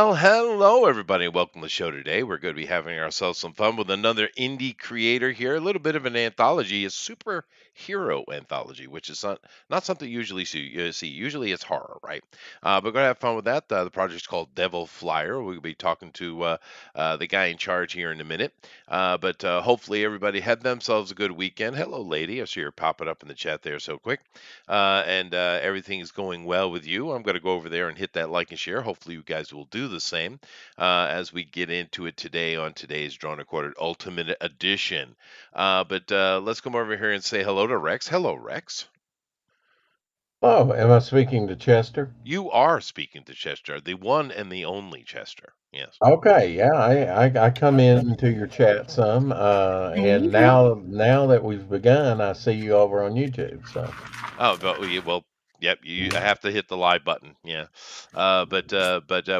Well, hello everybody. Welcome to the show today. We're going to be having ourselves some fun with another indie creator here. A little bit of an anthology, a superhero anthology, which is not something you usually see. Usually it's horror, right? But we're going to have fun with that. The project's called Devil Flyer. We'll be talking to the guy in charge here in a minute. But hopefully everybody had themselves a good weekend. Hello, lady. I see you're popping up in the chat there so quick. And everything's going well with you. I'm going to go over there and hit that like and share. Hopefully, you guys will do the same as we get into it today on today's Drawn and Quartered Ultimate Edition. But let's come over here and say hello to Rex. Hello, Rex. Oh, am I speaking to Chester? You are speaking to Chester, the one and the only Chester. Yes. Okay, yeah, I come into your chat some, and Mhm. now that we've begun, I see you over on YouTube. So, Oh, well, yep. I have to hit the live button. Yeah. But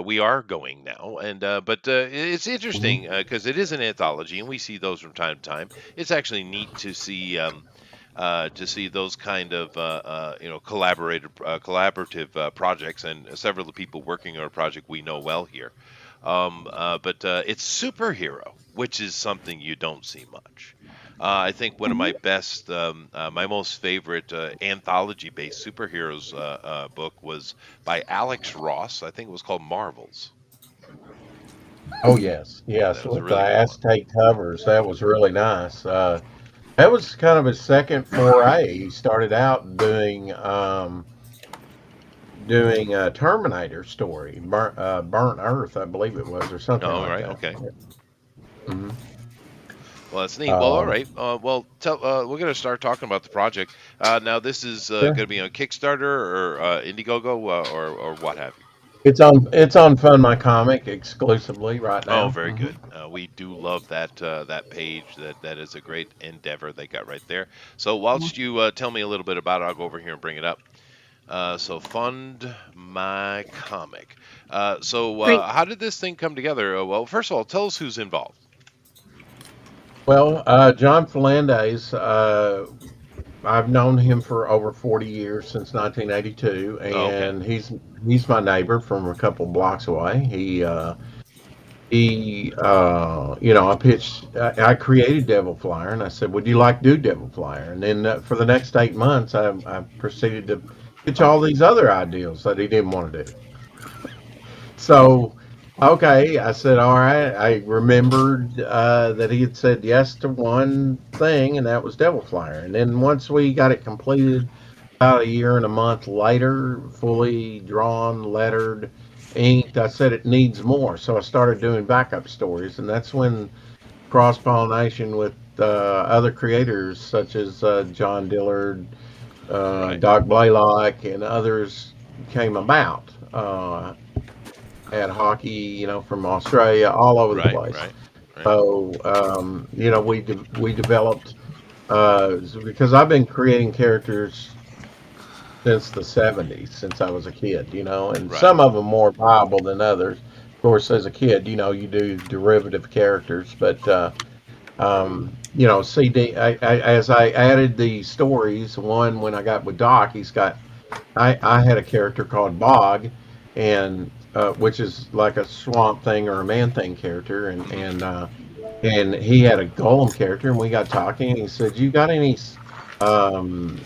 we are going now, and it's interesting mhm. because it is an anthology, and we see those from time to time. It's actually neat to see those kind of collaborative projects, and several of the people working on a project we know well here. But it's superhero, which is something you don't see much. I think one of my Mhm. best, my most favorite anthology-based superheroes book was by Alex Ross. I think it was called Marvels. Oh yes, That yes, was a with the really good one. Aztec covers, that was really nice. That was kind of his second foray. He started out doing a Terminator story, Burnt Earth, I believe it was, or something Oh, like right, that. okay. hmm Well, that's neat. Well, all Um, right. We're going to start talking about the project. Now, this is going sure. to be on Kickstarter or Indiegogo or what have you. It's on Fund My Comic exclusively right Oh, now. very good. We do love that page. That is a great endeavor they got right there. So, whilst you tell me a little bit about it, I'll go over here and bring it up. So fund my comic. Great. How did this thing come together? Well, first of all, tell us who's involved. Well, John Fernandez, I've known him for over 40 years, since 1982, Oh, okay. and he's my neighbor from a couple blocks away. I pitched, I created Devil Flyer, and I said, "Would you like to do Devil Flyer?" And then for the next 8 months, I proceeded to pitch all these other ideas that he didn't want to do. So, okay, I said, all right. I remembered that he had said yes to one thing, and that was Devil Flyer. And then once we got it completed, about a year and a month later, fully drawn, lettered, inked, I said it needs more. So I started doing backup stories, and that's when cross pollination with other creators such as John Dillard, Right. Doc Blaylock, and others came about. Had hockey, from Australia, all over the Right. place. Right. Right. So, we developed because I've been creating characters since the '70s, since I was a kid, and Right. some of them more viable than others. Of course, as a kid, you do derivative characters, but as I added the stories, one when I got with Doc, I had a character called Bog, and which is like a swamp thing or a man thing character, Hmm. and he had a golem character, and we got talking, and he said, "You got any um,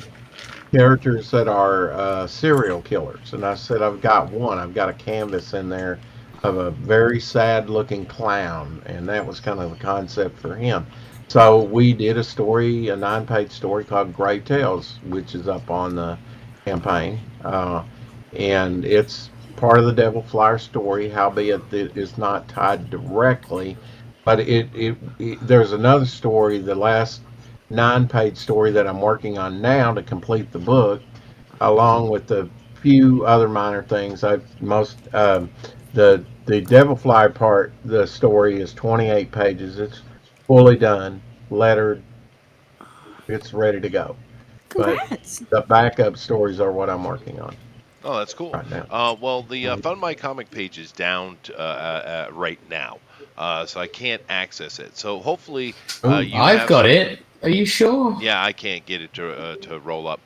characters that are serial killers?" And I said, "I've got one. I've got a canvas in there of a very sad looking clown," and that was kind of the concept for him. So we did a 9-page story called Grave Tales, which is up on the campaign, and it's part of the Devil Flyer story, howbeit it is not tied directly. But there's another story, the last 9-page story that I'm working on now to complete the book, along with a few other minor things. The Devil Fly part, the story is 28 pages. It's fully done, lettered, it's ready to go. But Congrats. the backup stories are what I'm working on Oh, that's cool. right now. Well, the Mhm. Fund My Comic page is down right now, so I can't access it. So hopefully, Ooh, you I've have got some. it. Are you sure? Yeah, I can't get it to roll up.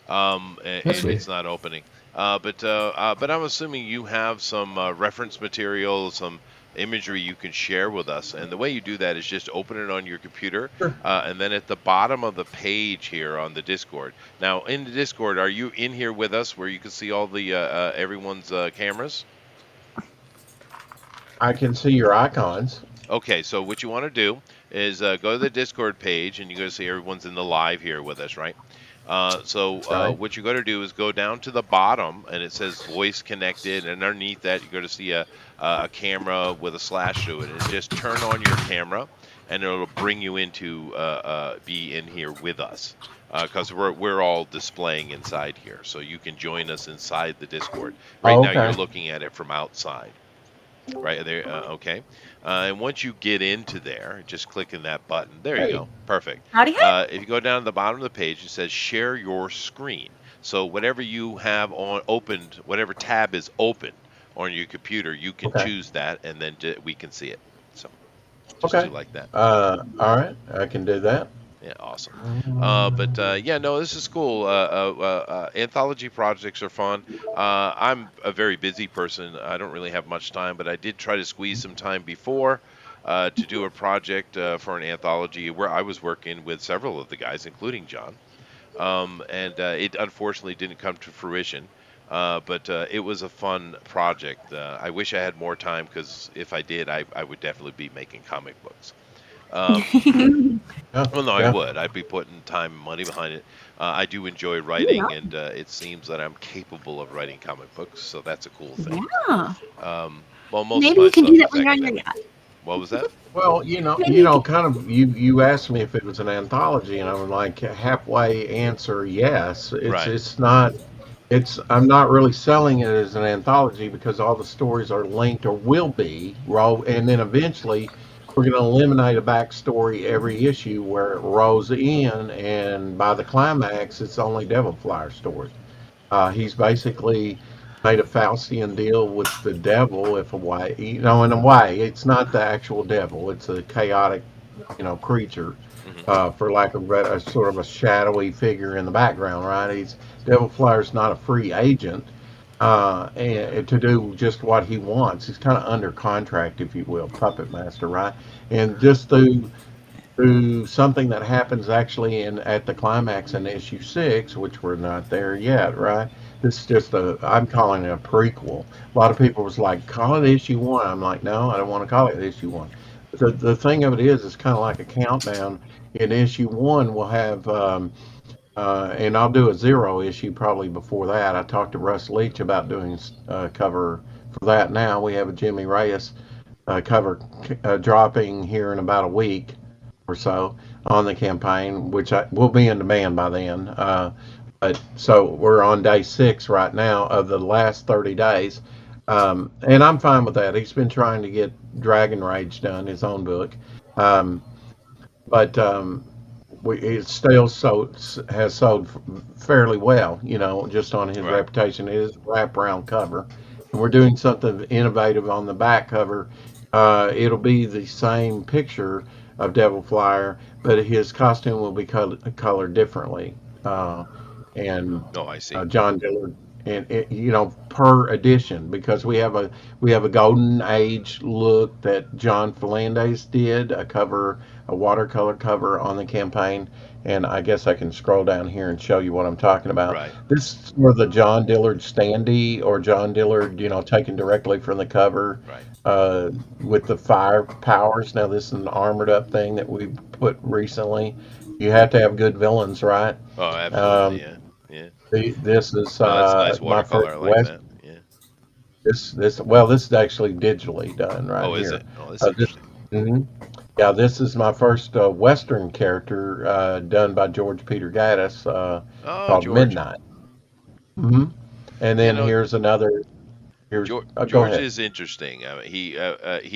That's It's weird. not opening. But I'm assuming you have some reference material, some imagery you can share with us. And the way you do that is just open it on your computer, Sure. and then at the bottom of the page here on the Discord. Now, in the Discord, are you in here with us where you can see all the everyone's cameras? I can see your icons. Okay, so what you want to do is go to the Discord page, and you're going to see everyone's in the live here with us, right? Right. What you're going to do is go down to the bottom, and it says voice connected, and underneath that you're going to see a camera with a slash through it, and just turn on your camera, and it'll bring you into be in here with us. Because we're all displaying inside here, so you can join us inside the Discord. Right Oh, now, you're okay. looking at it from outside. Right there, okay. And once you get into there, just clicking that button. There you Hey. go. Perfect. Howdy, hey. If you go down to the bottom of the page, it says share your screen. So whatever you have on opened, whatever tab is open on your computer, you can Okay. choose that, and then we can see it. So just do Okay. like that. All right. I can do that. Yeah, awesome. Yeah, no, this is cool. Anthology projects are fun. I'm a very busy person. I don't really have much time, but I did try to squeeze some time before to do a project for an anthology where I was working with several of the guys, including John. And it unfortunately didn't come to fruition. But it was a fun project. I wish I had more time because if I did, I would definitely be making comic books. Um, Yeah. well, no, I Yeah. would. I'd be putting time and money behind it. I do enjoy Yeah, writing, and it seems that I'm capable of writing comic books, so that's a cool thing. yeah. Well, most of Maybe my you can do stuff that is when you're on your academic. yacht. What was that? Well, Maybe you can. kind of. You asked me if it was an anthology, and I was like halfway answer yes. Right. It's not. It's I'm not really selling it as an anthology because all the stories are linked or will be, and then eventually we're going to eliminate a backstory every issue where it rolls in, and by the climax, it's only Devil Flyer stories. He's basically made a Faustian deal with the devil, if a way, in a way, it's not the actual devil; it's a chaotic, creature, Hmm. for lack of a sort of a shadowy figure in the background, right? He's Devil Flyer's not a free agent, and to do just what he wants. He's kind of under contract, if you will, puppet master, right? And just through something that happens actually in at the climax in issue 6, which we're not there yet, right? This is just I'm calling it a prequel. A lot of people was like, call it issue 1. I'm like, no, I don't want to call it issue 1. The thing of it is, it's kind of like a countdown. In issue 1, we'll have, and I'll do a 0 issue probably before that. I talked to Russ Leach about doing a cover for that now. We have a Jimmy Reyes cover dropping here in about a week or so on the campaign, which will be in demand by then. But so we're on day 6 right now of the last 30 days. And I'm fine with that. He's been trying to get Dragon Rage done, his own book. Um, but it still has sold fairly well, just on his Right. reputation. It is a wraparound cover, and we're doing something innovative on the back cover. It'll be the same picture of Devil Flyer, but his costume will be colored differently. And Oh, I see. John Dillard, and per edition, because we have a golden age look that John Fernandez did a watercolor cover on the campaign, and I guess I can scroll down here and show you what I'm talking about. Right. This is for the John Dillard standee, or John Dillard, taken directly from the cover, Right. uh, with the fire powers. Now this is an armored up thing that we put recently. You have to have good villains, right? Oh, absolutely. Um, Yeah. Yeah. this is Oh, that's nice my watercolor. first I like West. that. Yeah. This is actually digitally done right Oh, is here. it? Oh, that's This, interesting. mhm. Yeah, this is my first Western character done by George Peter Gaddis, Oh, called George. Midnight. hmm And You then know, here's another. Here's Go George ahead. is interesting. He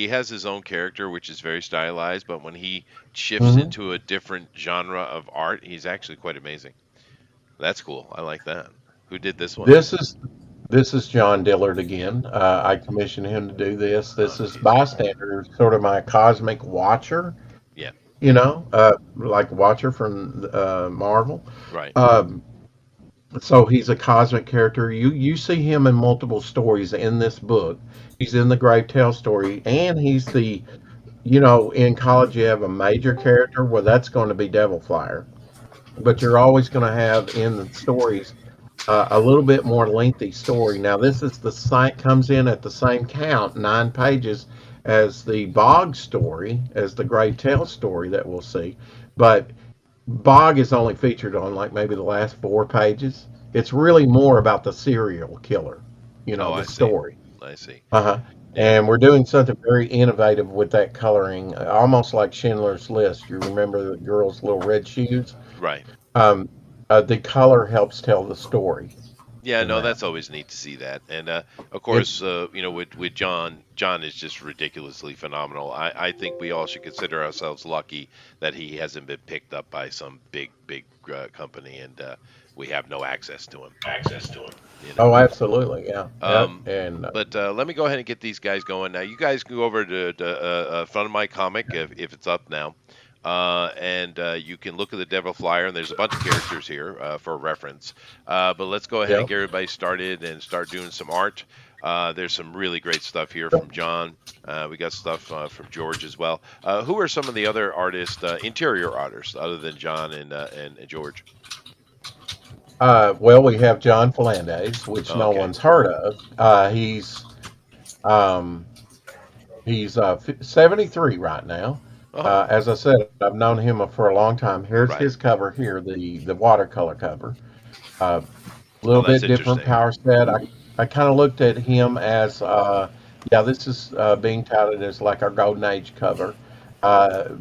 has his own character, which is very stylized, but when he shifts hmm into a different genre of art, he's actually quite amazing. That's cool. I like that. Who did this one? This is this is John Dillard again. I commissioned him to do this. Oh, This is geez. Bystander, sort of my cosmic watcher. Yeah. Like Watcher from Marvel. Right. Um, So he's a cosmic character. You see him in multiple stories in this book. He's in the Grave Tale story, and he's the in college you have a major character. Well, that's going to be Devil Flyer, but you're always going to have in the stories a little bit more lengthy story. Now, this is the site comes in at the same count, 9 pages, as the Bog story, as the Grave Tale story that we'll see, but Bog is only featured on like maybe the last 4 pages. It's really more about the serial killer, Oh, the I see. story. I see. Uh-huh. Yeah. And we're doing something very innovative with that coloring, almost like Schindler's List. You remember the girl's little red shoes? Right. Um, the color helps tell the story Yeah, in no, that. that's always neat to see that. And of It, course, with John is just ridiculously phenomenal. I think we all should consider ourselves lucky that he hasn't been picked up by some big company and we have no access to him. You know. oh, absolutely, yeah, yeah, Um, and but let me go ahead and get these guys going. Now, you guys can go over to Front of My Comic if it's up now. And you can look at the Devil Flyer, and there's a bunch of characters here for reference. But let's go ahead and yeah. get everybody started and start doing some art. There's some really great stuff here from John. We got stuff from George as well. Who are some of the other artists, interior artists, other than John and George? Well, we have John Fernandez, which Oh, no okay. one's heard of. Um, he's 73 right now. Oh, As I said, I've known him for a long time. Here's his right. cover here, the watercolor cover. A Oh, little that's bit different interesting. power set. I kind of looked at him as, yeah, this is being touted as like our golden age cover.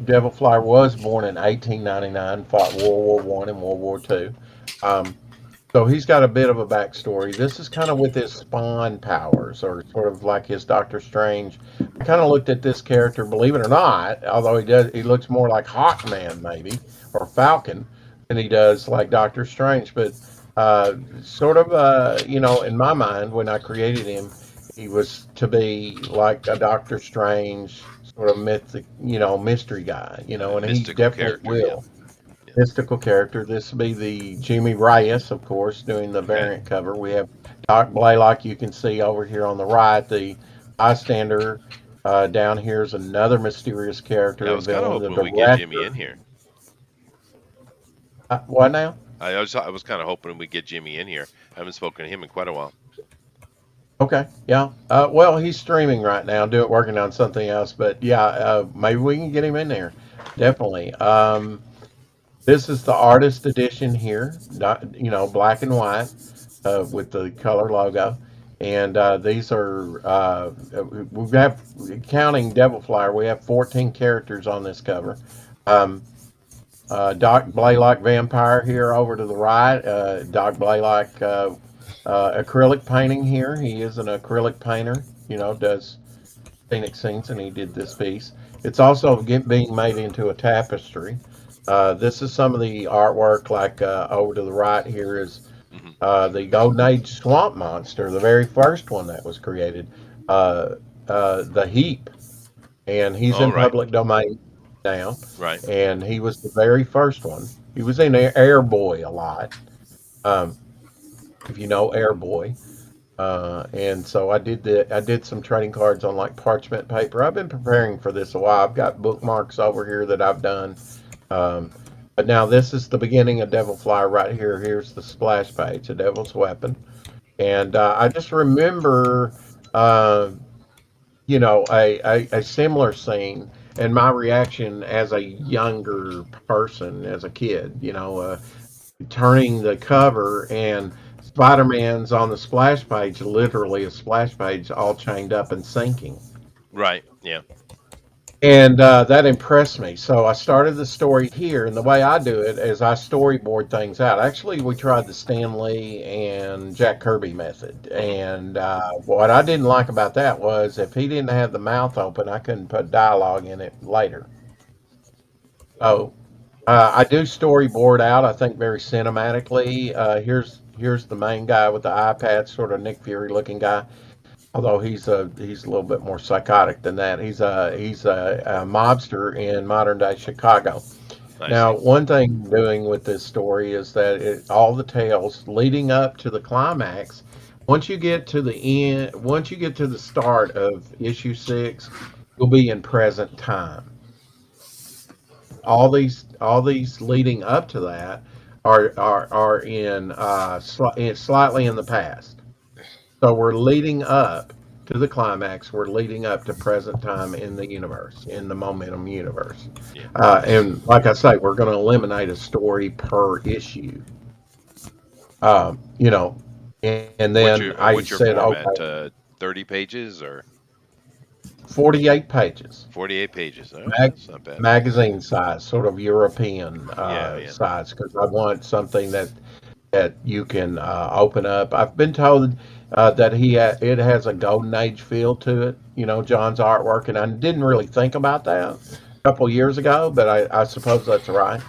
Devil Flyer was born in 1899, fought World War One and World War Two. Um, so he's got a bit of a backstory. This is kind of with his spawn powers, or sort of like his Doctor Strange. I kind of looked at this character, believe it or not, although he looks more like Hawkman maybe or Falcon than he does like Doctor Strange. But sort of, in my mind when I created him, he was to be like a Doctor Strange sort of mythic, mystery guy, and he Mystical definitely character. Yeah. will Yeah. mystical character. This will be the Jimmy Reyes, of course, doing the Okay. variant cover. We have Doc Blaylock, you can see over here on the right. The bystander down here is another mysterious Yeah, I character, a was kind of villain. The hoping we get Jimmy director. in here. What now? I was kind of hoping we get Jimmy in here. I haven't spoken to him in quite a while. Okay, yeah. Well, he's streaming right now, working on something else. But yeah, maybe we can get him in there. Definitely. This is the artist edition here, black and white with the color logo. And these are, we have, counting Devil Flyer, we have 14 characters on this cover. Um, Doc Blaylock Vampire here over to the right. Doc Blaylock acrylic painting here. He is an acrylic painter, does scenic scenes, and he did this piece. It's also being made into a tapestry. This is some of the artwork, like over to the right here is Hmm. the Golden Age Swamp Monster, the very first one that was created, uh, the Heap, and he's Oh, in right, public domain now, right. and he was the very first one. He was in Airboy a lot, um, if you know Airboy. And so I did some trading cards on like parchment paper. I've been preparing for this a while. I've got bookmarks over here that I've done. Um, but now this is the beginning of Devil Fly right here. Here's the splash page, the Devil's Weapon. And I just remember, uh, a similar scene and my reaction as a younger person, as a kid, turning the cover and Spider-Man's on the splash page, literally a splash page, all chained up and sinking. Right. Yeah. And that impressed me. So I started the story here, and the way I do it is I storyboard things out. Actually, we tried the Stan Lee and Jack Kirby method, Hmm. and what I didn't like about that was if he didn't have the mouth open, I couldn't put dialogue in it later. So I do storyboard out. I think very cinematically. Here's the main guy with the eye patch, sort of Nick Fury looking guy. Although he's a little bit more psychotic than that. He's a mobster in modern day Chicago, I Now, see. one thing doing with this story is that all the tales leading up to the climax, once you get to the end, once you get to the start of issue six, you'll be in present time. All these leading up to that are in slightly in the past. So we're leading up to the climax. We're leading up to present time in the universe, in the momentum universe. Yeah. And like I say, we're going to eliminate a story per issue. You know, and then I What's your said, okay, format? 30 pages or 48 pages. 48 pages? All right, Mag- that's not bad. Magazine size, sort of European Yeah, yeah. size, because I want something that you can open up. I've been told that it has a golden age feel to it. You know, John's artwork, and I didn't really think about that a couple years ago, but I suppose that's right.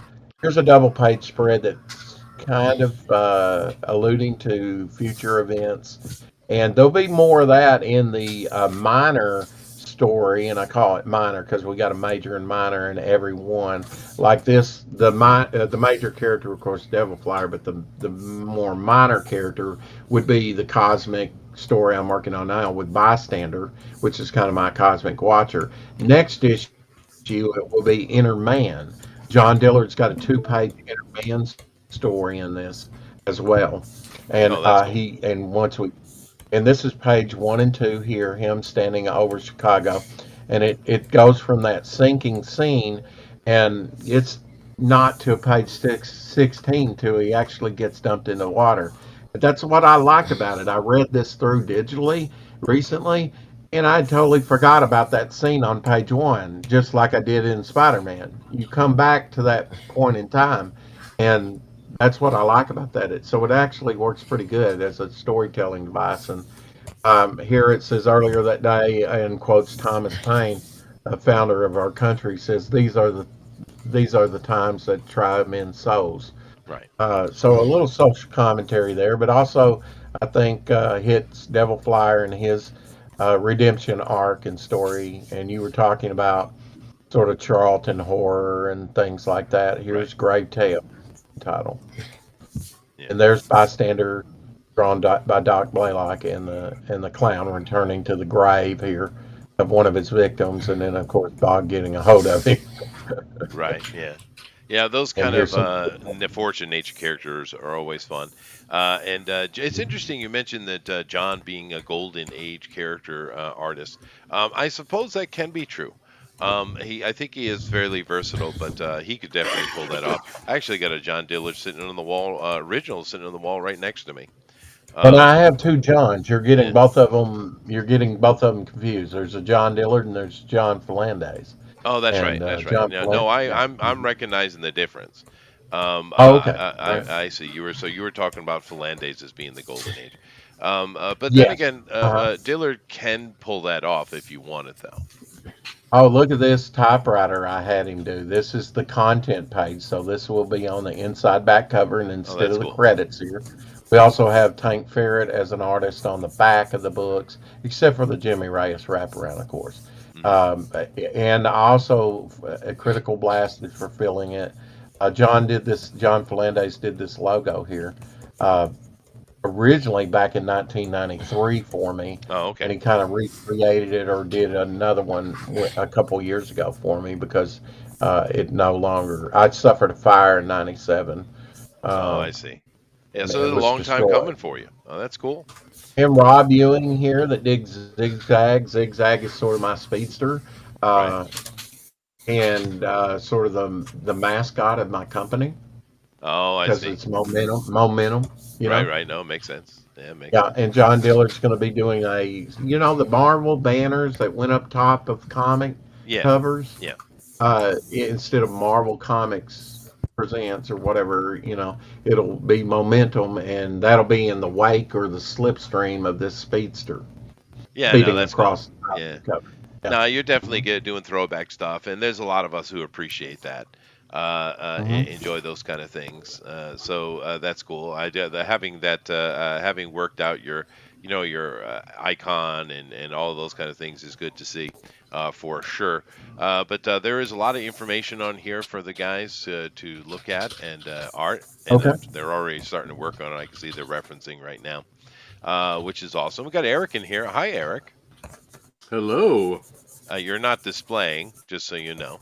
Here's a double page spread that's kind of alluding to future events, and there'll be more of that in the minor story, and I call it minor because we got a major and minor in every one. Like this, the major character, of course, Devil Flyer, but the more minor character would be the cosmic story I'm working on now with Bystander, which is kind of my cosmic watcher. Next issue, it will be Inner Man. John Dillard's got a two-page Inner Man story in this as well, and Oh, that's cool. and this is page one and two here, him standing over Chicago. And it goes from that sinking scene, and it's not to page 16 till he actually gets dumped in the water. But that's what I liked about it. I read this through digitally recently, and I totally forgot about that scene on page one, just like I did in Spider Man. You come back to that point in time, and that's what I like about that. So it actually works pretty good as a storytelling device. And here it says earlier that day, in quotes Thomas Paine, a founder of our country, says these are the times that try men's souls. Right. So a little social commentary there, but also I think hits Devil Flyer and his redemption arc and story. And you were talking about sort of Charlton horror and things like that. Right. Here's Grave Tale title. Yeah. And there's Bystander, drawn by Doc Blaylock, and the clown returning to the grave here of one of his victims, and then of course Dog getting a hold of him. Right. Yeah. Yeah, those And kind here's of some. fortune nature characters are always fun. And it's interesting you mentioned that John being a golden age character artist. I suppose that can be true. I think he is fairly versatile, but he could definitely pull that off. I actually got a John Dillard sitting on the wall, original sitting on the wall right next to me. And Um, I have two Johns. You're getting yeah. both of them. You're getting both of them confused. There's a John Dillard and there's John Fernandez. Oh, that's right. And That's right. John No, no, Fernandez, yeah. I'm recognizing the difference. Oh, okay. All right. I see. You were talking about Falandes as being the golden age. But then Yes. again, Uh-huh. Dillard can pull that off if you want it, though. Oh, look at this typewriter I had him do. This is the content page, so this will be on the inside back cover and Oh, instead that's of the cool. credits here. We also have Tank Ferret as an artist on the back of the books, except for the Jimmy Reyes wraparound, of course. Hmm. Um, and also a Critical Blasted for filling it. John Falandes did this logo here. Uh, Originally back in 1993 for me, Oh, and okay. he kind of recreated it or did another one a couple years ago for me because it no longer. I suffered a fire in '97, Oh, I um, see. Yeah, and so it it's a was long time destroyed. coming for you. Oh, that's cool. And Rob Ewing here that digs Zigzag. Zigzag is sort of my speedster, Right. uh, and sort of the mascot of my company Oh, I because see. it's momentum. You Right, know. right. No, it makes sense. Yeah, it makes Yeah, sense. and John Diller's going to be doing the Marvel banners that went up top of comic Yeah, covers, yeah. instead of Marvel Comics Presents or whatever, it'll be Momentum, and that'll be in the wake or the slipstream of this speedster Yeah, no, speeding that's cool. across the top of Yeah. the cover. Yeah. No, you're definitely hmm good doing throwback stuff, and there's a lot of us who appreciate that. hmm Enjoy those kind of things. So that's cool. Having that, having worked out your, your icon and all of those kind of things is good to see. for sure. But there is a lot of information on here for the guys to look at and art, and Okay. they're already starting to work on it. I can see they're referencing right now, which is awesome. We got Eric in here. Hi, Eric. Hello. You're not displaying, just so you know.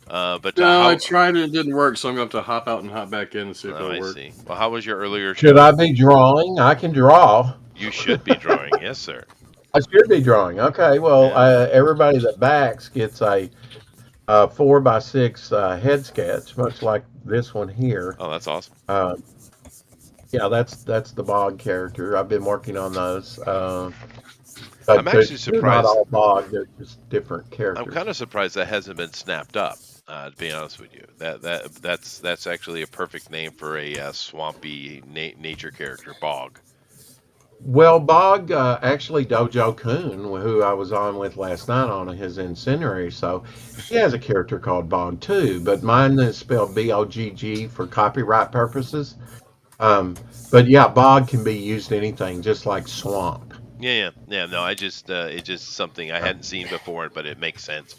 But No, I how? tried it. It didn't work, so I'm going to have to hop out and hop back in and see if Oh, it'll I work. see. Well, how was your earlier Should show? I be drawing? I can draw. You should be drawing, yes, sir. I should be drawing. Okay. Well, Yeah. everybody that backs gets a 4x6 head sketch, much like this one here. Oh, that's awesome. Uh, yeah, that's the Bog character. I've been working on those. I'm But actually they're not surprised. all Bog. They're just different I'm characters. kind of surprised that hasn't been snapped up. To be honest with you, that's actually a perfect name for a swampy nature character, bog. Well, Bog, actually, Dojo Kun, who I was on with last night on his Incendiary, so he has a character called Bog too, but mine is spelled Bogg for copyright purposes. Um, but yeah, Bog can be used anything, just like Swamp. Yeah. No, it's just something I hadn't seen before, but it makes sense.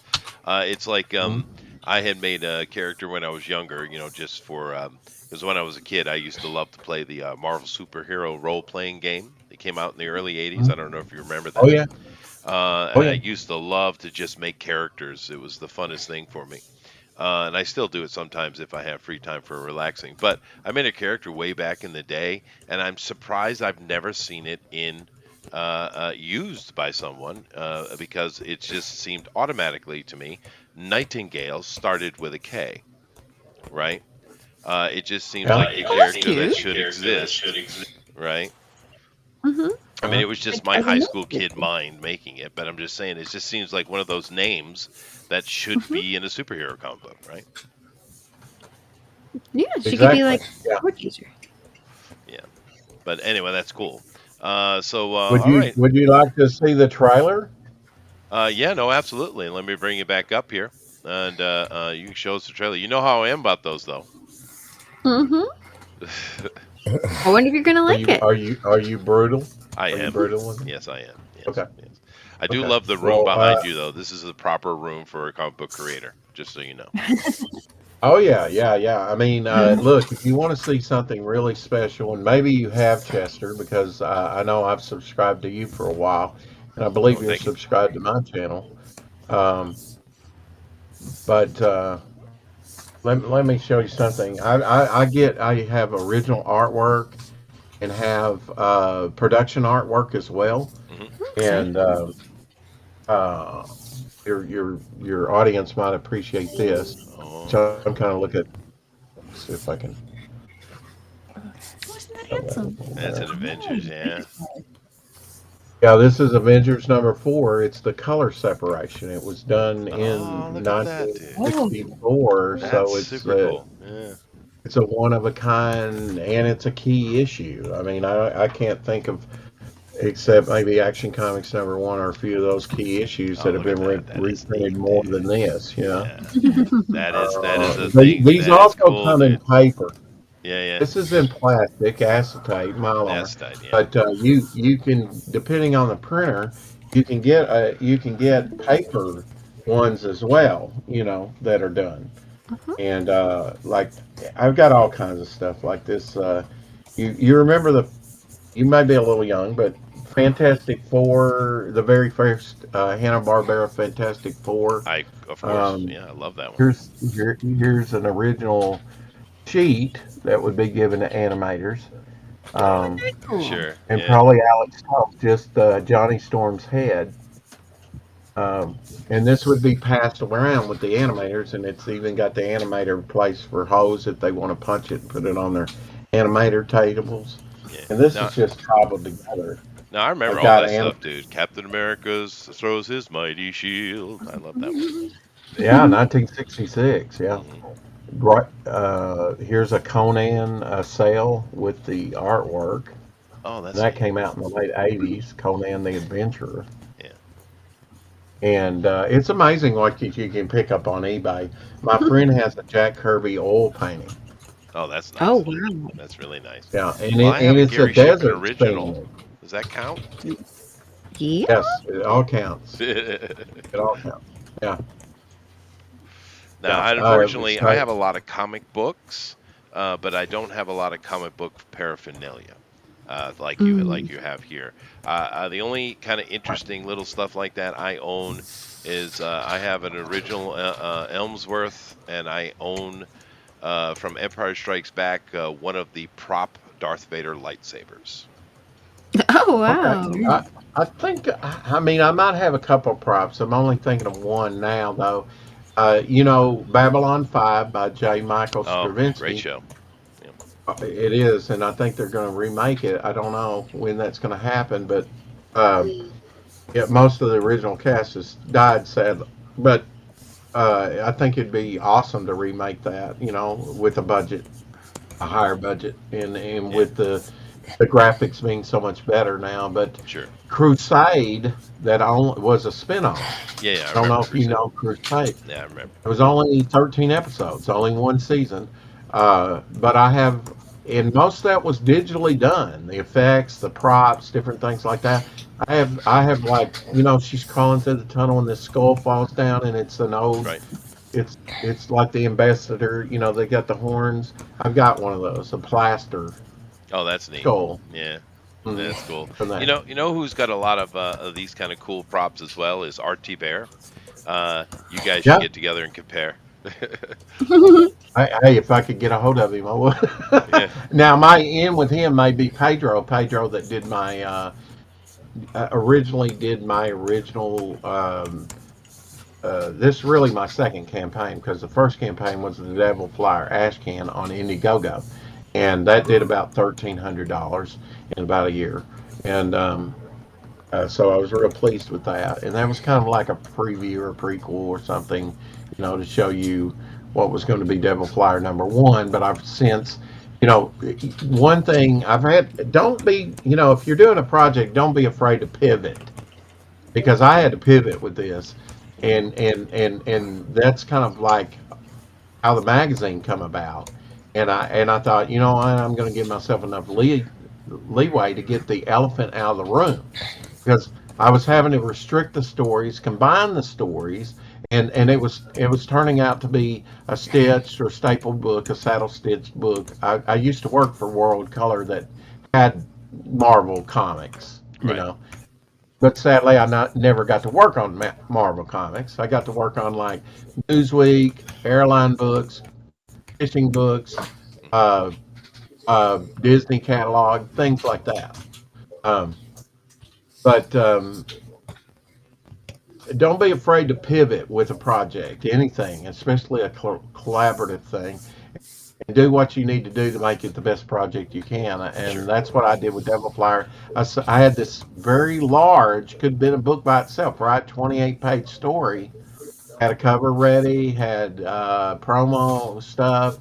It's like Mhm. I had made a character when I was younger, just for because when I was a kid, I used to love to play the Marvel superhero role playing game. It came out in the early '80s. I don't know if you remember Oh that. yeah, oh And I yeah. used to love to just make characters. It was the funnest thing for me. And I still do it sometimes if I have free time for relaxing. But I made a character way back in the day, and I'm surprised I've never seen it in used by someone because it just seemed automatically to me. Nightingale started with a K, right? It just seems Yeah. like a Oh, that's character that cute. should exist, right? Mm-hmm. I mean, Uh, it was just Like my as a high school movie. kid mind making it, but I'm just saying it just seems like one of those names that should Mm-hmm. be in a superhero comic book, right? Yeah, she could be exactly. like Yeah. a user. Yeah. But anyway, that's cool. Would All you right. would you like to see the trailer? Yeah, no, absolutely. Let me bring you back up here, and you can show us the trailer. You know how I am about those, though. Mm-hmm. I wonder if you're gonna Are like you it. are you are you brutal? I Are you am. brutal with it? Yes, I am. Yes, Okay. yes. I do Okay. love the room Well, behind you, though. This is the proper room for a comic book creator, just so you know. oh yeah, yeah, yeah. I mean, look, if you want to see something really special, and maybe you have Chester, because I know I've subscribed to you for a while, and I Oh, believe you're thank you. subscribed to my channel. Um, but let me show you something. I have original artwork and have production artwork as well, Hmm. Okay. and uh, your audience might appreciate this. Oh, So I'm kind of looking. See if I can Wasn't that show that a handsome? little that's better. an Avengers, yeah. Yeah, this is Avengers #4. It's the color separation. It was done Oh, in look at that, dude. Oh. 1964, That's so super cool. Yeah. it's a one of a kind, and it's a key issue. I mean, I can't think of except maybe Action Comics #1 or a few of those key issues Oh, that have look at been that. That is reprinted neat, more dude. than this. You know, Yeah. That is a these that is also cool, come in dude. paper. Yeah. This is in plastic, acetate, mylar, That's tight, yeah. but you can, depending on the printer, you can get paper ones as well. You know that are done, Uh-huh. and like I've got all kinds of stuff like this. You remember you might be a little young, but Fantastic Four, the very first Hanna-Barbera Fantastic Four. Of course, Um, yeah, I love that one. here's an original sheet that would be given to animators, Oh, um, very cool. Sure, and yeah. probably Alex Toth, just Johnny Storm's head. And this would be passed around with the animators, and it's even got the animator place for hose if they want to punch it and put it on their animator tables. Yeah. And this Now, is just cobbled together. now I remember I've all got that stuff, dude. Captain America's throws his mighty shield. I love that one. yeah, 1966. Yeah, Hmm. right. Here's a Conan sale with the artwork. Oh, And that's that neat. came out in the late '80s. Conan the Adventurer, Yeah. and it's amazing what you can pick up on eBay. My friend has a Jack Kirby oil painting. Oh, that's Oh nice. wow. That's really nice. Yeah, Well, I and have a it's a Gary Shippen desert original. scene. Does that count? Yeah. Yes, it all counts. All It all counts. Yeah, Now, yeah. unfortunately, I So have a lot of comic books, but I don't have a lot of comic book paraphernalia, like Mm. you have here. The only kind of interesting little stuff like that I own is I have an original Elmsworth, and I own from Empire Strikes Back one of the prop Darth Vader lightsabers. Oh, okay, wow. I think I mean I might have a couple props. I'm only thinking of one now though. Babylon 5 by J. Michael Oh, great Straczynski. show. Yeah, It is, and I think they're going to remake it. I don't know when that's going to happen, but um, yeah, most of the original cast has died sadly. But I think it'd be awesome to remake that. With a higher budget, and yeah, with the graphics being so much better now. But sure. Crusade, that only was a spinoff. Yeah, yeah, I I don't know remember if you Crusade. know Crusade. Yeah, I remember. It was only 13 episodes, only one season. But I have, and most of that was digitally done. The effects, the props, different things like that. I have like, she's crawling through the tunnel and the skull falls down, and it's an old, Right. it's like the ambassador. They got the horns. I've got one of those, a plaster Oh, that's neat. skull. Yeah. hmm That's cool. From that. You know who's got a lot of these kind of cool props as well is RT Bear. You guys should Yeah. get together and compare. Hey, if I could get a hold of him, I would. Yeah, Now, my in with him may be Pedro. Pedro that did my originally did my original. This is really my second campaign because the first campaign was the Devil Flyer Ash Can on Indiegogo, and that did about $1,300 in about a year, and so I was real pleased with that. And that was kind of like a preview or prequel or something, to show you what was going to be Devil Flyer number one. But I've since, you know, one thing I've had, don't be, if you're doing a project, don't be afraid to pivot, because I had to pivot with this. And that's kind of like how the magazine come about. And I thought, I'm going to give myself enough leeway to get the elephant out of the room, because I was having to restrict the stories, combine the stories, and it was turning out to be a stitched or stapled book, a saddle stitched book. I used to work for World Color that had Marvel comics, right. but sadly I never got to work on Marvel comics. I got to work on like Newsweek, airline books, fishing books, uh, Disney catalog, things like that. Um, but don't be afraid to pivot with a project, anything, especially a collaborative thing, and do what you need to do to make it the best project you can. Sure. And that's what I did with Devil Flyer. I had this very large, could have been a book by itself, right? 28-page story. Had a cover ready, had promo stuff,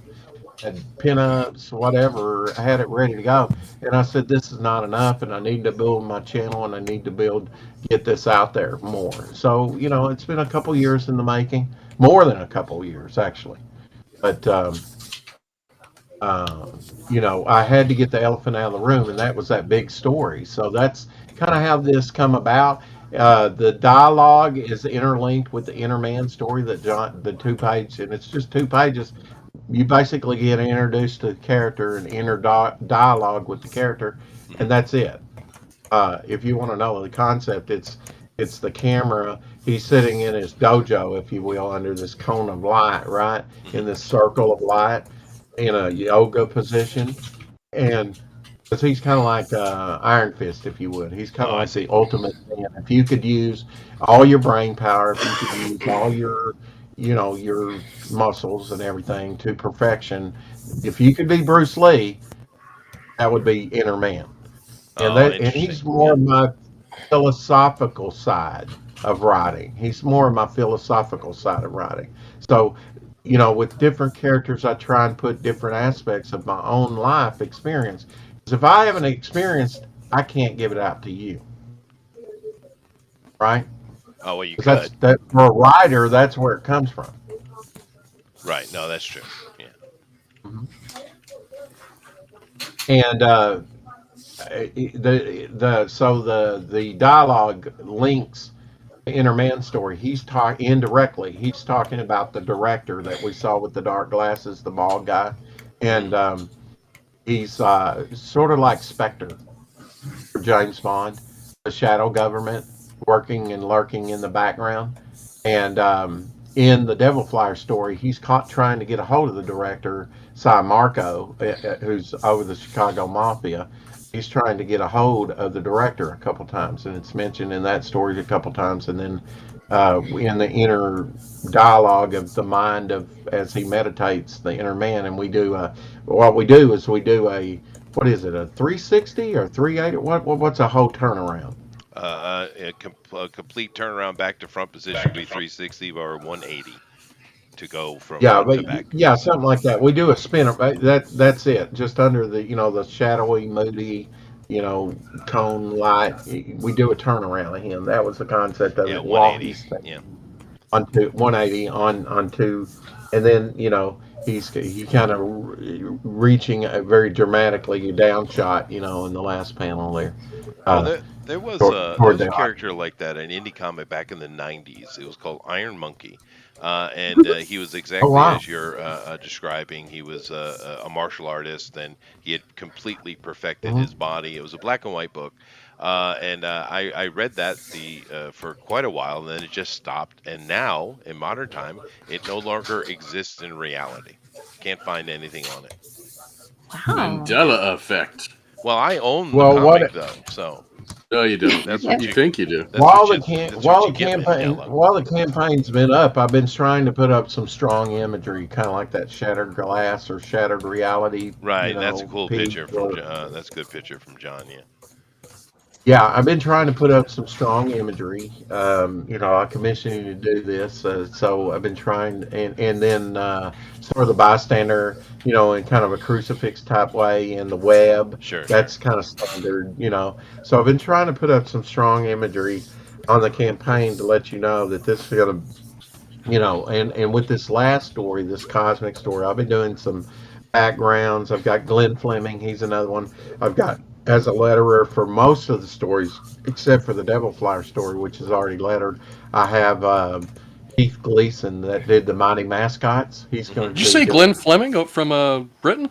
had pinups, whatever. I had it ready to go. And I said, this is not enough, and I need to build my channel, and I need to get this out there more. So, it's been a couple years in the making, more than a couple years, actually. But, I had to get the elephant out of the room, and that was that big story. So that's kind of how this come about. The dialogue is interlinked with the inner man story that the 2 page, and it's just 2 pages. You basically get introduced to the character and inner dialogue with the character, Hmm. and that's it. If you want to know the concept, it's the camera. He's sitting in his dojo, if you will, under this cone of light, right, Hmm. in this circle of light, in a yoga position, and because he's kind of like Iron Fist, if you would. He's kind Oh, of I like the see. ultimate man. If you could use all your brain power, if you could use all your muscles and everything to perfection, if you could be Bruce Lee, that would be Inner Man. And Oh, interesting. he's Yeah. more of my philosophical side of writing. He's more of my philosophical side of writing. So, with different characters, I try and put different aspects of my own life experience. Because if I haven't experienced, I can't give it out to you, right? Oh, well, you Because that's could. that for a writer, that's where it comes from. Right. No, that's true. Yeah. Mhm. And the dialogue links the Inner Man story, he's talking indirectly. He's talking about the director that we saw with the dark glasses, the bald guy, and Mm. he's sort of like Spectre for James Bond, the shadow government working and lurking in the background. And in the Devil Flyer story, he's caught trying to get a hold of the director, Cy Marco, who's over the Chicago Mafia. He's trying to get a hold of the director a couple times, and it's mentioned in that story a couple times. And then in the inner dialogue of the mind of as he meditates, the inner man, and we do what we do is we do a what is it, a 360 or 380? What's a whole turnaround? A complete turnaround back to front position would be 360 or 180 to go from Yeah, front but to back. yeah, something like that. We do a spin. That's it. Just under the the shadowy, moody, cone light. We do a turnaround of him. That was the concept of Yeah, it. While 180. he's Yeah. onto 180 onto, and then he kind of reaching very dramatically a down shot. In the last panel there, Well, uh, there toward was a the character like that in indie comic back in the 90s. It was called Iron Monkey, and he was oh exactly wow. as you're describing. He was a martial artist, and he had completely perfected Hmm. his body. It was a black and white book, and I read that for quite a while, and then it just stopped. And now, in modern time, it no longer exists in reality. Can't find anything on it. Wow. Mandela effect. Well, I own the Well, comic though, so No, you don't. that's Yeah. what You you think you do. that's what you get, Mandela. while the campaign's been up, I've been trying to put up some strong imagery, kind of like that shattered glass or shattered reality, Right, that's a cool piece. picture from Or that's a good picture from John. Yeah. yeah, I've been trying to put up some strong imagery. I commissioned you to do this, so I've been trying, and then sort of the bystander, in kind of a crucifix type way in the web. Sure, sure. That's kind of standard. So I've been trying to put up some strong imagery on the campaign to let you know that this is going to and with this last story, this cosmic story, I've been doing some backgrounds. I've got Glenn Fleming, he's another one. I've got as a letterer for most of the stories, except for the Devil Flyer story, which is already lettered. I have Keith Gleason that did the Mighty Mascots. He's Hmm. going Did you to say do, Glenn Fleming from Britain?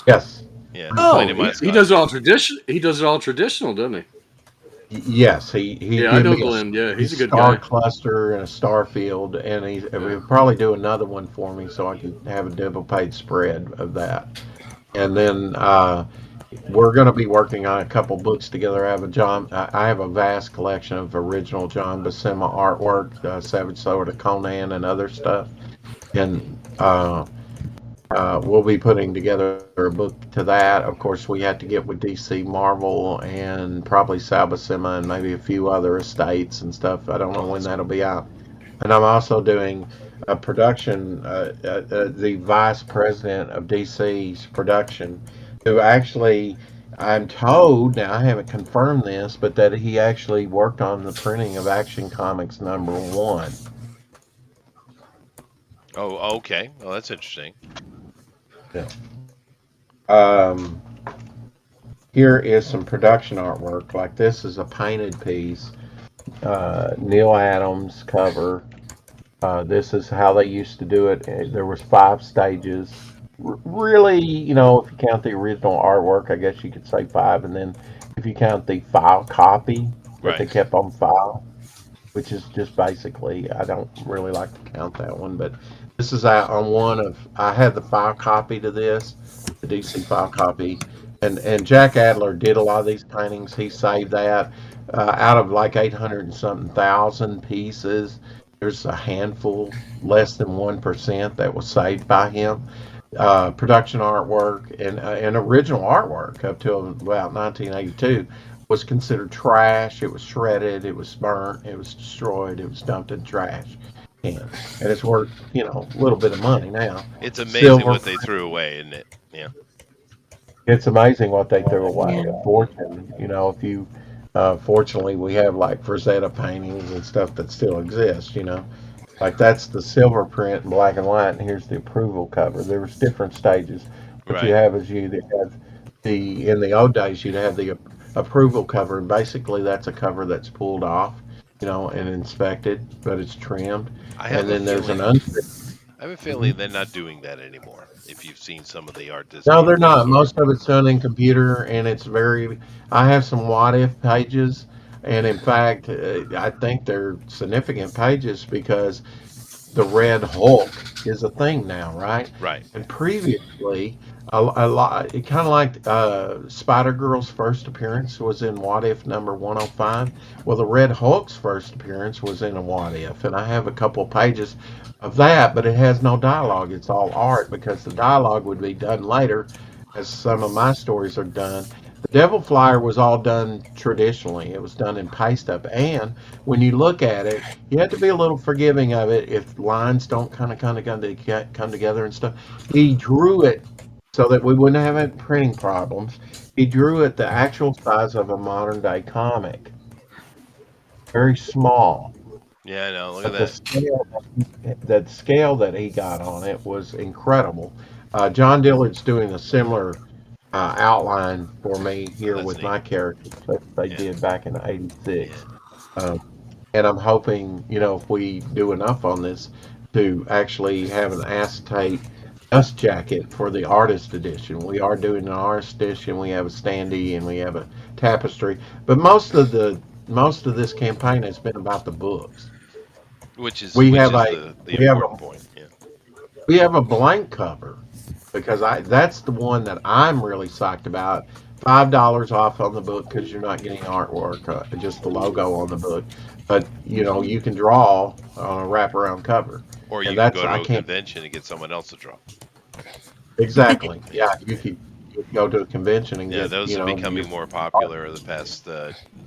yes, Yeah, Oh, Mighty he Mascots. does it Yeah. all tradition. He does it all traditional, doesn't he? yes, he Yeah, I did know me Glenn. Yeah, a he's a good star guy. cluster and a star field, and Yeah. he'll probably do another one for me so I can have a double page spread of that. And then we're going to be working on a couple books together. I have a vast collection of original John Buscema artwork, Savage Sword of Conan, and other stuff. And we'll be putting together a book to that. Of course, we have to get with DC, Marvel, and probably Sal Buscema and maybe a few other estates and stuff. I don't know Oh, when that's that'll cool. be out. And I'm also doing a production, the vice president of DC's production, who actually, I'm told, now I haven't confirmed this, but that he actually worked on the printing of Action Comics #1. Oh, okay. Well, that's interesting. Yeah. Um, Here is some production artwork. Like this is a painted piece, Neil Adams cover. This is how they used to do it. There was 5 stages. Really, if you count the original artwork, I guess you could say five. And then if you count the file copy that they Right. kept on file, which is just basically, I don't really like to count that one, but this is out on one of, I had the file copy to this, the DC file copy, and Jack Adler did a lot of these paintings. He saved that out of like 800 and something thousand pieces. There's a handful, less than 1% that was saved by him. Production artwork and original artwork up to about 1982 was considered trash. It was shredded. It was burnt. It was destroyed. It was dumped in trash cans, and it's worth a little bit of money now. It's amazing Silver. what they threw away, isn't it? Yeah. It's amazing what they threw away. Yeah. A fortune. If you, fortunately, we have like Frazetta paintings and stuff that still exist. Like that's the silver print in black and white, and here's the approval cover. There was different stages. What you Right. have is you have the in the old days you'd have the approval cover, and basically that's a cover that's pulled off, and inspected, but it's trimmed. I have And a then there's an feeling untrimmed. I have a Mhm. feeling they're not doing that anymore. If you've seen some of the art that's No, being they're put not. into it. Most of it's done in computer, and it's very. I have some what if pages, and in fact, I think they're significant pages because the Red Hulk is a thing now, right? Right. And previously, a lot, it kind of like Spider Girl's first appearance was in What If number 105. Well, the Red Hulk's first appearance was in a What If, and I have a couple pages of that, but it has no dialogue. It's all art because the dialogue would be done later, as some of my stories are done. The Devil Flyer was all done traditionally. It was done in paste up, and when you look at it, you have to be a little forgiving of it if lines don't come together and stuff. He drew it so that we wouldn't have any printing problems. He drew it the actual size of a modern day comic, very small. Yeah, I know. Look at But the that. scale that he got on it was incredible. John Dillard's doing a similar outline for me Oh, here that's with neat. my characters that they Yeah. did back in Yeah. '86. And I'm hoping, if we do enough on this, to actually have an acetate dust jacket for the artist edition. We are doing an artist edition. We have a standee and we have a tapestry, but most of this campaign has been about the books. Which is We which have is a the we have important a point. Yeah. we have a blank cover because I that's the one that I'm really psyched about. $5 off on the book because you're not getting artwork, just the logo on the book. But you can draw on a wraparound cover, Or and you can that's go I to a can't convention and get someone else to draw. exactly. Yeah. Yeah, you could go to a convention and Yeah, get those are your becoming more art. popular the past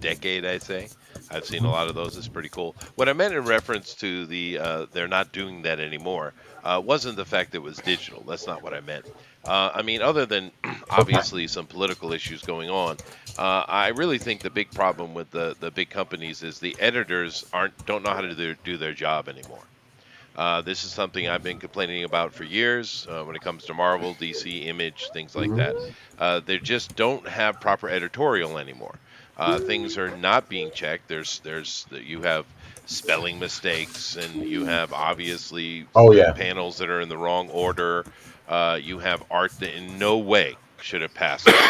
decade, I'd say. I've seen a lot of those. It's pretty cool. What I meant in reference to the they're not doing that anymore wasn't the fact that it was digital. That's not what I meant. I mean, other than Okay. obviously some political issues going on, I really think the big problem with the big companies is the editors don't know how to do their job anymore. This is something I've been complaining about for years when it comes to Marvel, DC, Image, things like that. Mhm. They just don't have proper editorial anymore. Things are not being checked. You have spelling mistakes, and you have obviously Oh yeah. panels that are in the wrong order. You have art that in no way should have passed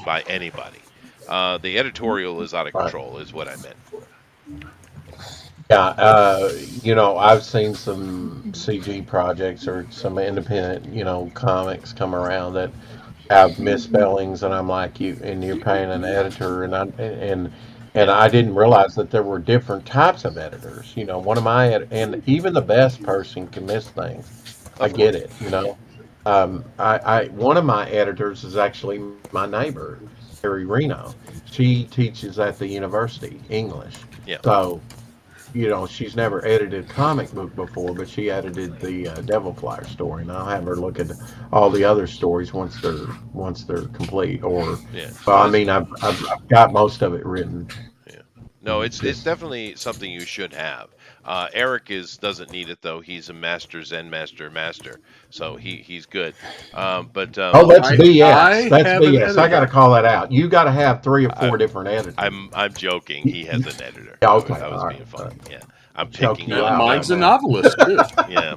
by anybody. The editorial is out of Right. control, is what I meant. Yeah, I've seen some CG projects or some independent, comics come around that have misspellings, and I'm like, you're paying an editor, and Yeah, I didn't realize that there were different types of editors. One of and even the best person can miss things. I of get course. it. One of my editors is actually my neighbor, Terry Reno. She teaches at the university English, Yeah. so she's never edited a comic book before, but she edited the Devil Flyer story, and I'll have her look at all the other stories once they're complete. Or, Yeah. well, Well, I this mean, I've got most of it written. Yeah. No, it's Just definitely something you should have. Eric is doesn't need it though. He's a master Zen master, so he's good. But oh, Well, that's I BS. That's have an BS. I got to editor. call that out. You got to have three or I four different editors. I'm joking. Y- He has y- an editor. Yeah, I okay, was all right. being funny. Yeah, I'm Choke picking you on out Mine's right a now. novelist too. yeah,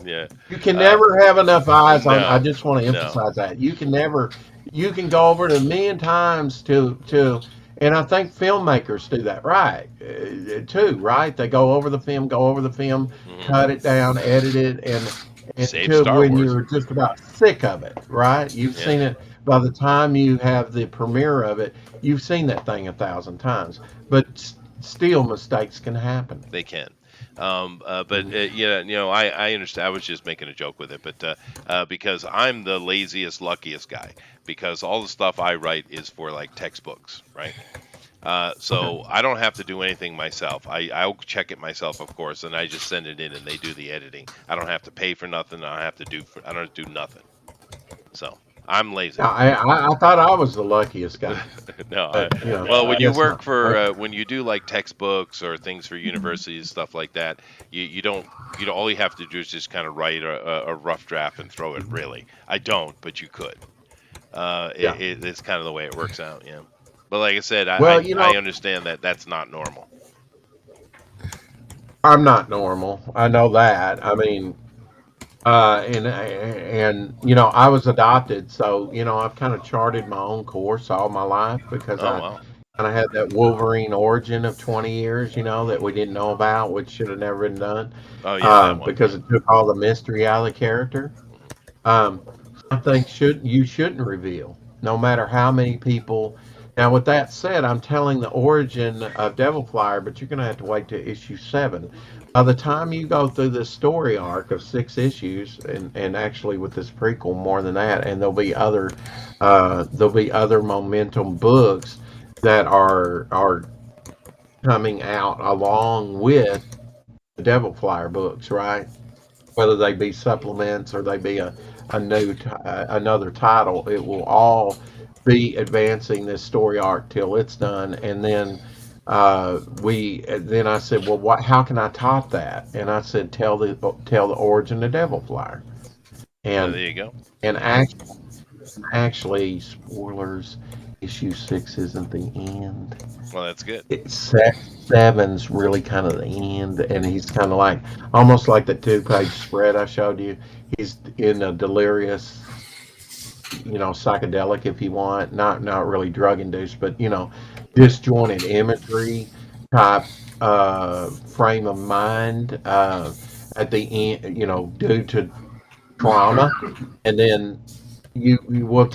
yeah. You can Uh, never have enough eyes on. I no, just want to no. emphasize that you can never. You can go over it a million times and I think filmmakers do that right too. Right? They go over the film, Hmm. cut it down, edit it, and Save to Star when Wars. you're just about sick of it. Right? You've Yeah, seen it by the time you have the premiere of it. You've seen that thing 1,000 times, but still mistakes can happen. they can. But Mhm. yeah, I understand. I was just making a joke with it, but because I'm the laziest, luckiest guy, because all the stuff I write is for like textbooks, right? Okay. So I don't have to do anything myself. I'll check it myself, of course, and I just send it in, and they do the editing. I don't have to pay for nothing. I don't have to do nothing. So I'm lazy. I thought I was the luckiest guy. No, But well, I when you guess work not. for when you do like textbooks or things for universities, stuff like that, you don't all you have to do is just kind of write a rough draft and throw it. Really, I don't, but you could. Yeah. It's kind of the way it works out. Yeah. But like I said, Well, I understand that that's not normal. I'm not normal. I know that. I mean, and I was adopted, so I've kind of charted my own course all my life because Oh I wow. kind of had that Wolverine origin of 20 years, that we didn't know about, which should have never been done, Oh yeah, that one. because Yeah. it took all the mystery out of the character. Mhm. Um, some things you shouldn't reveal, no matter how many people. Now, with that said, I'm telling the origin of Devil Flyer, but you're going to have to wait to issue 7. By the time you go through this story arc of 6 issues, and actually with this prequel more than that, and there'll be other momentum books that are coming out along with the Devil Flyer books, right? Whether they be supplements or they be another title, it will all be advancing this story arc till it's done. And then I said, well, how can I top that? And I said, tell the origin of Devil Flyer. Well, And there you go. and actually, spoilers. Issue 6 isn't the end. Well, that's good. Seven's really kind of the end, and he's kind of like almost like the 2-page spread I showed you. He's in a delirious, psychedelic if you want, not really drug induced, but disjointed imagery type frame of mind at the end, due to trauma, and then you will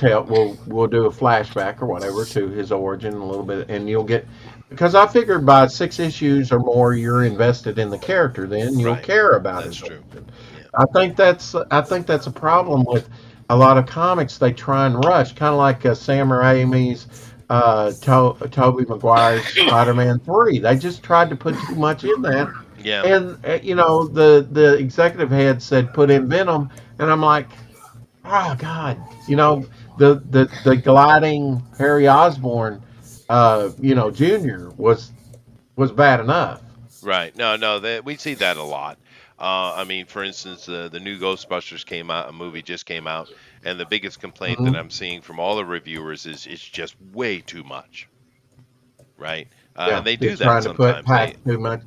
we'll do a flashback or whatever to his origin a little bit, and you'll get, because I figured by 6 issues or more you're invested in the character, then you'll Right. care about That's his true. origin. Yeah. I think that's a problem with a lot of comics. They try and rush, kind of like Sam Raimi's Tobey Maguire's Spider-Man 3. They just tried to put too much in that, Yeah. and the executive head said put in Venom, and I'm like, oh God, the gliding Harry Osborn, Junior was bad enough. Right. No, no, we see that a lot. I mean, for instance, the new Ghostbusters came out, a movie just came out, and the biggest complaint that Hmm. I'm seeing from all the reviewers is it's just way too much, right? And Yeah, they they're do that trying to sometimes. pack too much.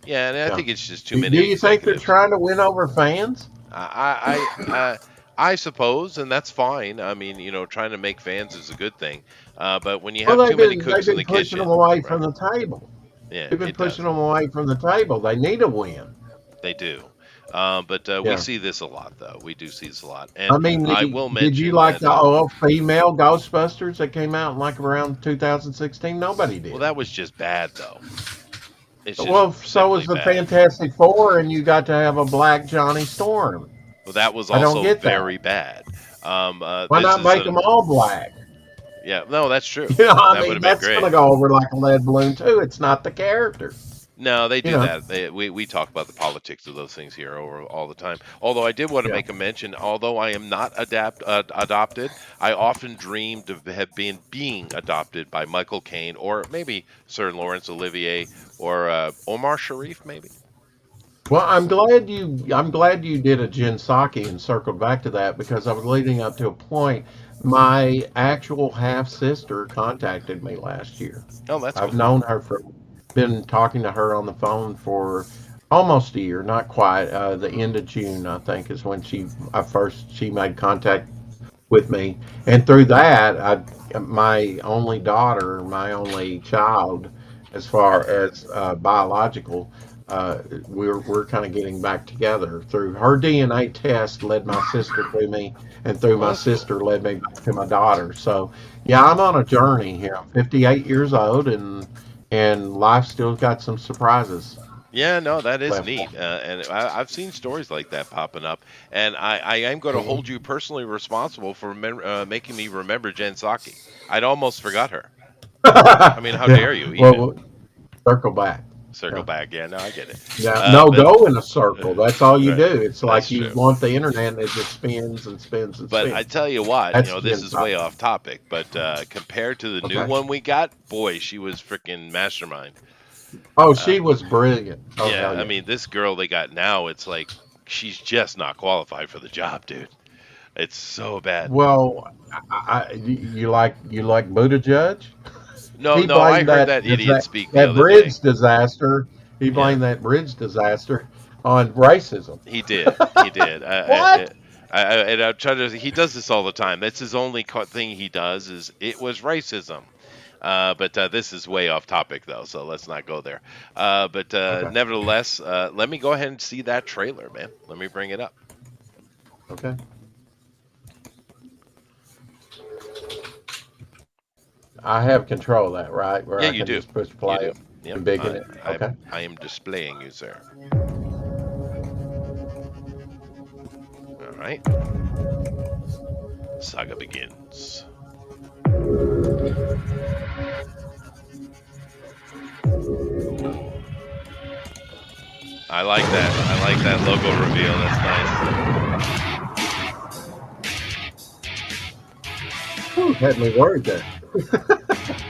Yeah, and I Yeah. think it's just too Do many you think they're executives. trying to win over fans? I suppose, and that's fine. I mean, trying to make fans is a good thing. But when you Well, have they've too many been they've cooks in been the pushing them kitchen, away from right? the table. Yeah, They've been it pushing does. them away from the table. They need a win. They do. But we Yeah. see this a lot, though. We do see this a lot. I And mean, I will did you mention like that, the all-female Ghostbusters that came out in like around 2016? Nobody well, did. that was just bad, though. It's just Well, so simply was the bad. Fantastic Four, and you got to have a black Johnny Storm. Well, that was I don't also get that. very bad. Why This not is make a, them all black? yeah, no, that's true. I That would mean, have been that's going great. to go over like a lead balloon too. It's not the character, No, they you do know. that. We talk about the politics of those things here over all the time. Although I did want to Yeah. make a mention. Although I am not adopted, I often dreamed of have been being adopted by Michael Caine or maybe Sir Laurence Olivier or Omar Sharif, maybe. Well, I'm glad you did a Jin Saki and circled back to that, because I was leading up to a point. My actual half sister contacted me last year. Oh, that's I've cool. known her for, been talking to her on the phone for almost a year, not quite. The end of June, I think, is when she made contact with me, and through that, my only daughter, my only child, as far as biological, we're kind of getting back together. Through her DNA test, led my sister to me, and through Well, my that's cool. sister, led me back to my daughter. So, yeah, I'm on a journey here. I'm 58 years old, and life still got some surprises Yeah, no, that is left for neat, me. and I've seen stories like that popping up, and I am going to hold Mhm. you personally responsible for making me remember Jen Psaki. I'd almost forgot her. I mean, how dare Yeah. you Well, even we'll circle back. circle Yeah. back? Yeah, no, I get it. Yeah, no, But go in a circle. That's all you right, do. It's that's like you true. want the internet, and it just spins and spins and But I spins. tell you what, That's this Jen is way Psaki. off topic, but compared to the new Okay. one we got, boy, she was freaking mastermind. Oh, Uh, she was brilliant. Oh, yeah, hell I yeah. mean, this girl they got now, it's like she's just not qualified for the job, dude. It's so bad. Well, you like Buddha Judge? No, He no, I blamed heard that that idiot that speak the that other day. bridge disaster. He Yeah, blamed that bridge disaster on racism. he did. He did. What? And I'm trying to. He does this all the time. That's his only thing he does is it was racism. But this is way off topic though, so let's not go there. But Okay. nevertheless, let me go ahead and see that trailer, man. Let me bring it up. Okay. I have control of that, right? Where Yeah, I you can do. just push You play do. Yep. and begin it. I Okay. I am displaying you, sir. All right. Saga begins. I like that. I like that logo reveal. That's Whew, had me worried there. nice.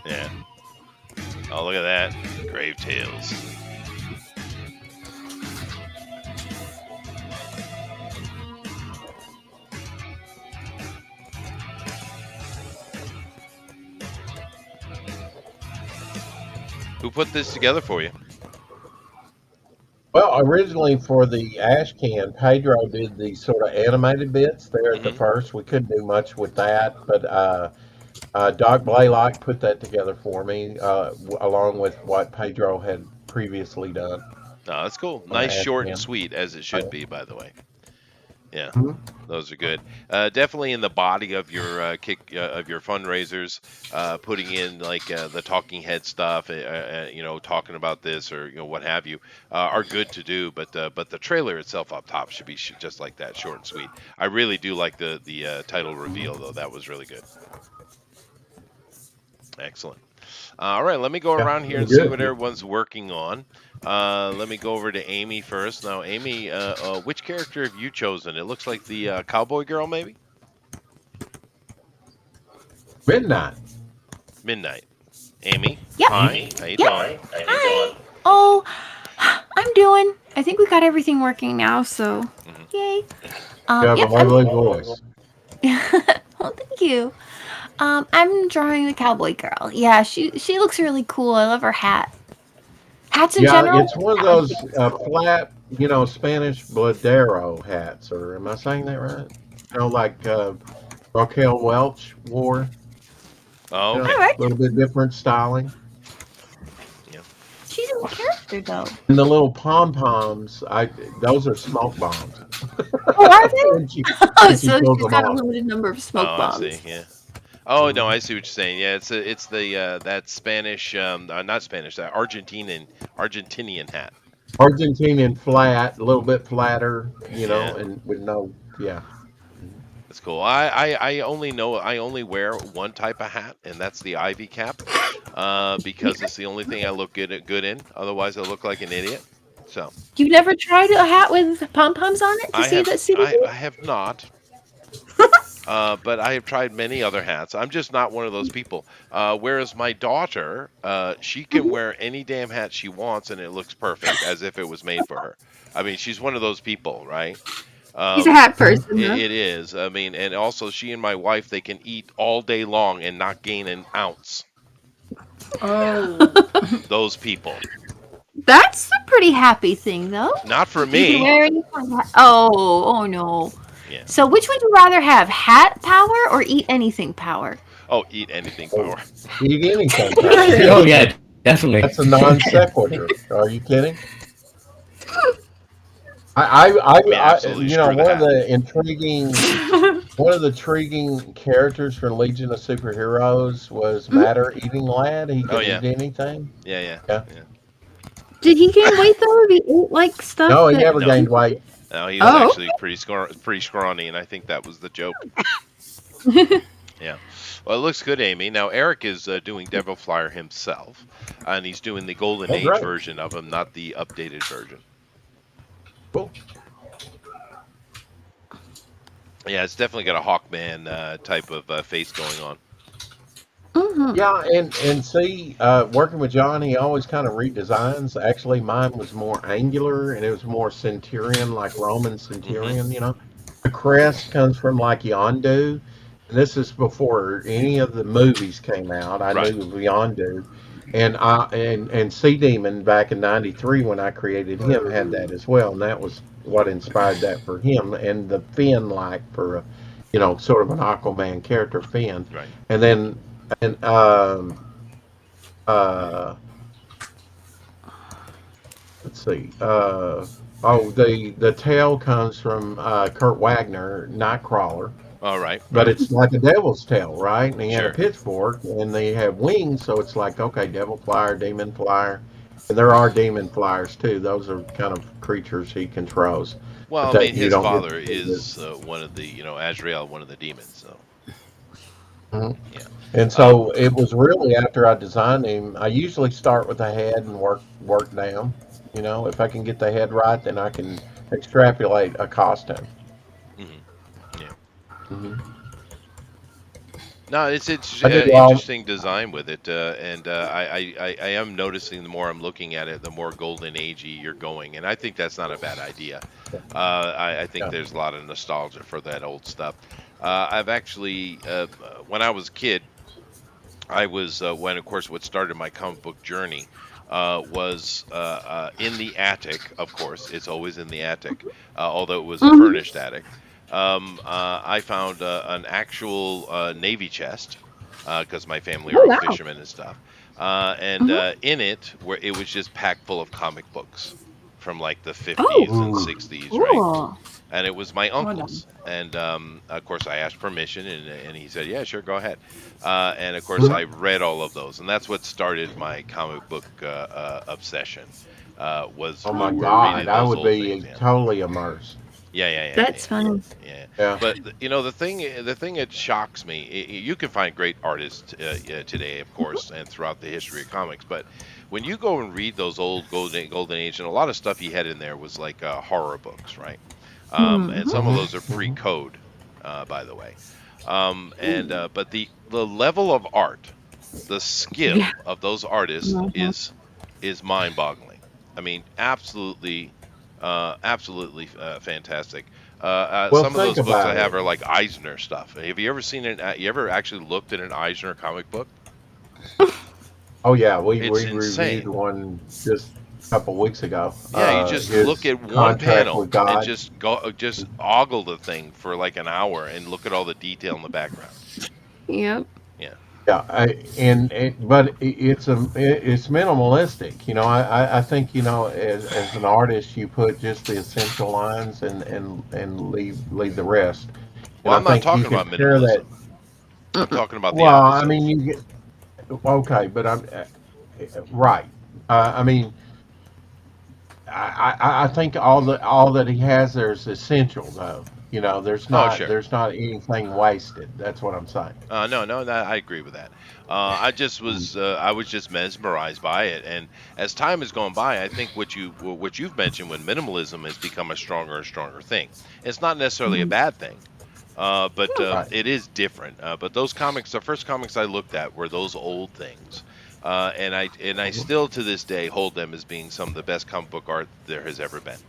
Yeah. Oh, look at that. Grave Tales. Who put this together for you? Well, originally for the ash can, Pedro did the sort of animated bits there at the Hmm. first. We couldn't do much with that, but Doc Blaylock put that together for me, along with what Pedro had previously done No, that's cool. on the Nice, ash short, and can. sweet, as it should be, by the way. Yeah, Mhm. those are good. Definitely in the body of your of your fundraisers, putting in like the talking head stuff, talking about this or what have you, are good to do. But the trailer itself up top should be just like that, short and sweet. I really do like the title reveal though. That was really good. Excellent. All right, let me go Yeah, around here really and see what good. everyone's working on. Let me go over to Amy first. Now, Amy, which character have you chosen? It looks like the cowboy girl, maybe? Midnight. Midnight. Amy, Yep. hi. How you Yep. doing? Hi. Oh, I'm doing. I think we got everything working now, so Hmm. yay. You have a Yep. I'm. lovely voice. Well, thank you. I'm drawing the cowboy girl. Yeah, she looks really cool. I love her hat. Hats in Yeah, general. it's one of those flat, Spanish bladero hats, or am I saying that right? Like Raquel Welch wore. Oh, A okay. All right. little bit different styling. Yeah. She's in character though. And the little pom poms, those are smoke bombs. Oh, are they? when she Oh, when she so pulls she's them got a off. limited number of Oh, smoke I see. bombs. Yeah. Oh no, Mhm. I see what you're saying. Yeah, it's the that Spanish, not Spanish, that Argentinian hat. Argentinian flat, a little bit flatter, Yeah. and with no, yeah. That's cool. I only wear one type of hat, and that's the ivy cap, because it's the only thing I look good in. Otherwise, I look like an idiot. So You've never tried a hat with pom poms on it to see if that suited you? I have not, but I have tried many other hats. I'm just not one of those people. Whereas my daughter, she can Mhm. wear any damn hat she wants, and it looks perfect, as if it was made for her. I mean, she's one of those people, right? She's a Um, hat person, huh? it is. I mean, and also she and my wife, they can eat all day long and not gain an ounce. Oh. Those people. That's a pretty happy thing, though. Not for You can me. wear any kind of hat. Oh no. Yeah. So, which would you rather have, hat power or eat anything power? Oh, eat anything Oh, power. eat anything power. Oh yeah, definitely. That's a non sequitur. Are you kidding? I, I, I mean, absolutely screw the one of hat. the intriguing characters from Legion of Superheroes was Mhm. Matter Eating Lad. He Oh could yeah. eat anything. Yeah, yeah. Yeah. Yeah. Did he gain weight though? Did he eat like stuff No, he that? never No. gained weight. No, he was Oh. actually pretty scrawny, and I think that was the joke. Yeah. Well, it looks good, Amy. Now Eric is doing Devil Flyer himself, and he's doing the Golden Oh, Age great. version of him, not the updated version. Cool. Yeah, it's definitely got a Hawkman type of face going on. Mm-hmm. Yeah, and see, working with John, he always kind of redesigns. Actually, mine was more angular, and it was more centurion, like Roman Hmm. centurion. The crest comes from like Yondu, and this is before any of the movies came out. I Right. knew of Yondu, and Sea Demon back in '93 when I created him had that as well, and that was what inspired that for him, and the fin like for a, sort of an Aquaman character fin, Right. and then and uh let's see. Oh, the tail comes from Kurt Wagner, Nightcrawler, All right. but Right. it's like a devil's tail, right? And he had a Sure. pitchfork, and they have wings, so it's like okay, devil flyer, demon flyer, and there are demon flyers too. Those are kind of creatures he controls, but Well, I that mean, you his don't get father to see. is one of the, Azrael, one of the demons. So, Mhm. yeah. And Uh, so it was really after I designed him. I usually start with the head and work down. If I can get the head right, then I can extrapolate a costume. mhm. Yeah. Hmm. No, it's I do all. interesting design with it, and I am noticing the more I'm looking at it, the more golden agey you're going, and I think that's not a bad idea. I think Yeah. there's a lot of nostalgia for that old stuff. I've actually, when I was a kid, I was when, of course, what started my comic book journey was in the attic. Of course, it's always in the attic, although it was a Mm-hmm. furnished attic. I found an actual navy chest because my family Oh are all wow. fishermen and stuff, and Mm-hmm. in it, where it was just packed full of comic books from like the Oh, 50s and Ooh. 60s, right? cool. And it was my Well done. uncle's. And of course, I asked permission, and he said, "Yeah, sure, go ahead." And of course, I Mhm. read all of those, and that's what started my comic book obsession. Oh my Were God, reading I those would old things. be Yeah, totally immersed. yeah, yeah, yeah, That's yeah, funny. yeah. Yeah. But the thing that shocks me, you can find great artists today, of course, and throughout the history of comics. But when you go and read those old golden age, and a lot of stuff he had in there was like horror books, right? And Mm-hmm. some of Hmm. those are Hmm. pre-code, by the way. And but the level of art, the Yeah. skill of those artists Mm-hmm. is mind-boggling. I mean, absolutely fantastic. Well, Some of think those books I about have it. are like Eisner stuff. Have you ever seen it? You ever actually looked at an Eisner comic book? Oh yeah, we It's reviewed insane. one just a couple weeks ago. Yeah, you just look His at one contract panel with and God. just ogle the thing for like an hour and look at all the detail in the background. Yep. Yeah. Yeah, but it's minimalistic. I think as an artist, you put just the essential lines and leave the rest. And Well, I I'm not think you talking can about pair that. minimalism. I'm Mm-mm. talking about the Well, I mean, opposites. you get okay, but I'm right. I mean, I think all that he has there is essential though. There's Oh, not sure. there's not anything wasted. That's what I'm saying. No, no, no, I agree with that. I was just mesmerized by it, and as time has gone by, I think what you've mentioned when minimalism has become a stronger and stronger thing. It's not necessarily a Mm-hmm. bad thing, but Right. it is different. But those comics, the first comics I looked at were those old things, and I Mhm. still to this day hold them as being some of the best comic book art there has ever been.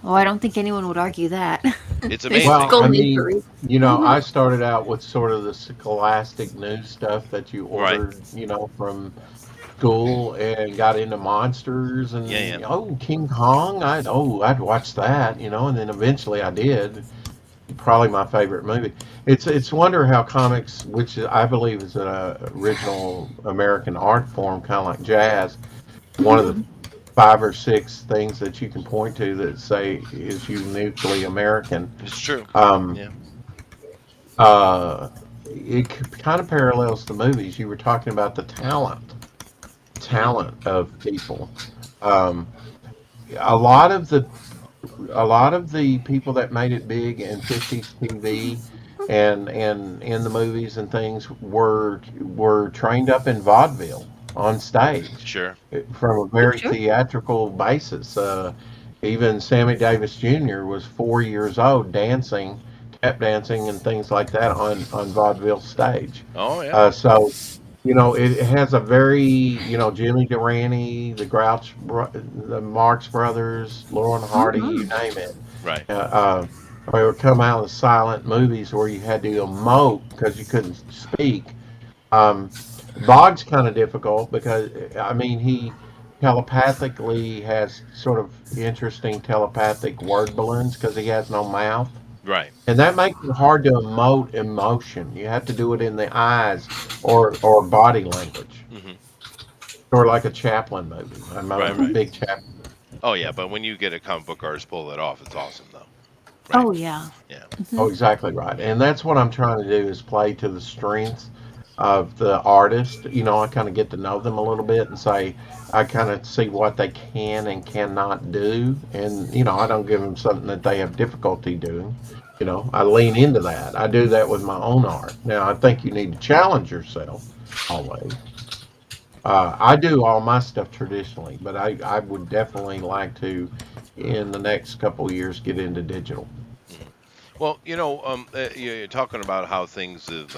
Oh, I don't think anyone would argue that. It's It's amazing, Well, I golden age for a mean, reason. I Mm-hmm. started out with sort of the scholastic news stuff that you right? ordered, from school and got into monsters Yeah, yeah. and King Kong. I'd watch that, and then eventually I did. Probably my favorite movie. It's wonder how comics, which I believe is an original American art form, kind of like jazz. One of the Mm-hmm. 5 or 6 things that you can point to that say is uniquely American. It's true. Um, Yeah, uh, it kind of parallels the movies. You were talking about the hmm, talent of people. Um, a lot of the a lot of the people that made it big in 50s TV and in the movies and things were trained up in vaudeville on stage sure. from a very Sure. theatrical basis. Even Sammy Davis Jr. was 4 years old dancing tap dancing and things like that on vaudeville stage. Oh yeah. So it has a very Jimmy Durante, the Marx Brothers, Laurel and Hardy, you Mm-hmm. name it. Right. Or it would come out of silent movies where you had to emote because you couldn't speak. Um, Bog's kind of difficult because I mean he telepathically has sort of interesting telepathic word balloons because he has no mouth, Right. and that makes it hard to emote emotion. You have to do it in the eyes or body language, Hmm. or like a Chaplin movie. I'm Right. a Right. big Chaplin. Oh yeah, but when you get a comic book artist pull it off, it's awesome though. Right. Oh yeah. Yeah. Oh, Mm-hmm. exactly right. Yeah. And that's what I'm trying to do is play to the strengths of the artist. I kind of get to know them a little bit and say, I kind of see what they can and cannot do. And, I don't give them something that they have difficulty doing. I lean into that. I do that with my own art. Now, I think you need to challenge yourself always. I do all my stuff traditionally, but I would definitely like to, in the next couple of years, get into digital. Mhm. Well, you're talking about how things have,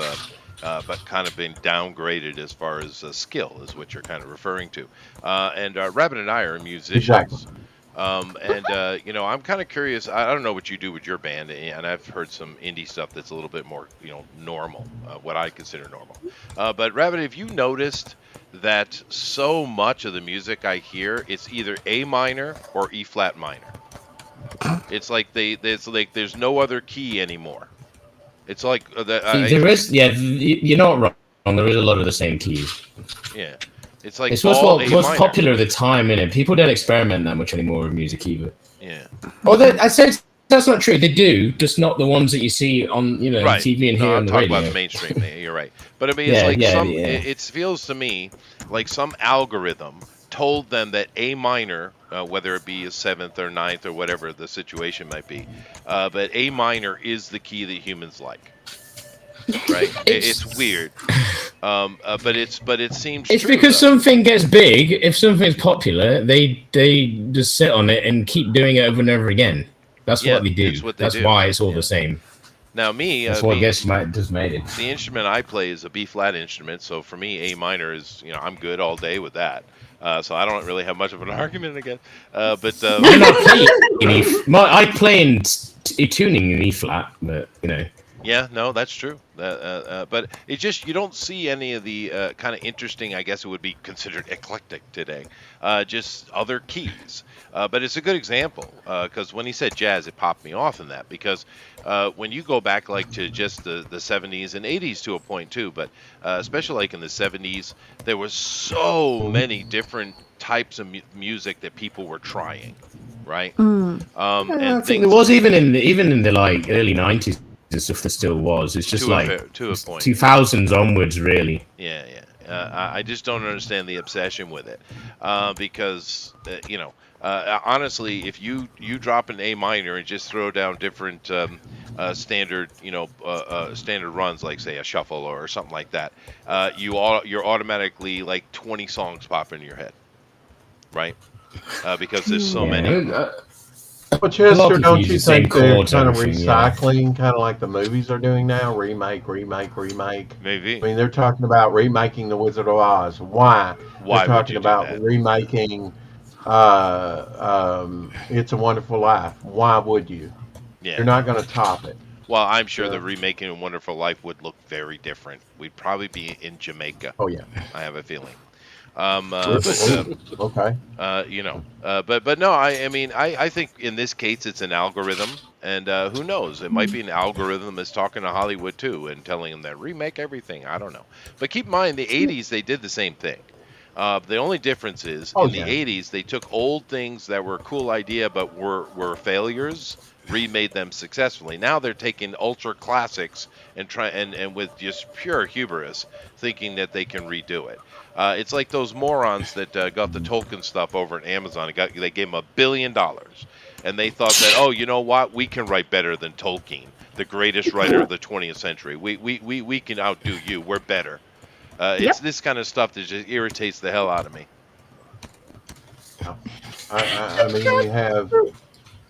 but kind of been downgraded as far as skill is what you're kind of referring to. And Rabbit and I are Exactly. musicians. And I'm kind of curious. I don't know what you do with your band, and I've heard some indie stuff that's a little bit more, normal, what I consider normal. But Rabbit, have you noticed that so much of the music I hear, it's either A minor or E flat minor? It's like it's like there's no other key anymore. It's like that. There is, yeah, you're not wrong. There is a lot of the same keys. Yeah, it's like It's what's all what A was minor. popular at the time, innit? People don't experiment that much anymore with music either. Yeah, Or I say that's not true. They do, just not the ones that you see on right. TV and No, hear I'm on the talking about radio. the mainstream. You're right. But I mean, it's Yeah, like yeah, yeah. it feels to me like some algorithm told them that A minor, whether it be a seventh or ninth or whatever the situation might be, but A minor is the key that humans like. Right? It's It's weird, but it seems it's true because though. something gets big. If something's popular, they just sit on it and keep doing it over and over again. That's Yeah, what they that's do. what they That's do. why it's all the Yeah. same. Now me, That's what gets just made it. the instrument I play is a B flat instrument, so for me, A minor is, I'm good all day with that. So I don't really have much of an argument again. But And I play in I play in tuning in E flat, but yeah, no, that's true. But it just you don't see any of the kind of interesting. I guess it would be considered eclectic today. Just other keys. But it's a good example because when he said jazz, it popped me off in that because when you go back like to just the 70s and 80s to a point too, but especially like in the 70s, there was so many different types of music that people were trying, right? Mm. I And think there things was even in the like early '90s and stuff. There still was. It's just like to a point. 2000s onwards, really. Yeah, yeah. I just don't understand the obsession with it, because honestly, if you drop an A minor and just throw down different standard standard runs like say a shuffle or something like that, you're automatically like 20 songs pop in your head, right? Because there's so Yeah, many. Well, a lot of Chester, people don't use the you same think they're chords, kind of everything. Yeah, recycling, kind of like the movies are doing now? Remake, remake, remake. I Maybe. mean, they're talking about remaking The Wizard of Oz. Why? They're Why would talking you do about that? remaking It's a Wonderful Life. Why would you? Yeah, You're not no. going to top it. Well, I'm sure You the know? remaking of Wonderful Life would look very different. We'd probably be in Jamaica. Oh, yeah. I have a feeling. Really? But Oh, okay. but no, I mean, I think in this case it's an algorithm, and who knows? It might be an algorithm that's talking to Hollywood too and telling them that remake everything. I don't know. But keep in mind, the '80s they did the same thing. The only difference is Oh, in the yeah. '80s they took old things that were a cool idea but were failures, remade them successfully. Now they're taking ultra classics and try and with just pure hubris, thinking that they can redo it. It's like those morons that got the Tolkien stuff over at Amazon. They gave them $1 billion, and they thought that, oh, you know what, we can write better than Tolkien, the greatest writer of the 20th century. We can outdo you. We're better. It's Yep. this kind of stuff that just irritates the hell out of me. Yeah. I mean, you have,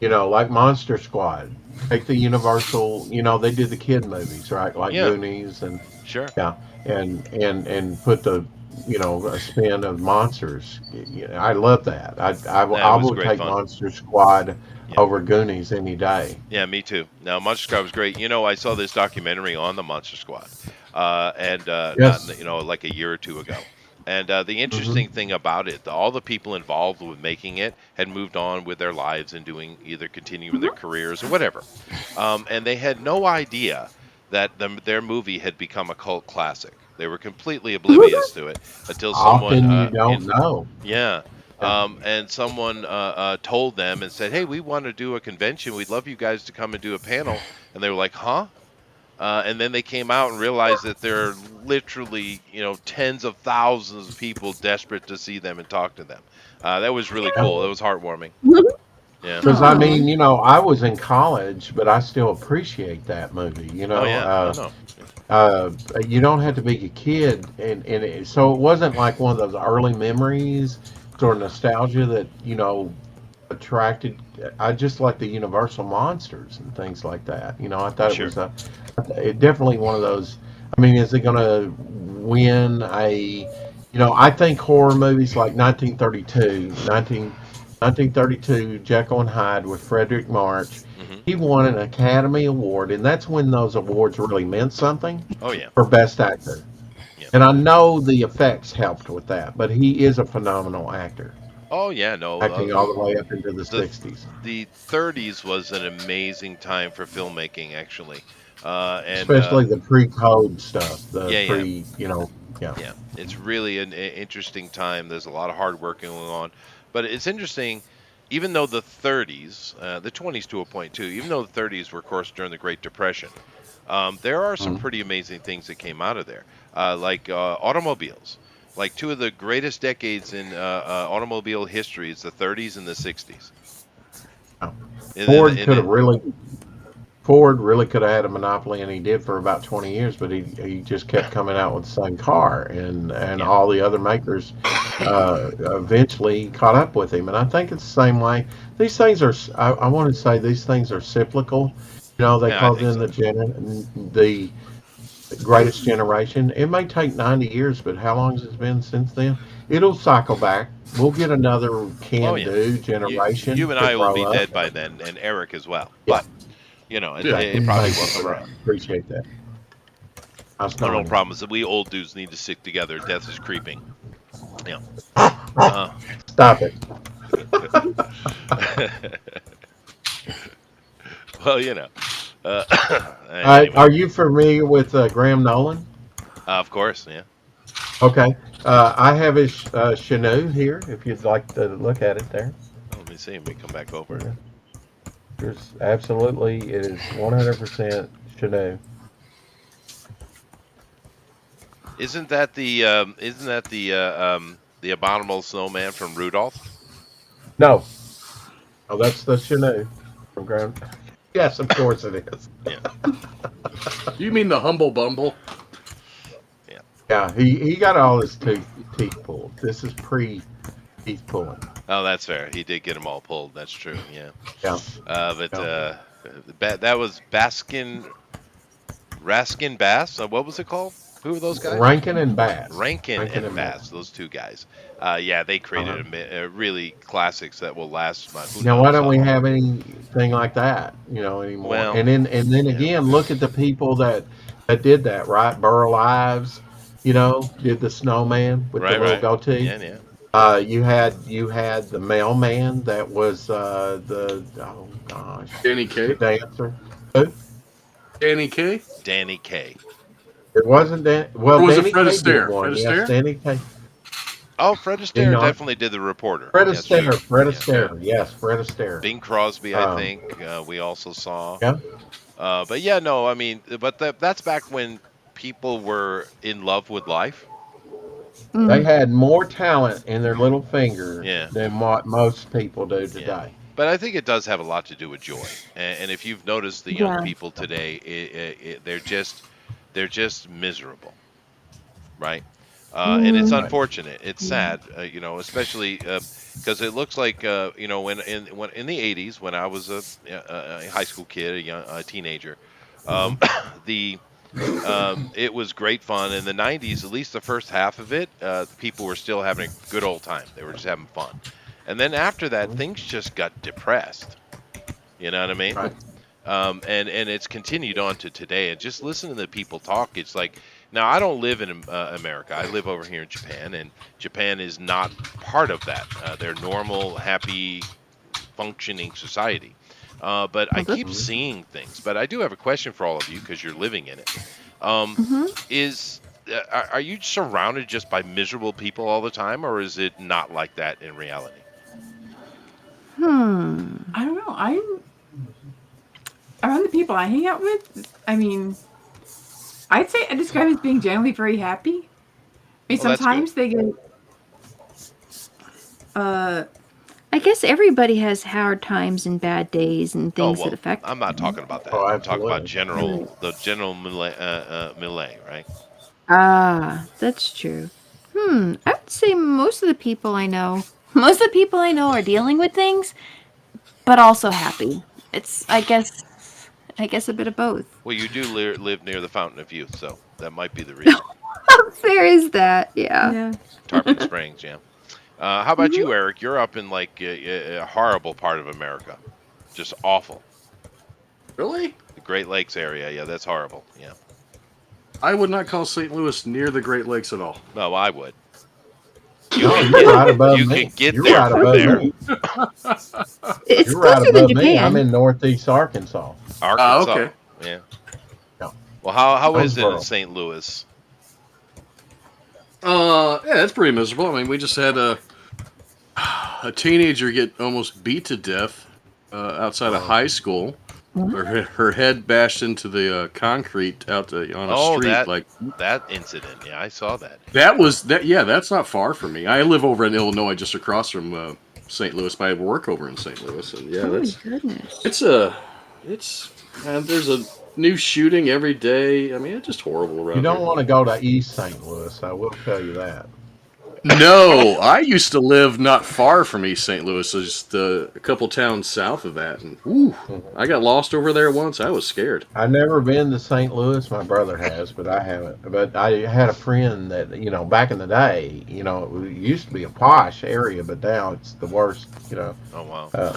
like Monster Squad. take the Universal, they did the kid movies, right? Like Yeah, Goonies and sure. yeah, and put the a spin of monsters. I love that. That I was would great take fun. Monster Squad Yeah. over Goonies any day. Yeah, me too. Now, Monster Squad was great. I saw this documentary on the Monster Squad, and not Yes. like a year or two ago. And the Hmm. interesting thing about it, all the people involved with making it had moved on with their lives and doing either continuing their careers or whatever, and they had no idea that their movie had become a cult classic. They were completely oblivious to it until someone Often you don't know. yeah. Yeah. And someone told them and said, "Hey, we want to do a convention. We'd love you guys to come and do a panel." And they were like, "Huh?" And then they came out and realized that there are literally, tens of thousands of people desperate to see them and talk to them. That was really cool. It was heartwarming. Yeah. Because I Aw. mean, I was in college, but I still appreciate that movie. Oh yeah. No, no. Yeah. Uh, you don't have to be a kid, so it wasn't like one of those early memories or nostalgia that attracted. I just like the Universal monsters and things like that. I thought it Sure. was definitely one of those. I mean, is it going to win a? I think horror movies like 1932, Jekyll and Hyde with Frederick March. Hmm. He won an Academy Award, and that's when those awards really meant something Oh yeah. for Best Actor. Yeah. And I know the effects helped with that, but he is a phenomenal actor, Oh yeah. No. acting all the way up into the The 60s, the 30s was an amazing time for filmmaking, actually. And especially the pre-code stuff, the yeah, yeah. yeah. Yeah, it's really an interesting time. There's a lot of hard work going on, but it's interesting. Even though the 30s, the 20s to a point too, even though the 30s were, of course, during the Great Depression, there are some Mhm. pretty amazing things that came out of there, like automobiles. Like two of the greatest decades in automobile history is the 30s and the 60s. Yeah. And then, Ford and could have then, really Ford really could have had a monopoly, and he did for about 20 years, but he just kept coming out with the same car, and yeah, all the other makers eventually caught up with him. And I think it's the same way. These things are, I want to say these things are cyclical. They yeah, I call think them so. the greatest generation. It may take 90 years, but how long has it been since then? It'll cycle back. We'll get another Oh can yeah, do you generation and to I will grow be up. dead by then, and Eric as well. Yeah, But it, Yeah. it exactly. probably Thank you will for come that. around. Appreciate that. How's No Tanya? problem is that we old dudes need to stick together. Death is creeping. Yeah. Uh, Stop it. well, anyway, Are you familiar with Graham Nolan? of course, yeah. Okay. I have his Chinook here, if you'd like to look at it there. Oh, let me see. Let me come back over. Yeah. There's absolutely, it is 100% Chinook. Isn't that the abominable snowman from Rudolph? No, oh, that's the Chinook from Graham. Yes, of course it is. Yeah, You mean the humble bumble? yeah. Yeah, he got all his teeth pulled. This is pre teeth pulling. Oh, that's fair. He did get them all pulled. That's true. Yeah. Yeah, But yeah. that was Raskin Bass. What was it called? Who were those guys? Rankin and Bass. Rankin Rankin and and Bass. Bass, those two guys. Yeah, they Uh-huh. created really classics that will last. Who Now, why knows don't how we long? have anything like that, anymore? Well, And then yeah, again, look at the people that did that, right? Burl Ives, did the snowman with the right, little right. goatee. Yeah, yeah. You had the mailman that was the oh gosh, Danny the K. dancer. Who? Danny K. Danny Kaye. It wasn't Dan. Well, Or was it Danny Fred Kaye did Astaire? one. Fred Yes, Astaire? Danny Kaye. Oh, Fred Did he Astaire not? definitely did the reporter. Fred Yes, true. Astaire. Fred Yeah. Astaire. Yes, Fred Astaire. Bing Crosby, I Um, think we also saw. yeah. But yeah, no, I mean, but that's back when people were in love with life. They Mm. had more talent in their little finger Yeah, than what most people do yeah. today. But I think it does have a lot to do with joy. And if you've noticed the young Yeah. people today, they're just miserable, right? And it's Right. unfortunate. It's sad, especially because it looks like when in the '80s when I was a high school kid, a teenager, um, Mhm. the it was great fun. In the '90s, at least the first half of it, the people were still having a good old time. They were just having fun, and then after that, Mhm. things just got depressed. You know what I mean? Right. And it's continued on to today. And just listen to the people talk. It's like now I don't live in America. I live over here in Japan, and Japan is not part of that. They're normal, happy, functioning society. But I Well, that's keep Mhm. seeing things. But I do have a question for all of you because you're living in it. Um, hmm is are you surrounded just by miserable people all the time, or is it not like that in reality? hmm. I don't know. I'm around the people I hang out with. I mean, I'd say I describe as being generally very happy. I mean, Well, that's good. sometimes they get uh I guess everybody has hard times and bad days and Oh, things that well, affect I'm not them. talking about that. Oh, I'm talking about absolutely. Right. the general melee, right? Ah, that's true. I would say most of the people I know, most of the people I know are dealing with things, but also happy. It's, I guess a bit of both. Well, you do live near the Fountain of Youth, so that might be the reason. There is that, yeah. yeah. Tarpon Springs, yeah. How about Mhm. you, Eric? You're up in like a horrible part of America, just awful. Really? The Great Lakes area, yeah, that's horrible. Yeah, I would not call St. Louis near the Great Lakes at all. no, I would. No, you're right above You me. can get You're there right from above there. me. It's You're right closer than above me. I'm Japan. in Northeast Arkansas. Arkansas, Okay. yeah. Yeah. Well, how is it in Jonesboro. St. Louis? Yeah, it's pretty miserable. I mean, we just had a teenager get almost beat to death outside of Oh. high school. Her head bashed into the concrete on a Oh, street. Like that incident. Yeah, I saw that. that was that. Yeah, that's not far from me. I live over in Illinois, just across from St. Louis. But I work over in St. Louis, and yeah, Oh my that's goodness. it's and there's a new shooting every day. I mean, it's just horrible You around don't here. want to go to East St. Louis. I will tell you that. No, I used to live not far from East St. Louis, so just a couple towns south of that, and whew, Mhm. I got lost over there once. I was scared. I've never been to St. Louis. My brother has, but I haven't. But I had a friend that, back in the day, it used to be a posh area, but now it's the worst. Oh, wow. Uh,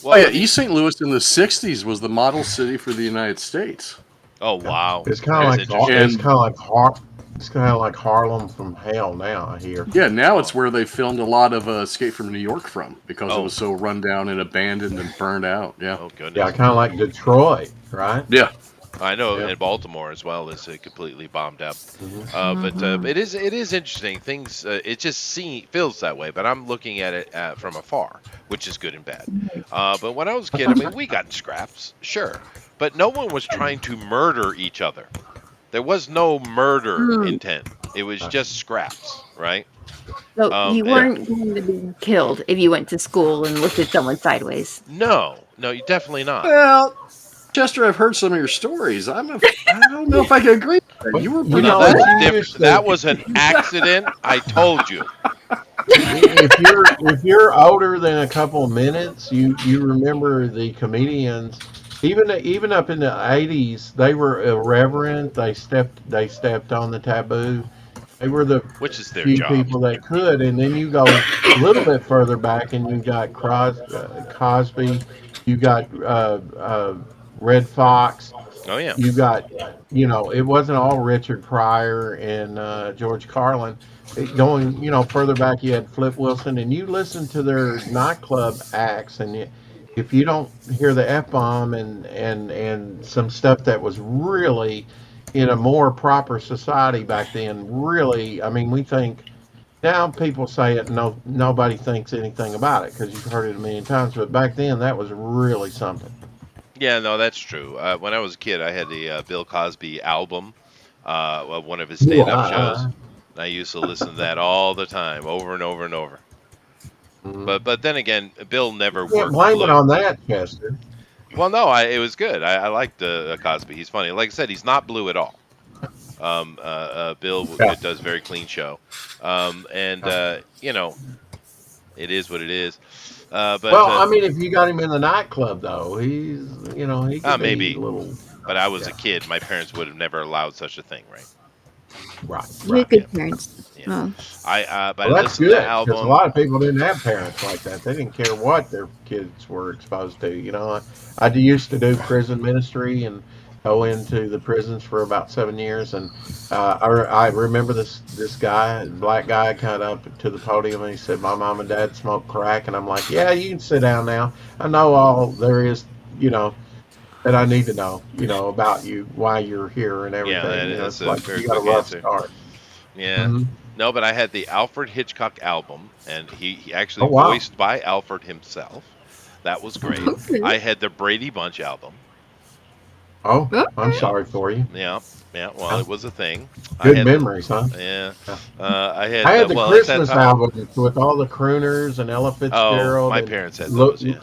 Oh Well, yeah, East St. Louis in the '60s was the model city for the United States. oh, wow. it's kind of That's like interesting. And it's kind of like Harlem from hell now. I hear. yeah, now it's where they filmed a lot of Escape from New York from because it Oh. was so run down and abandoned and burned out. Yeah, Oh, Yeah, goodness. kind of like Detroit, right? yeah. I know Yeah. in Baltimore as well is completely bombed out. Mhm. But it is interesting. Things it just feels that way. But I'm looking at it from afar, which is good and bad. But when I was a kid, I mean, we got in scraps, sure, but no one was trying to murder each other. There was no murder Hmm. intent. It was just scraps, right? So you Yeah. weren't going to be killed if you went to school and looked at someone sideways. No, you definitely not. Well, Chester, I've heard some of your stories. I don't know if I can agree with that. You were You pretty No, know, that's cool. you different. used to- That was an accident. I told you. if you're older than a couple of minutes, you remember the comedians. Even up in the '80s, they were irreverent. They stepped on the taboo. They were the Which is their few job. people that could. And then you go a little bit further back, and you got Cosby. You got Red Fox. Oh yeah. You got, it wasn't all Richard Pryor and George Carlin. Going, further back, you had Flip Wilson, and you listen to their nightclub acts, and if you don't hear the F bomb and some stuff that was really in a more proper society back then, really, I mean, we think now people say it, no, nobody thinks anything about it because you've heard it a million times, but back then that was really something. Yeah, no, that's true. When I was a kid, I had the Bill Cosby album, of one of his Ooh, stand-up shows. And I used to listen to that all the time, over and over and over. Mhm. But then again, Bill never You can't worked blame it blue. on that, Chester. Well, no, it was good. I liked Cosby. He's funny. Like I said, he's not blue at all. Bill Yeah. does very clean show, and Yeah. it is what it is. Well, I mean, if you got him in the nightclub, though, he could be a Maybe, little. but I was a Yeah. kid. My parents would have never allowed such a thing, right? Right. You Right. had Yeah, good parents. yeah. Oh. But I Well, that's listened to the good because a album. lot of people didn't have parents like that. They didn't care what their kids were exposed to. I used to do prison ministry and go into the prisons for about 7 years, and I remember this guy, black guy, got up to the podium and he said, "My mom and dad smoked crack," and I'm like, "Yeah, you can sit down now. I know all there is, you know, that I need to know, about you, why you're here, and Yeah, everything. that's It's a like very you got a quick rough answer. start." Yeah. Hmm. No, but I had the Alfred Hitchcock album, and he Oh actually wow. voiced by Alfred himself. That was great. Okay. I had the Brady Bunch album. Oh, I'm Okay. Yep. sorry for you. Yeah. Yeah. Well, Yeah. it was a thing. I Good had the memories, huh? yeah. Yeah. I I had had the well at that Christmas time. albums with all the crooners and Ella Oh, Fitzgerald my and parents had look those. Yeah.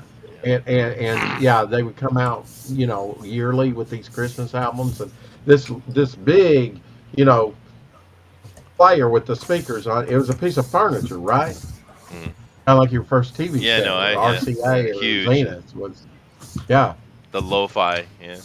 Yeah. and yeah, they would come out, yearly with these Christmas albums and this big, you know, player with the speakers on. It was a piece of furniture, right? Mhm. Kind of like your first TV Yeah. set No. or Yeah. RCA or Huge. Zenith was, yeah, The lo-fi. Yeah.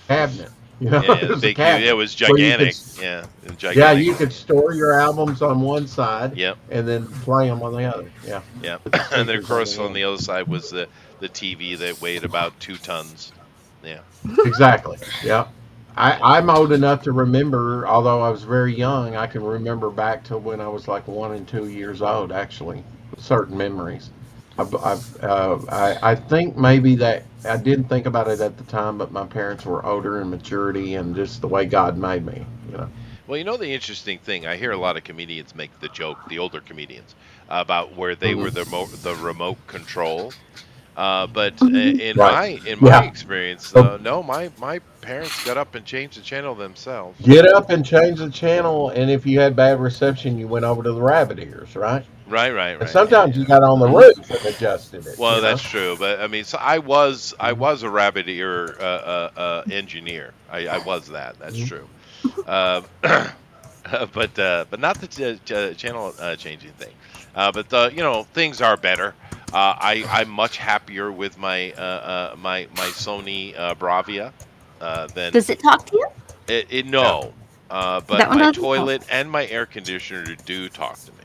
cabinet. Yeah. Yeah. It The was a big. Huge. It cabinet was where you could gigantic. Yeah. Yeah, Gigantic. you could store your albums on one side Yep. and then play them on the other. Yeah, Yep. with the And then of speakers on course the on the end. other side was the TV that weighed about 2 tons. Yeah. Exactly. Yeah. Yeah. I'm old enough to remember, although I was very young, I can remember back to when I was like 1 and 2 years old, actually, certain memories. I think maybe that I didn't think about it at the time, but my parents were older in maturity and just the way God made me, you know. Well, the interesting thing, I hear a lot of comedians make the joke, the older comedians, about where they were Hmm. the remote control. But Mhm. Right. in my Yeah. experience, So no, my parents got up and changed the channel themselves. get up and change the channel, and if you had bad reception, you went over to the rabbit ears, right? Right, right, And right. Yeah, sometimes you yeah. got on the Hmm. roof and adjusted it, Well, that's true, but I mean, so I Mhm. was a rabbit ear engineer. I was that. That's Mhm. true. But not the channel changing thing. But things are better. I'm much happier with my Sony Bravia than Does it talk to you? it. Yeah. No, but That one my doesn't. Oh. toilet and my air conditioner do talk to me.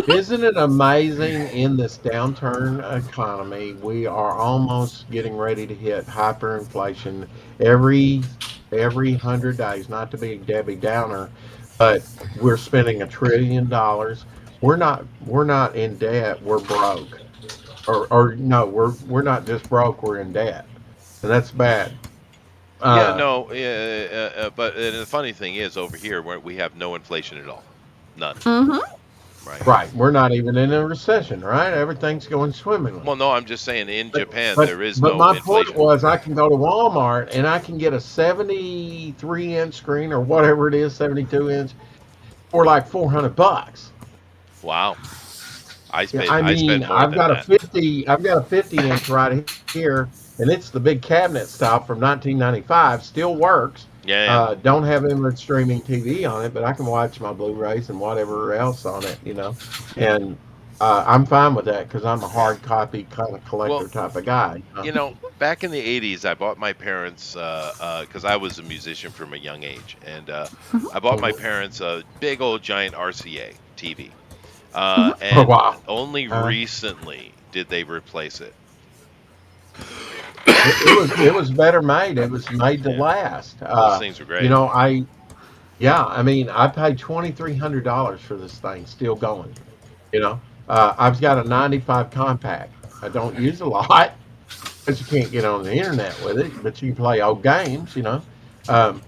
Isn't it amazing in this downturn economy, we are almost getting ready to hit hyperinflation every every 100 days, not to be Debbie Downer, but we're spending $1 trillion. We're not in debt, we're broke. Or no, we're not just broke, we're in debt. And that's bad. Yeah, Uh no, but the funny thing is, over here we have no inflation at all, none. Mm-hmm. Right. right, we're not even in a recession, right? Everything's going swimmingly. Well, no, I'm just saying in But Japan but there is but no my point inflation. was I can go to Walmart and I can get a 73-inch screen or whatever it is, 72 inch for like $400. Wow. Yeah, I I mean, spend more than that. I've got a 50-inch right here, and it's the big cabinet style from 1995. Still works. Yeah, yeah. Don't have inward streaming TV on it, but I can watch my Blu-rays and whatever else on it. And I'm fine with that because I'm a hard copy kind of Well, collector type of guy. back in the '80s, I bought my parents because I was a musician from a young age, and I bought my Mhm. parents a big old giant RCA TV. Mm-hmm. Oh And wow. only Uh, recently did they replace it. it was better made. It was made to Yeah, last. those things were You great. know, yeah, I mean, I paid $2,300 for this thing, still going. I've got a 95 compact. I don't use a lot because you can't get on the internet with it, but you can play old games. Um,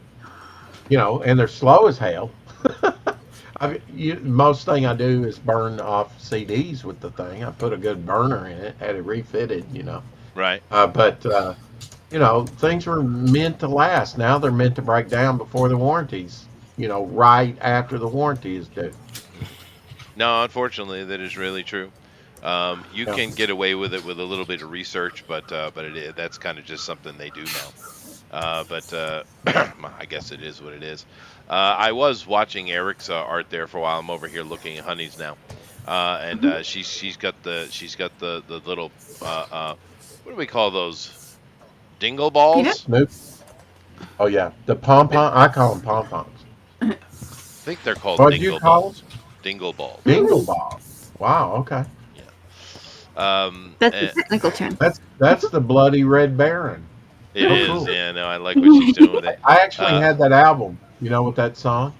and they're slow as hell. Most thing I do is burn off CDs with the thing. I put a good burner in it, had it refitted. Right. Things were meant to last. Now they're meant to break down before the warranties, right after the warranty is due. No, unfortunately, that is really true. You Yeah. can get away with it with a little bit of research, but that's kind of just something they do now. But I guess it is what it is. I was watching Eric's art there for a while. I'm over here looking at Honey's now, and Mhm. she's got the little what do we call those dingle balls? Peanut? Snoop. Oh yeah, the pom Bit, pom. I call them pom poms. I think they're called What do you dingle call them? balls. Dingle balls. Dingle ball. Wow. Okay. Yeah. That's the technical term. That's the Bloody Red Baron. It Oh, is. cool. Yeah. No, I like what she's doing with it. I actually Uh, had that album. You know, with that song.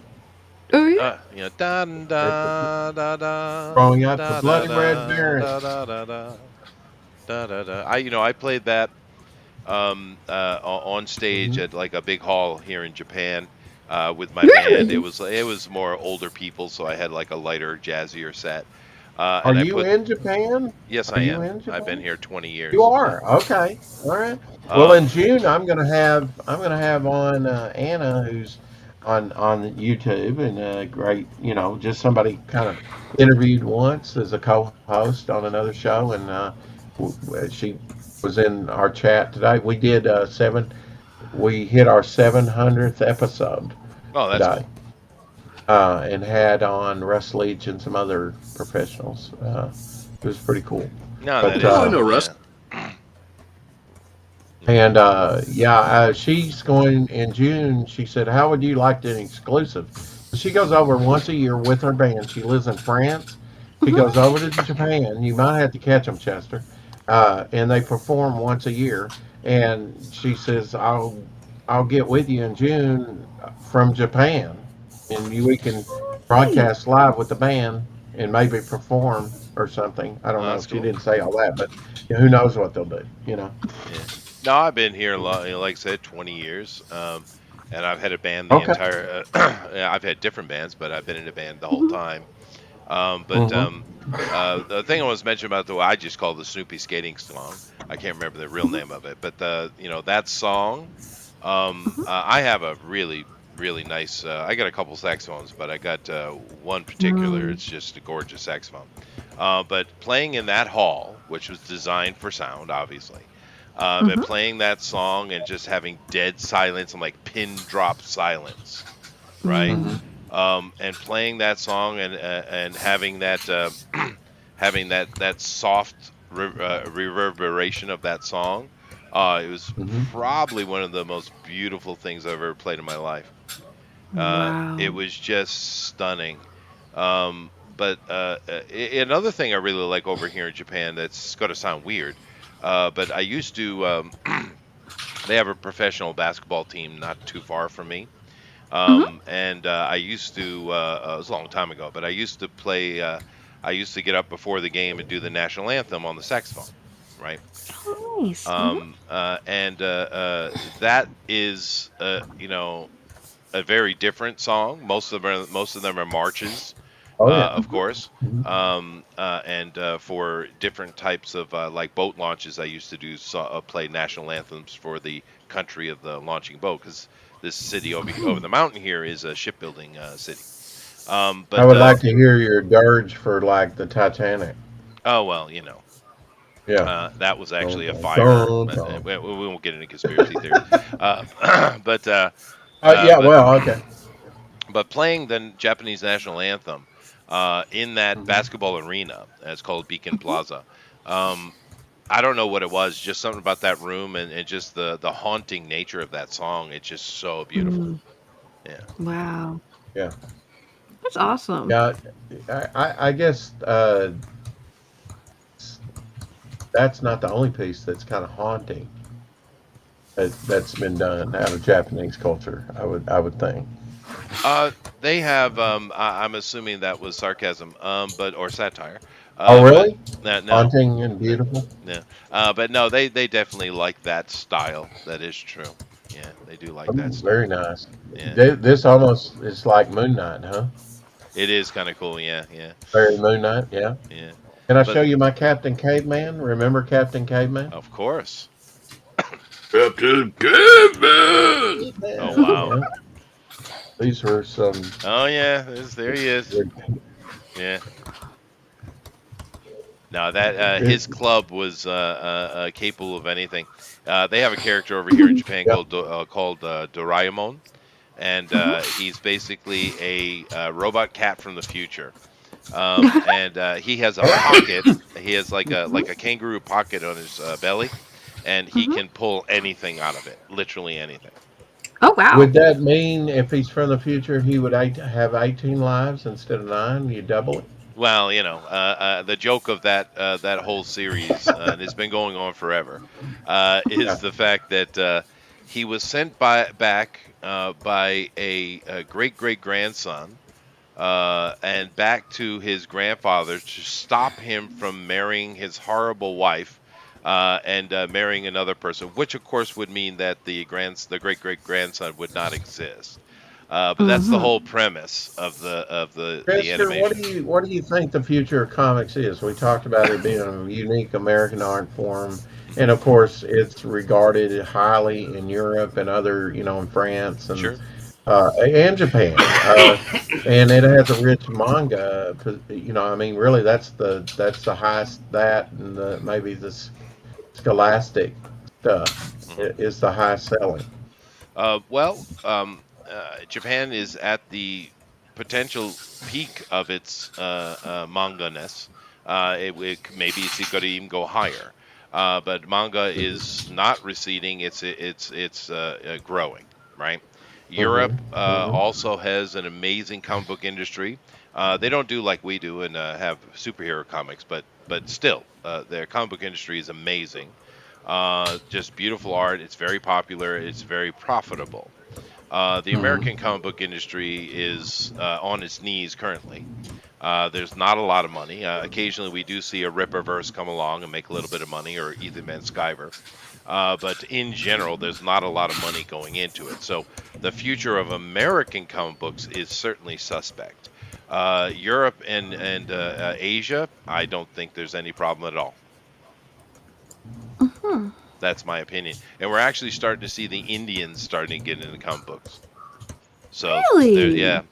Oh yeah. Da It's da da da growing up, the da da Bloody Red da Baron. da da da da da da da. I played that on stage Hmm. at like a big hall here in Japan with my band. Really? It was more older people, so I had like a lighter, jazzier set. Are And I you put in Japan? Yes, Are I you am. in I've been Japan? here 20 You years. are. Okay. All right. Well, in Um, June, I'm gonna have on Anna, who's on YouTube, and great. Just somebody kind of interviewed once as a co-host on another show, and she was in our chat today. We did seven. We hit our 700th episode oh, that's today, cool. and had on Russ Leach and some other professionals. It was pretty cool. No, that But Oh, is I know cool. Russ. Yeah. Yeah. and yeah, she's going in June. She said, "How would you like an exclusive?" She goes over once a year with her band. She lives in France. She Mhm. goes over to Japan. You might have to catch them, Chester. And they perform once a year. And she says, "I'll get with you in June from Japan, and we can Hey. broadcast live with the band and maybe perform or something." I don't Oh, know. that's She cool. didn't say all that, but who knows what they'll do? Yeah. No, I've been here a lot, like I said, 20 years. And I've had a band the Okay. entire. Yeah, I've had different bands, but I've been in a band the whole Mhm. time. But Hmm. the thing I was mentioning about the I just call the Snoopy skating song. I can't remember the real Mhm. name of it, but that song. Mhm. I have a really nice. I got a couple saxophones, but I got one particular. Mm. It's just a gorgeous saxophone. But playing in that hall, which was designed for sound, obviously, and Mhm. playing that song and just having dead silence and like pin drop silence, right? Hmm. Mm. And playing that song and having that having that soft reverberation of that song. It was Hmm. probably one of the most beautiful things I've ever played in my life. It Wow. was just stunning. But another thing I really like over here in Japan that's going to sound weird, but I used to. They have a professional basketball team not too far from me. Mhm. And I used to, it was a long time ago, but I used to play, I used to get up before the game and do the national anthem on the saxophone, right? Oh, nice. Mhm. And that is, a very different song. Most of them are marches, Oh yeah. of course. Hmm. And for different types of like boat launches, I used to play national anthems for the country of the launching boat because this city over Cool. the mountain here is a shipbuilding city. I But would like to hear your dirge for like the Titanic. oh well, Yeah. that was Dun, actually a dun, fire. dun, dun. We won't get into conspiracy theories. Uh, but uh, Yeah. but Well. Okay. playing the Japanese national anthem in that Hmm. basketball arena, it's called Beacon Mhm. Plaza. Um, I don't know what it was, just something about that room and just the haunting nature of that song. It's just so beautiful. Mm. Yeah. Wow. Yeah. That's awesome. Yeah. I guess that's not the only piece that's kind of haunting that's been done out of Japanese culture. I would think. Uh, they have. I'm assuming that was sarcasm. But or satire. Oh But really? no. Haunting and No, beautiful. no. But no, they definitely like that style. That is true. Yeah, they do like that Very style. nice. Yeah, This almost is like Moon Knight, huh? it is kind of cool. Yeah, yeah, Very Moon Knight. Yeah. yeah. Can I show But you my Captain Caveman? Remember Captain Caveman? of course. Captain Caveman! Oh Yeah. wow. Yeah. These were some. Oh yeah, there he is. Yeah. No, that It, his club was capable of anything. They have a character over here in Japan yep. called Doraemon, and he's basically a robot cat from the future. And he has a pocket. He has like a kangaroo pocket on his belly, and he Mhm. can pull anything out of it, literally anything. Oh wow. Would that mean if he's from the future, he would have 18 lives instead of 9? You double it? Well, the joke of that whole series, and it's been going on forever, is Yeah. the fact that he was sent back by a great great grandson, and back to his grandfather to stop him from marrying his horrible wife, and marrying another person, which of course would mean that the great great grandson would not exist. But that's the Mhm. whole premise of the Chester, animation. what do you think the future of comics is? We talked about it being a unique American art form, and of course, it's regarded highly in Europe and other, in France Sure. and Japan. And it has a rich manga. I mean, really, that's the highest, that and maybe the scholastic stuff Hmm. is the highest selling. Japan is at the potential peak of its manga-ness. Maybe it's going to even go higher. But manga is not receding; it's growing, right? Hmm. Europe Hmm. also has an amazing comic book industry. They don't do like we do and have superhero comics, but still, their comic book industry is amazing. Just beautiful art. It's very popular. It's very profitable. The American Hmm. comic book industry is on its knees currently. There's not a lot of money. Occasionally, we do see a Ripperverse come along and make a little bit of money, or Ethan Van Sciver. But in general, there's not a lot of money going into it. So the future of American comic books is certainly suspect. Europe and Asia, I don't think there's any problem at all. Mhm. That's my opinion. And we're actually starting to see the Indians starting to get into comic books. So there, Really? yeah,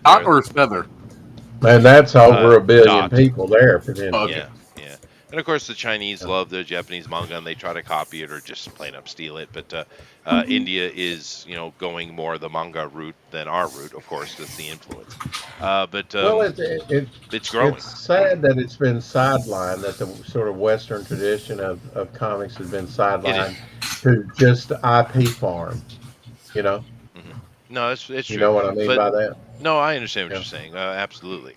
Dot they're or feather? And that's over a billion dot. people there Oh, potentially. okay. Yeah, yeah. And of course, the Chinese love the Japanese manga, and they try to copy it or just plain up steal it. But Mhm. India is, going more the manga route than our route. Of course, that's the influence. But Well, it's growing. it's sad that it's been sidelined, that the sort of Western tradition of comics has been It sidelined is. to just IP farm. You know, Hmm. No, it's you true. know what I mean But by that? no, I understand what Yeah. you're saying. Absolutely.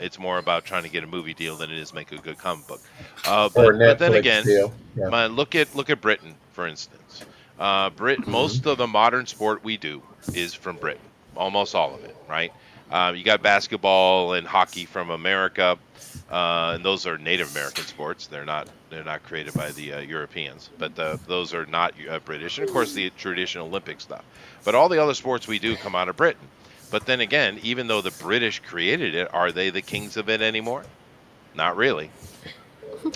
It's more about trying to get a movie deal than it is make a good comic book. Or a But then Netflix again, deal. Yeah. look at Britain, for instance. Hmm. Most of the modern sport we do is from Britain, almost all of it, right? You got basketball and hockey from America, and those are Native American sports. They're not created by the Europeans, but those are not British. And of course, the traditional Olympic stuff. But all the other sports we do come out of Britain. But then again, even though the British created it, are they the kings of it anymore? Not really.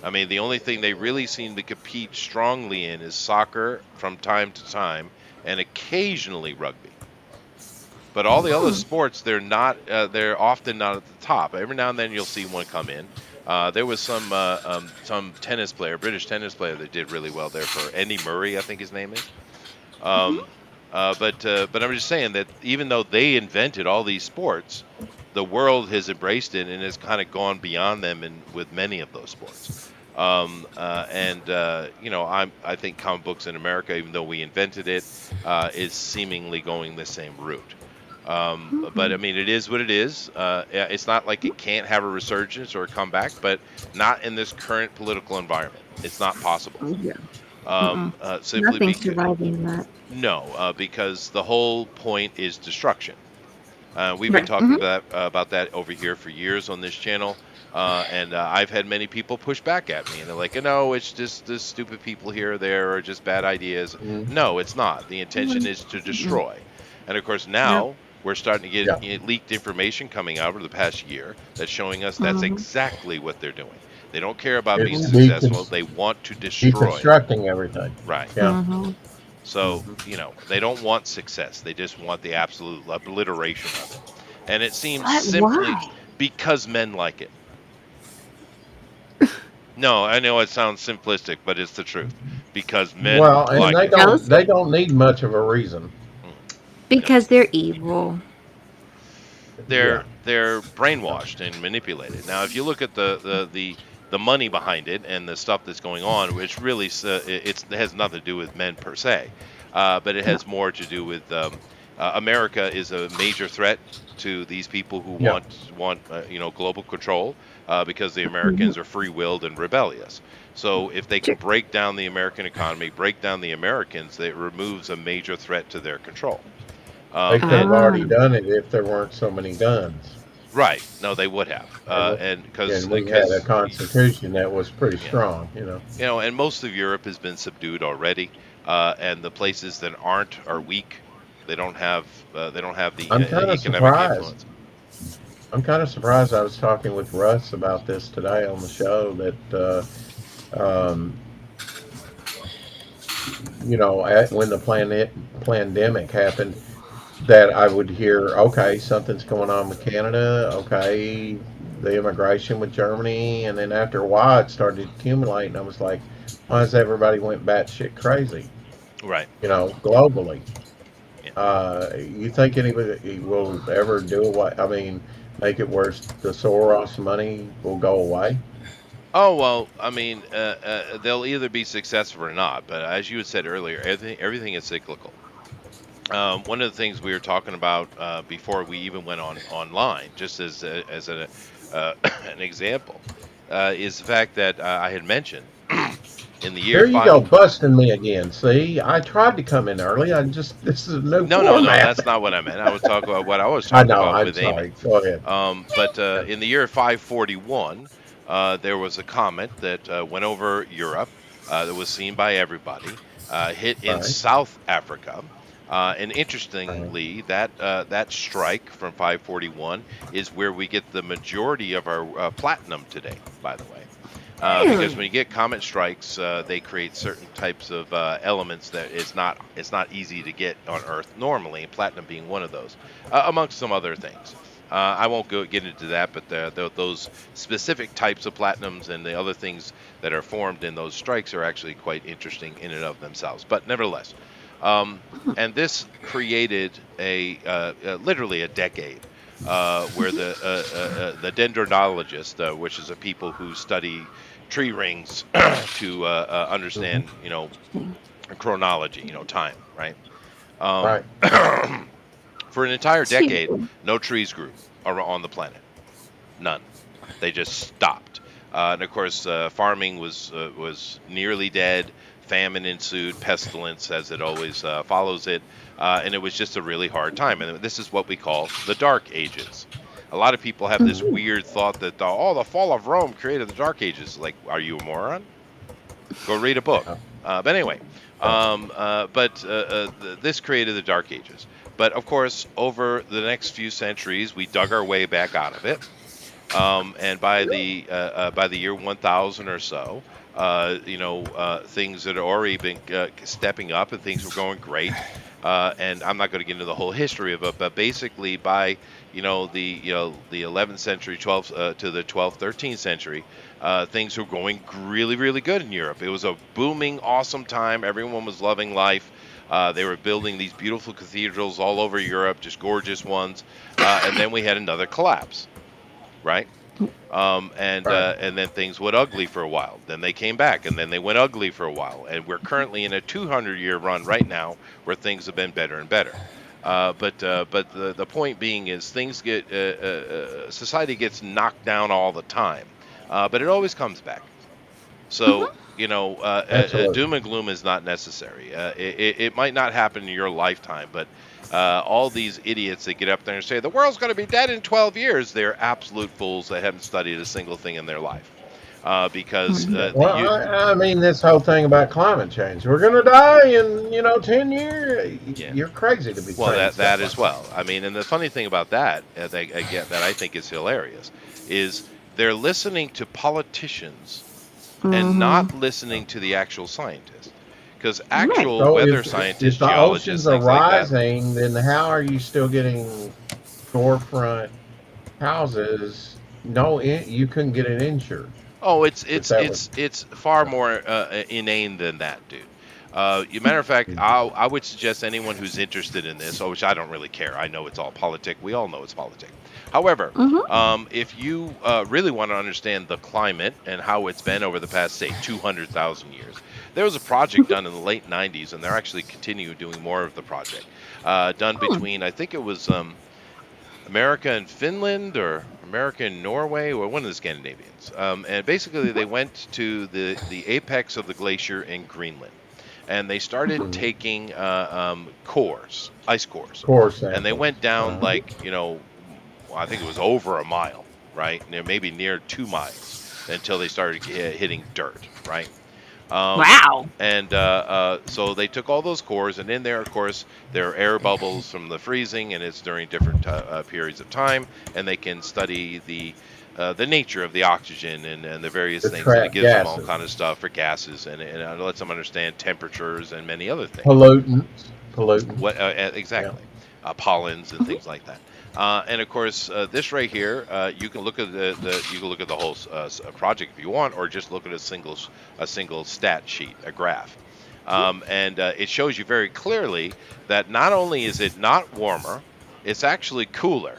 I mean, the only thing they really seem to compete strongly in is soccer from time to time, and occasionally rugby. But all the other Hmm. sports, they're not. They're often not at the top. Every now and then you'll see one come in. There was some tennis player, British tennis player, that did really well there for Andy Murray, I think his name is. Mhm. Um, but I'm just saying that even though they invented all these sports, the world has embraced it and has kind of gone beyond them in with many of those sports. And I think comic books in America, even though we invented it, is seemingly going the same route. But I Mhm. mean, it is what it is. Yeah, it's not like it can't have a resurgence or a comeback, but not in this current political environment. It's not possible. Oh, yeah. Mm-mm. Simply Nothing because surviving that. no, because the whole point is destruction. We've been Right. talking Mhm. about that over here for years on this channel, and I've had many people push back at me, and they're like, "No, it's just the stupid people here or there, or just bad ideas." Hmm. No, it's not. The intention is to Mm-mm. destroy, and of course Yep. now we're starting to get Yeah. leaked information coming out over the past year that's showing us that's Mhm. exactly what they're doing. They don't care about being It's Yep. successful; they want to destroy. deconstructing everything. Right. Yeah. Mhm. So, Hmm. they don't want success. They just want the absolute obliteration of it. And it seems But simply why? because men like it. No, I know it sounds simplistic, but it's the truth because men Well, and like they it. don't Jealousy? they don't need much of a reason. Mm, no. Because they're evil. Yeah. They're brainwashed and manipulated. Now, if you look at the money behind it and the stuff that's going on, which really it has nothing to do with men per se, but it No. has more to do with America is a major threat to these people who Yeah. want global control because the Mhm. Americans are free willed and rebellious. So if they can Sure. break down the American economy, break down the Americans, it removes a major threat to their control. They could have And Ah, already done it if there weren't so many guns. Right. No, they would have. And, And and we had a because constitution that was pretty yeah, strong. and most of Europe has been subdued already, and the places that aren't are weak. They don't have the I'm kind of economic surprised. influence. I'm kind of surprised. I was talking with Russ about this today on the show that, um, when the pandemic happened, that I would hear, okay, something's going on with Canada, okay, the immigration with Germany, and then after a while, it started accumulating. I was like, why has everybody went batshit crazy? Right. Globally. Yeah. You think anybody will ever do what? I mean, make it worse? The Soros money will go away. Oh well, I mean, they'll either be successful or not. But as you had said earlier, everything is cyclical. One of the things we were talking about before we even went online, just as an example, is the fact that I had mentioned in the year Here you five. go, busting me again. See, I tried to come in early. This is a new No, no, no, format. that's not what I meant. I was talking about what I was I talking know. about I'm with Amy. sorry. Go ahead. But Yeah. in the year 541, there was a comet that went over Europe that was seen by everybody, hit in Right. South Africa. And Right. interestingly, that strike from 541 is where we get the majority of our platinum today, by the way. Because when really? you get comet strikes, they create certain types of elements that it's not easy to get on Earth normally, and platinum being one of those, amongst some other things. I won't get into that, but those specific types of platinums and the other things that are formed in those strikes are actually quite interesting in and of themselves. But nevertheless, um, and this created literally a decade where the dendronologist, which is a people who study tree rings to Hmm. understand, chronology, time, right? Um, Right. for an entire decade, Two. no trees grew on the planet. None. They just stopped. And of course, farming was nearly dead. Famine ensued, pestilence, as it always follows it, and it was just a really hard time. And this is what we call the Dark Ages. A lot of people have this Mhm. weird thought that the fall of Rome created the Dark Ages. Like, are you a moron? Go read a book. Yeah. But anyway, Yeah. this created the Dark Ages. But of course, over the next few centuries, we dug our way back out of it. And by the year 1000 or so, things had already been stepping up, and things were going great. And I'm not going to get into the whole history of it, but basically by the 11th century, 12th to the 12th, 13th century, things were going really, really good in Europe. It was a booming, awesome time. Everyone was loving life. They were building these beautiful cathedrals all over Europe, just gorgeous ones. And then we had another collapse, right? Right. And then things went ugly for a while. Then they came back, and then they went ugly for a while. And we're currently in a 200-year run right now where things have been better and better. But the point being is things get society gets knocked down all the time, but it always comes back. So, Mhm. Absolutely. doom and gloom is not necessary. It might not happen in your lifetime, but all these idiots that get up there and say the world's going to be dead in 12 years, they're absolute fools that haven't studied a single thing in their life. Because Yeah. Mhm. Well, I mean, this whole thing about climate change. We're going to die in 10 years. yeah, You're crazy to be well, saying that stuff as like that. well. I mean, and the funny thing about that, that I think is hilarious, is they're listening to politicians and Mhm. not listening to the actual scientists. Because Right. actual So weather if scientists, the oceans geologists, are things like that. rising, then how are you still getting storefront houses? No, you couldn't get it insured. Oh, it's If it's that was, it's it's far yeah. more inane than that, dude. Matter of fact, I would suggest anyone who's interested in this, which I don't really care. I know it's all politic. We all know it's politic. However, Mm-hmm. if you really want to understand the climate and how it's been over the past, say, 200,000 years, there was a project done in the late 90s, and they're actually continuing doing more of the project. Done Hmm. between, I think it was America and Finland or America and Norway or one of the Scandinavians. And basically, they went to the apex of the glacier in Greenland, and they started Mhm. taking cores, ice cores, Core and they samples. went down Uh-huh. like I think it was over a mile, right? Maybe near 2 miles until they started hitting dirt, right? Um, Wow. and so they took all those cores, and in there, of course, there are air bubbles from the freezing, and it's during different periods of time, and they can study the nature of the oxygen and the various The things, and it trap gives them all gases, kind of stuff for gases, and it lets them understand temperatures and many other things. pollutants. What Yeah. exactly? Pollens and things like that. And of course, this right here, you can look at you can look at the whole project if you want, or just look at a single stat sheet, a graph, and it shows you very clearly that not only is it not warmer, it's actually cooler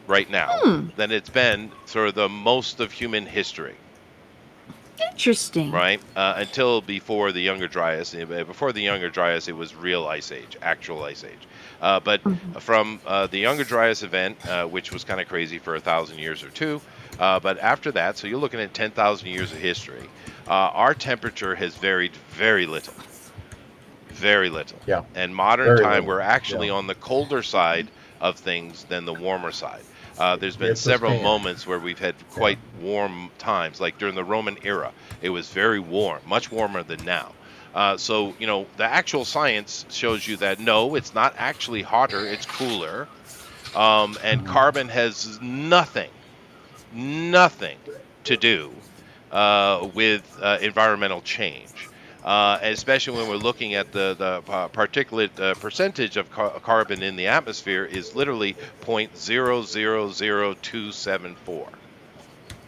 right now Hmm. than it's been through the most of human history, Interesting. right? Until before the Younger Dryas. Before the Younger Dryas, it was real ice age, actual ice age. But Mhm. from the Younger Dryas event, which was kind of crazy for 1,000 years or two, but after that, so you're looking at 10,000 years of history, our temperature has varied very little. Very little. Yeah. And modern Very time, little. we're actually Yeah. on the colder side of things than the warmer side. There's been It's a several stand. moments where we've had Yeah. quite warm times, like during the Roman era. It was very warm, much warmer than now. So, the actual science shows you that no, it's not actually hotter, it's cooler. And Mhm. carbon has nothing to do with environmental change. Especially when we're looking at the particulate percentage of carbon in the atmosphere is literally 0.000274.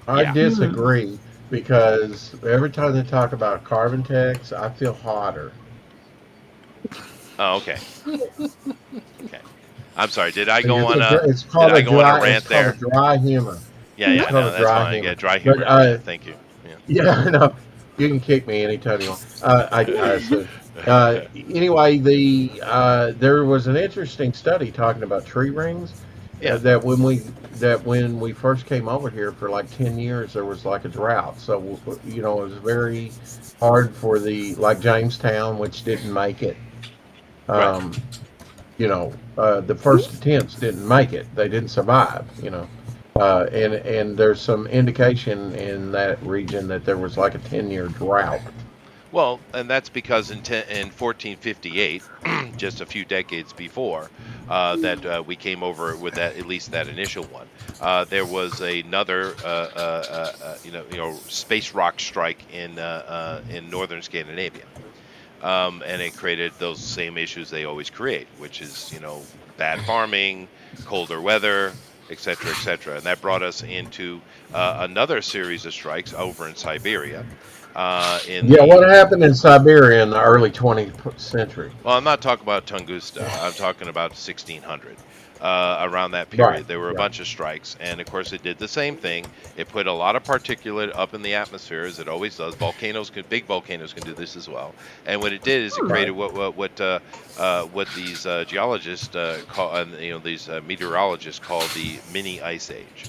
I Yeah. Hmm. disagree because every time they talk about carbon tax, I feel hotter. Oh, okay. Okay. I'm sorry. Did I And go It's on a a it's did called I a go on a dry it's rant called a there? dry humor. Yeah, It's yeah, called no, a that's dry fine. humor. Yeah, dry But humor. Yeah, thank you. yeah, no, you can kick me anytime you want. So Yeah. anyway, there was an interesting study talking about tree rings. Yeah. That when we first came over here for like 10 years, there was like a drought. So it was very hard for the like Jamestown, which didn't make it. Right. Um, the first attempts didn't make it. They didn't survive. And there's some indication in that region that there was like a 10-year drought. Well, and that's because in 1458, just a few decades before that we came over with that, at least that initial one, there was another space rock strike in northern Scandinavia, and it created those same issues they always create, which is bad farming, colder weather, et cetera, and that brought us into another series of strikes over in Siberia in Yeah, the what happened in Siberia in the early 20th century? Well, I'm not talking about Tunguska. I'm talking about 1600. Around that Right. period, there were a Yeah. bunch of strikes, and of course, it did the same thing. It put a lot of particulate up in the atmosphere, as it always does. Big volcanoes can do this as well. And what it did is it created Right. what these geologists call, and these meteorologists call the mini ice age,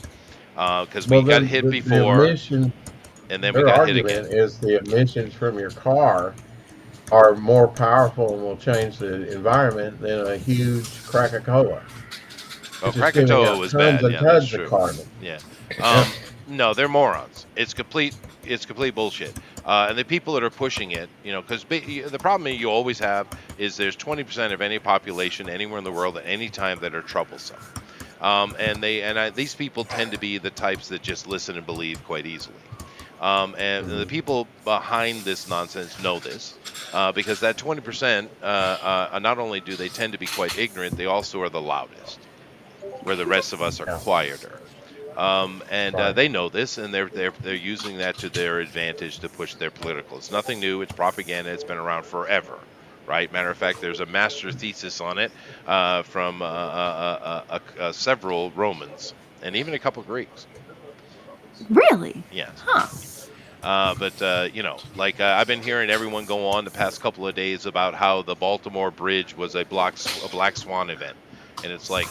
because Well, we got then hit the before, emission, and then we their got hit again. argument is the emissions from your car are more powerful and will change the environment than a huge Coca-Cola, Well, which is giving Krakatoa out was tons bad. and Yeah, that's tons of true. carbon. Yeah. Yeah. No, they're morons. It's complete bullshit. And the people that are pushing it, because the problem you always have is there's 20% of any population anywhere in the world at any time that are troublesome. These people tend to be the types that just listen and believe quite easily. And the Mhm. people behind this nonsense know this because that 20%, not only do they tend to be quite ignorant, they also are the loudest, where the rest of us are Yeah. quieter. And Right. they know this, and they're using that to their advantage to push their political. It's nothing new. It's propaganda. It's been around forever, right? Matter of fact, there's a master thesis on it from several Romans and even a couple Greeks. Really? Yes. Huh. But like I've been hearing everyone go on the past couple of days about how the Baltimore Bridge was a black swan event, and it's like,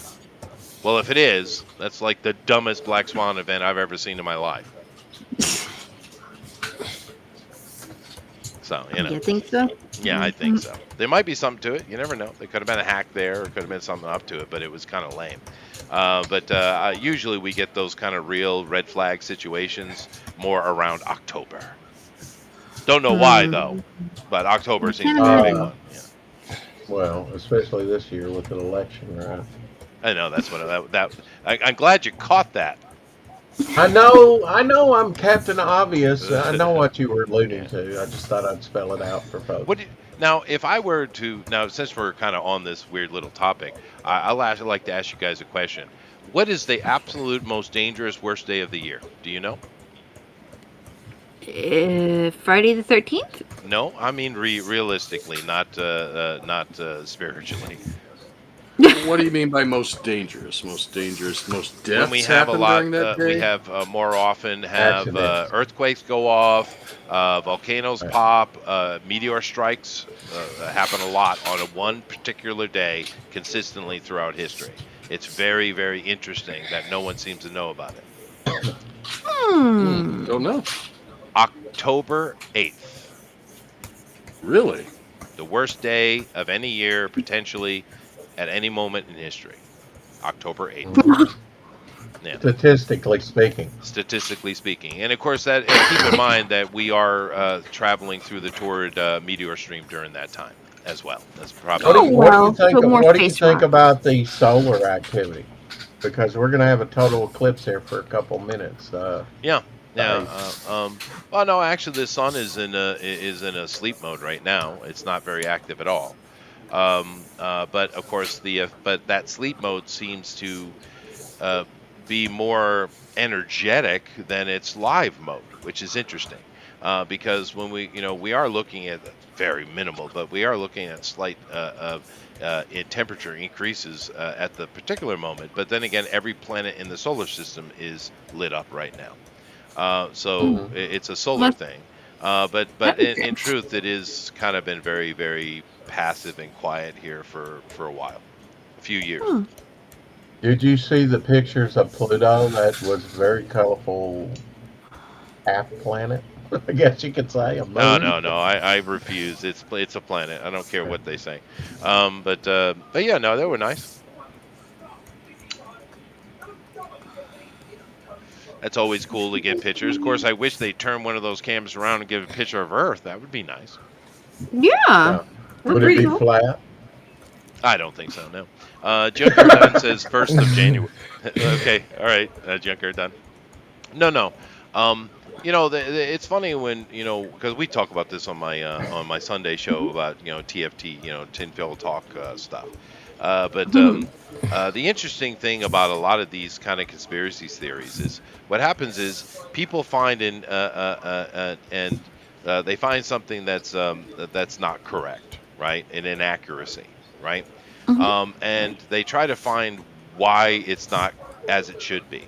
well, if it is, that's like the dumbest black swan event I've ever seen in my life. So You think so? yeah, I think so. There might be something to it. You never know. There could have been a hack there, or could have been something up to it, but it was kind of lame. But usually we get those kind of real red flag situations more around October. Don't know why though, but October I seems can't to be the big Uh, imagine. one. Yeah, well, especially this year with an election, right? I know that's what I'm glad you caught that. I know. I'm Captain Obvious. I know what you were alluding Yeah. to. I just thought I'd spell it out for What folks. do you, now? If I were to now, since we're kind of on this weird little topic, like to ask you guys a question. What is the absolute most dangerous worst day of the year? Do you know? Friday the 13th? No, I mean realistically, not spiritually. What do you mean by most dangerous? Most dangerous? Most When we deaths have a happen lot, during that we day? have more often have Accidents. earthquakes go off, volcanoes Right. pop, meteor strikes happen a lot on a one particular day consistently throughout history. It's very, very interesting that no one seems to know about it. Hmm. Don't know. October 8th, Really? the worst day of any year, potentially at any moment in history. October 8th. Mhm. Yeah. Statistically speaking. Statistically speaking. And of course, that keep in mind that we are traveling through the torrid meteor stream during that time as well. That's probably Oh, well, but more What do you space think rocks. about the solar activity? Because we're going to have a total eclipse here for a couple minutes. yeah, yeah. Dave. Well, no, actually, the sun is in a sleep mode right now. It's not very active at all. But of course, but that sleep mode seems to uh, be more energetic than its live mode, which is interesting. Because when we are looking at very minimal, but we are looking at slight temperature increases at the particular moment. But then again, every planet in the solar system is lit up right now. So Mhm. it's a solar Let's, thing. But that makes in sense. truth, it is kind of been very, very passive and quiet here for a while, a few years. Hmm. Did you see the pictures of Pluto? That was very colorful half planet. I guess you could say a No, moon. no, no. I refuse. It's a planet. I don't care what they say. But yeah, no, they were nice. That's always cool to get pictures. Of course, I wish they'd turn one of those cameras around and give a picture of Earth. That would be nice. Yeah. Yeah. We're Would it pretty be cool. flat? I don't think so. No. Junker Dunn says 1st of January. Okay, all right. Junker Dunn. No, no. It's funny when because we talk about this on my Sunday show about TFT, tinfoil talk stuff. But the interesting thing about a lot of these kind of conspiracy theories is what happens is people find and they find something that's not correct, right? An inaccuracy, right? Mhm. And they try to find why it's not as it should be,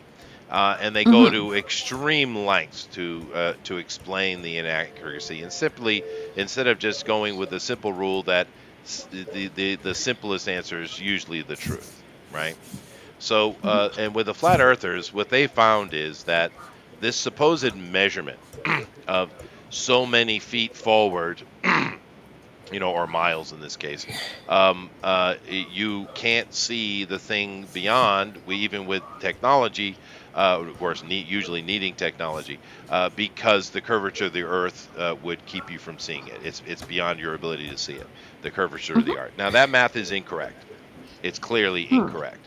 and they go Mhm. to extreme lengths to explain the inaccuracy, and simply instead of just going with the simple rule that the simplest answer is usually the truth, right? So, and with the flat earthers, what they found is that this supposed measurement of so many feet forward, or miles in this case, you can't see the thing beyond. We even with technology, of course, usually needing technology, because the curvature of the Earth would keep you from seeing it. It's beyond your ability to see it. The curvature of Mhm. the Earth. Now that math is incorrect. It's clearly Hmm. incorrect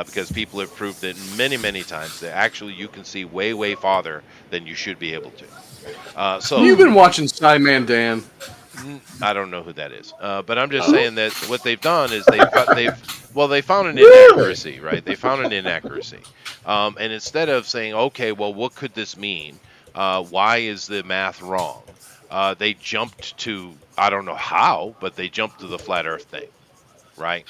because people have proved it many, many times that actually you can see way, way farther than you should be able to. You've So been watching Skyman Dan. I don't know who that is, but I'm just Oh, saying that what they've done is they found an Really? inaccuracy, right? They found an inaccuracy, and instead of saying, okay, well, what could this mean? Why is the math wrong? They jumped to, I don't know how, but they jumped to the flat Earth thing, right?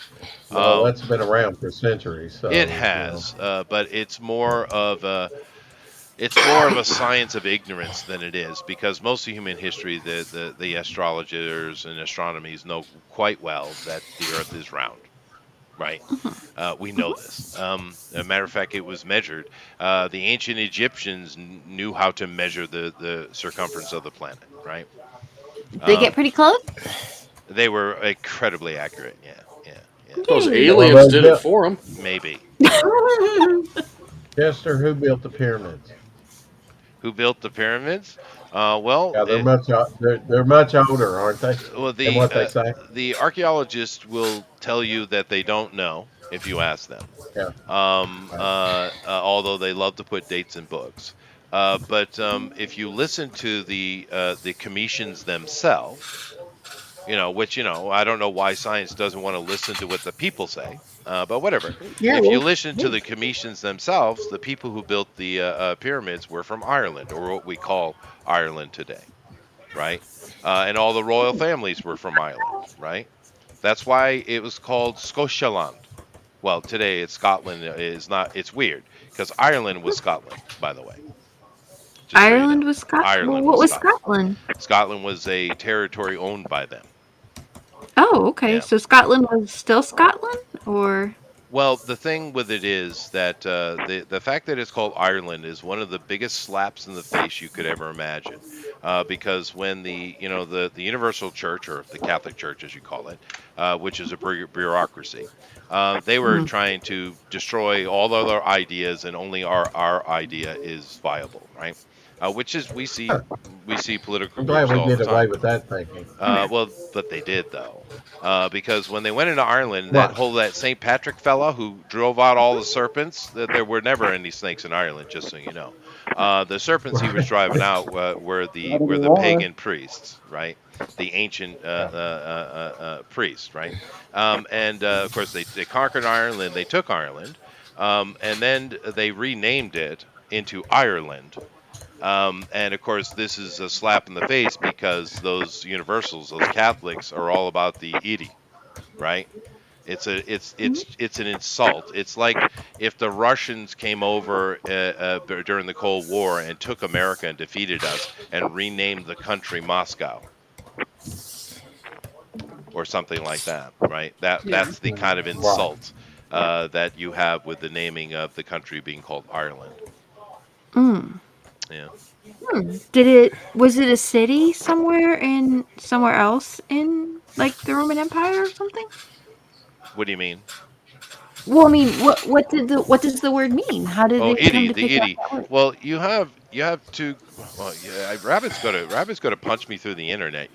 Well, Um, that's been around for centuries, it so has, but it's more of a science of ignorance than it is, because most of human history, the astrologers and astronomers know quite well that the Earth is round, right? We know this. As a matter of fact, it was measured. The ancient Egyptians knew how to measure the circumference of the planet, right? They get Um, pretty close. they were incredibly accurate. Yeah, yeah, yeah. those Yay. well, aliens they did it built for them. Maybe. Chester. Who built the pyramids? Who built the pyramids? Well, Yeah, they're much older, aren't they? well, Than what they say. the archaeologists will tell you that they don't know if you ask them. Yeah. Right. Although they love to put dates in books. But if you listen to the Commissions themselves, which I don't know why science doesn't want to listen to what the people say, but whatever. Yeah, If you well, listen to the Commissions themselves, the people who built the pyramids were from Ireland, or what we call Ireland today, right? And all the royal families were from Ireland, right? That's why it was called Scotialand. Well, today it's Scotland. Is not. It's weird because Ireland was Scotland, by the way. Just so you know, Ireland was Scotland. Well, Ireland what was was Scotland. Scotland? Scotland was a territory owned by them. Oh, okay. Yeah. So Scotland was still Scotland, or Well, the thing with it is that the fact that it's called Ireland is one of the biggest slaps in the face you could ever imagine, because when the Universal Church, or the Catholic Church as you call it, which is a bureaucracy, they were Mhm. trying to destroy all other ideas, and only our idea is viable, right? Which is Huh. we see political I'm glad groups we all the did away time. with that thinking. Well, but they did though, because when they went into Ireland, What? that St. Patrick fella who drove out all the serpents, there were never any snakes in Ireland, just so you know. The serpents he was Right. driving out were the pagan priests, right? The ancient Yeah. priests, right? And of course they conquered Ireland, they took Ireland, and then they renamed it into Ireland. And of course, this is a slap in the face because those universals, those Catholics, are all about the deity, right? It's an insult. It's like if the Russians came over during the Cold War and took America and defeated us and renamed the country Moscow or something like that, right? Yeah. That's the kind of Right. insult that you have with the naming of the country being called Ireland. mm. Yeah. Was it a city somewhere else in like the Roman Empire or something? What do you mean? Well, I mean, what does the word mean? How did Oh, they come itty, to the figure out itty. that word? Well, you have to. Well, yeah, rabbit's gonna punch me through the internet.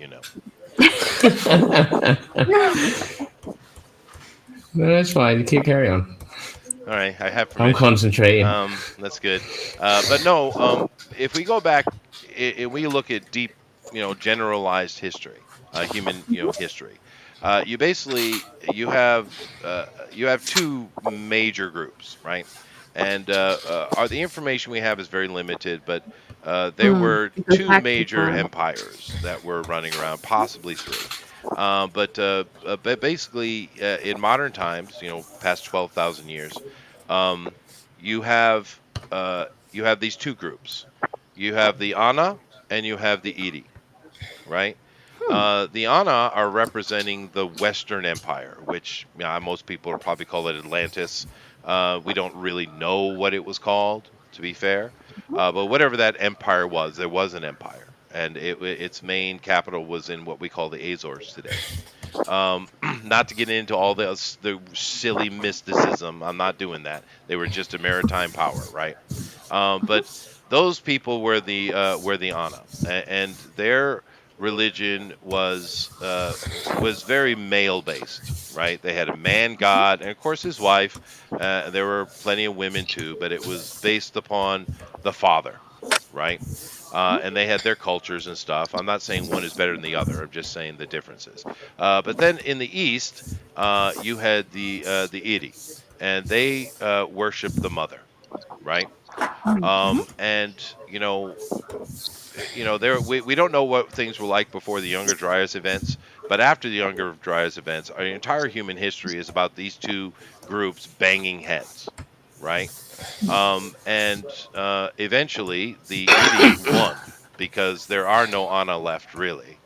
No, that's fine. Keep carry on. All right, I have I'm permission. concentrating. That's good. But no, if we go back and we look at deep, generalized history, human, history, you have two major groups, right? And the information we have is very limited, but there were It goes two back too major far. empires that were running around, possibly three. But basically, in modern times, past 12,000 years, um, you have these two groups. You have the Ana and you have the Iri, right? The Ana are representing the Western Empire, which most people will probably call it Atlantis. We don't really know what it was called, to be fair, but whatever that empire was, there was an empire, and its main capital was in what we call the Azores today. Not to get into all the silly mysticism. I'm not doing that. They were just a maritime power, right? But those people were the Ana, and their religion was very male based, right? They had a man god, and of course his wife. There were plenty of women too, but it was based upon the father, right? And they had their cultures and stuff. I'm not saying one is better than the other. I'm just saying the differences. But then in the East, you had the Idi, and they worship the mother, right? And there we don't know what things were like before the Younger Dryas events, but after the Younger Dryas events, our entire human history is about these two groups banging heads, right? And eventually the Idi won because there are no Ana left really,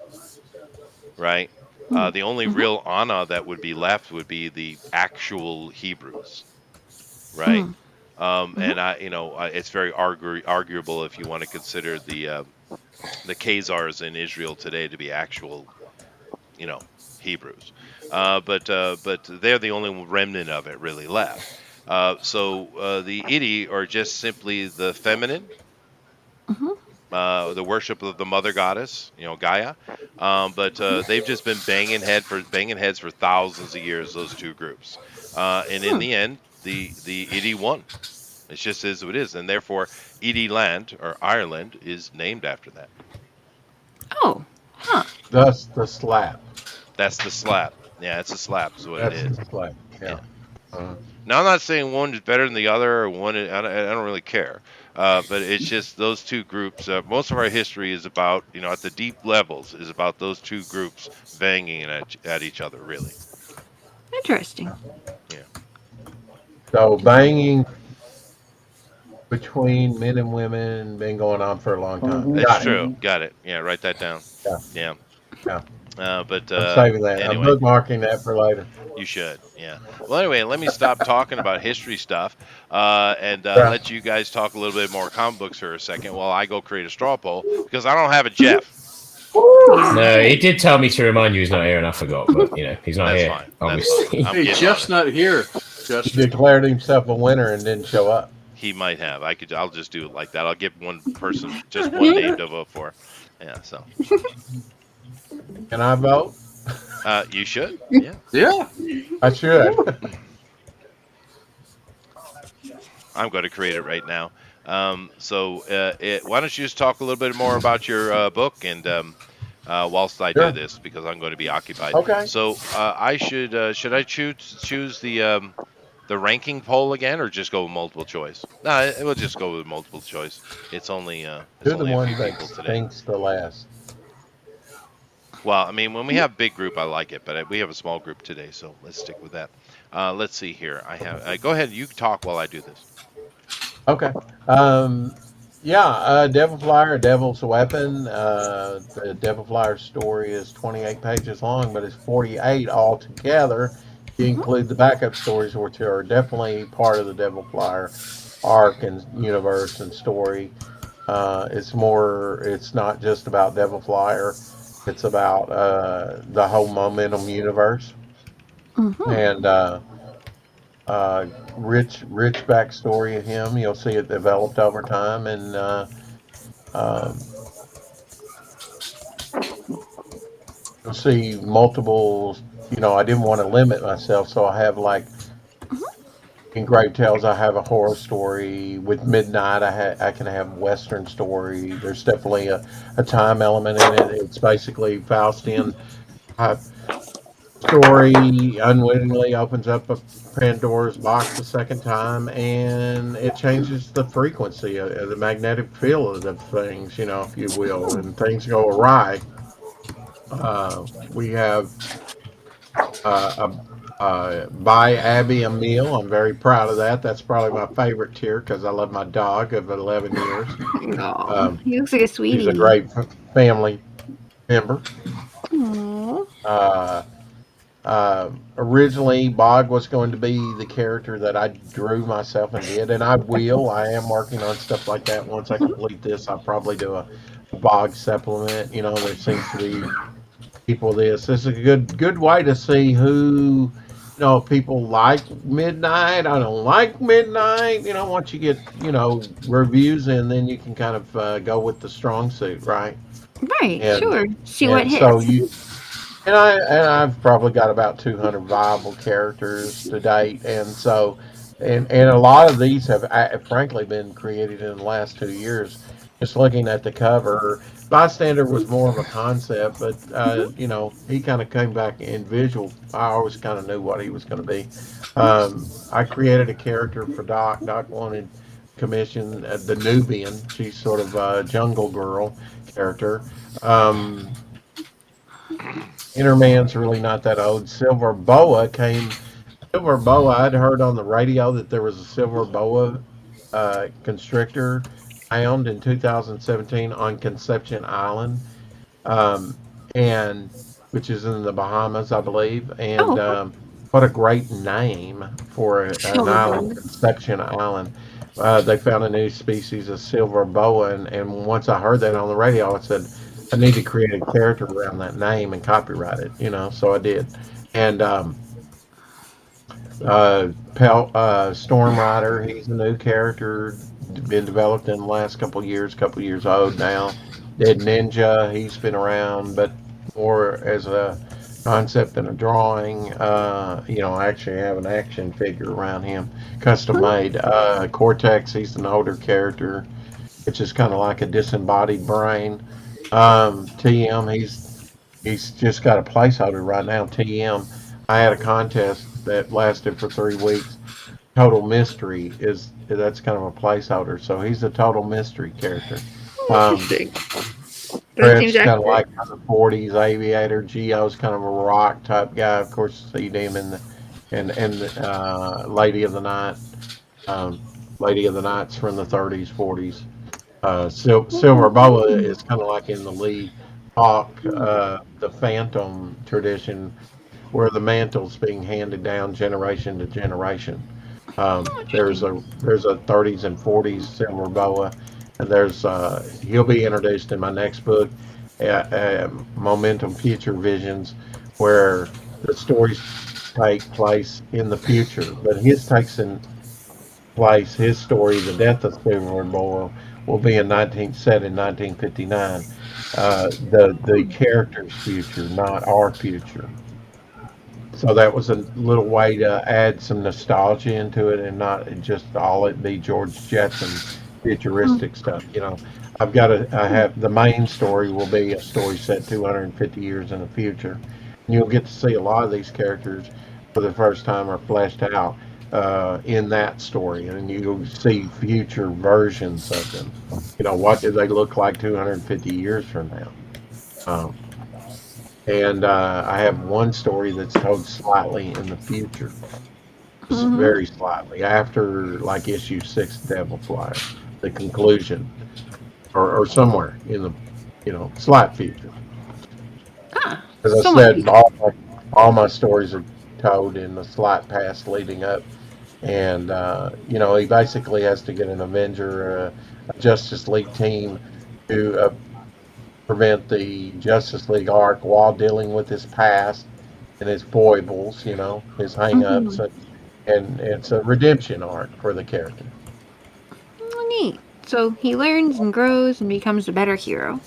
right? The only real Ana that would be left would be the actual Hebrews, right? And it's very arguable if you want to consider the Khazars in Israel today to be actual, Hebrews. But they're the only remnant of it really left. So the Idi are just simply the feminine, the worship of the mother goddess, Gaia. But they've just been banging heads for thousands of years. Those two groups, and in the end, the Idi won. It just is what it is, and therefore Idi Land or Ireland is named after that. Oh, huh. Thus the slap. That's the slap. Yeah, it's a slap, is what it That's is. the slap. Yeah. Yeah. Uh, Now I'm not saying one is better than the other, or I don't really care. But it's just those two groups. Most of our history is about, at the deep levels, is about those two groups banging at each other. Really. Interesting. Yeah. so banging between men and women been going on for a long time. Mhm. It's Got it. true. Got it. Yeah. Write that down. Yeah. Yeah. Yeah. But I'm saving that. I'm anyway. bookmarking that for later. You should, yeah. Well, anyway, let me stop talking about history stuff and Yeah. let you guys talk a little bit more comic books for a second while I go create a straw poll because I don't have a Jeff. No, he did tell me to remind you he's not here, and I forgot. But he's not That's here. fine. That's Obviously, fine. I'm Hey, getting Jeff's on it. not here. He Chester. declared himself a winner and didn't show up. He might have. I'll just do it like that. I'll give one person just one name to vote for. Yeah. So Can I vote? you should. Yeah. Yeah. I should. I'm going to create it right now. Why don't you just talk a little bit more about your book and whilst I do Sure. this because I'm going to be occupied. Okay. So I should I choose the ranking poll again or just go with multiple choice? No, we'll just go with multiple choice. It's only You're it's the only a one few that people today. stinks the last. Well, I mean, when we have big group, I like it, but we have a small group today, so let's stick with that. Let's see here. I have. Go ahead. You talk while I do this. Okay. Um, yeah, Devil Flyer, Devil's Weapon. The Devil Flyer story is 28 pages long, but it's 48 altogether. If you include the backup stories, which are definitely part of the Devil Flyer arc and universe and story. It's not just about Devil Flyer. It's about the whole Momentum universe. And uh, rich backstory of him. You'll see it developed over time, and um, you'll see multiple. I didn't want to limit myself, so I have like in Grave Tales, I have a horror story. With Midnight, I can have Western story. There's definitely a time element in it. It's basically Faustian type story unwittingly opens up a Pandora's box the second time, and it changes the frequency of the magnetic field of things, if you will, and things go awry. We have by Abby Emil. I'm very proud of that. That's probably my favorite tier because I love my dog of 11 years. Oh, he looks like a sweetie. She's a great family member. Aww. Originally, Bog was going to be the character that I drew myself and did, and I will. I am working on stuff like that. Once I complete this, I'll probably do a Bog supplement. There seems to be people this. This is a good way to see who, people like Midnight. I don't like Midnight. Once you get, reviews in, then you can kind of go with the strong suit, right? Right, And, sure. See what and hits. so I've probably got about 200 viable characters to date, and so and a lot of these have frankly been created in the last 2 years. just looking at the cover. Bystander was more of a concept, but he kind of came back in visual. I always kind of knew what he was going to be. I created a character for Doc. Doc wanted commission the Nubian. She's sort of a jungle girl character. Um, Interman's really not that old. Silver Boa came. Silver boa. I'd heard on the radio that there was a silver boa constrictor found in 2017 on Conception Island, um, and which is in the Bahamas, I believe. And Oh, okay. what a great name for an Silver island, Bowler. Conception Island. They found a new species of silver boa, and once I heard that on the radio, I said, I need to create a character around that name and copyright it. So I did, and Storm Rider, he's a new character, been developed in the last couple years old now. Dead Ninja, he's been around, but more as a concept than a drawing. I actually have an action figure around him, custom made. Cortex, he's an older character, which is kind of like a disembodied brain. TM, he's just got a placeholder right now. TM, I had a contest that lasted for 3 weeks. Total Mystery is that's kind of a placeholder, so he's a total mystery character. Um, Interesting. That seems Fred's kind of accurate. like the '40s aviator. Geo's kind of a rock type guy. Of course, you see them in the and Lady of the Night. Um, Lady of the Night's from the '30s, '40s. Silver Boa is kind of like in the Lee Hawk, the Phantom tradition, where the mantle's being handed down generation to generation. Oh, interesting. There's a 30s and 40s Silver Boa, and there's he'll be introduced in my next book, Momentum Future Visions, where the stories take place in the future, but his takes in place his story, the death of Silver Boa, will be in 19 set in 1959. The character's future, not our future. So that was a little way to add some nostalgia into it and not just all it be George Jetson Mm, futuristic stuff. I have the main story will be a story set 250 years in the future. And you'll get to see a lot of these characters for the first time are fleshed out in that story, and you'll see future versions of them. What do they look like 250 years from now? Um, and I have one story that's told slightly in the future, mhm. very slightly after like issue six, Devil Flyer, the conclusion, or somewhere in the slight future. Ah, As I somewhat said, future. all my stories are told in the slight past leading up, and he basically has to get an Avenger, a Justice League team to prevent the Justice League arc while dealing with his past and his foibles, his hang-ups, Mhm. and it's a redemption arc for the character. Oh, neat. So he learns and grows and becomes a better hero.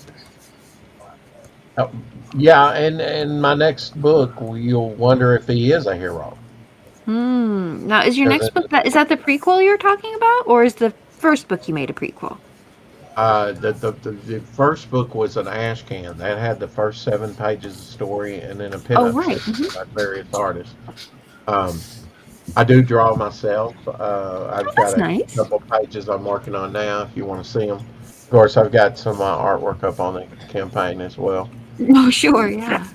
Uh, yeah, and my next book, you'll wonder if he is a hero. Hmm. Now, is your 'Cause next book is that the prequel you're talking about, or is the first book you made a prequel? the first book was an ash can that had the first 7 pages of story and then a Oh, pinup right. section by various artists. Um, I do draw myself. Oh, I've got that's a nice. couple pages I'm working on now. If you want to see them, of course, I've got some artwork up on the campaign as well, Oh, sure. Yeah.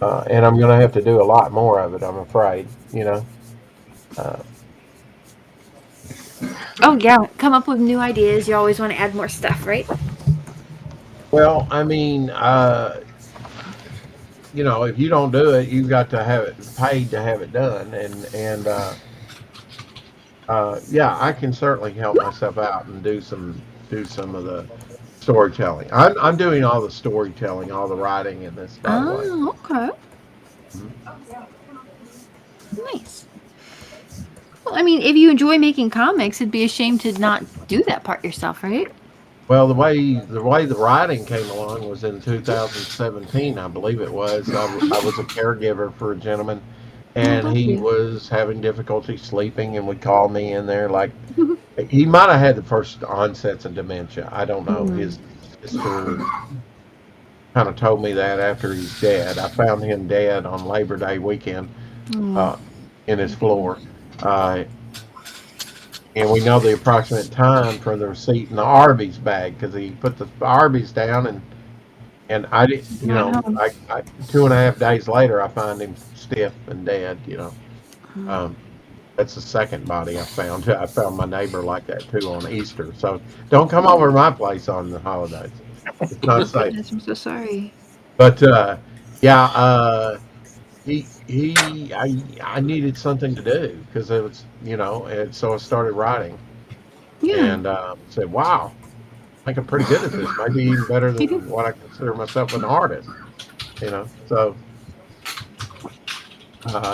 and I'm going to have to do a lot more of it. I'm afraid. Uh, Oh, yeah. Come up with new ideas. You always want to add more stuff, right? well, I mean, if you don't do it, you've got to have it paid to have it done, and yeah, I can certainly help myself out and do some of the storytelling. I'm doing all the storytelling, all the writing in this, by the way. Oh, okay. Mhm. Nice. Well, I mean, if you enjoy making comics, it'd be a shame to not do that part yourself, right? Well, the way the writing came along was in 2017, I believe it was. I was a caregiver for a gentleman Oh, and bless he you. was having difficulty sleeping and would call me in there like he might have had the first onsets of dementia. I don't know. Mm. His sister kind of told me that after he's dead. I found him dead on Labor Day weekend Oh, uh, in his floor. Uh, and we know the approximate time for the receipt in the Arby's bag because he put the Arby's down and I did, wow. I 2.5 days later I find him stiff and dead. Mm. Um, that's the second body I found. I found my neighbor like that too on Easter. So don't come over to my place on the holidays. It's not Oh safe. goodness, I'm so sorry. But yeah, I needed something to do because it was and so I started writing Yeah. and said, wow, I think I'm pretty good at this. Maybe even better than what I consider myself an artist. So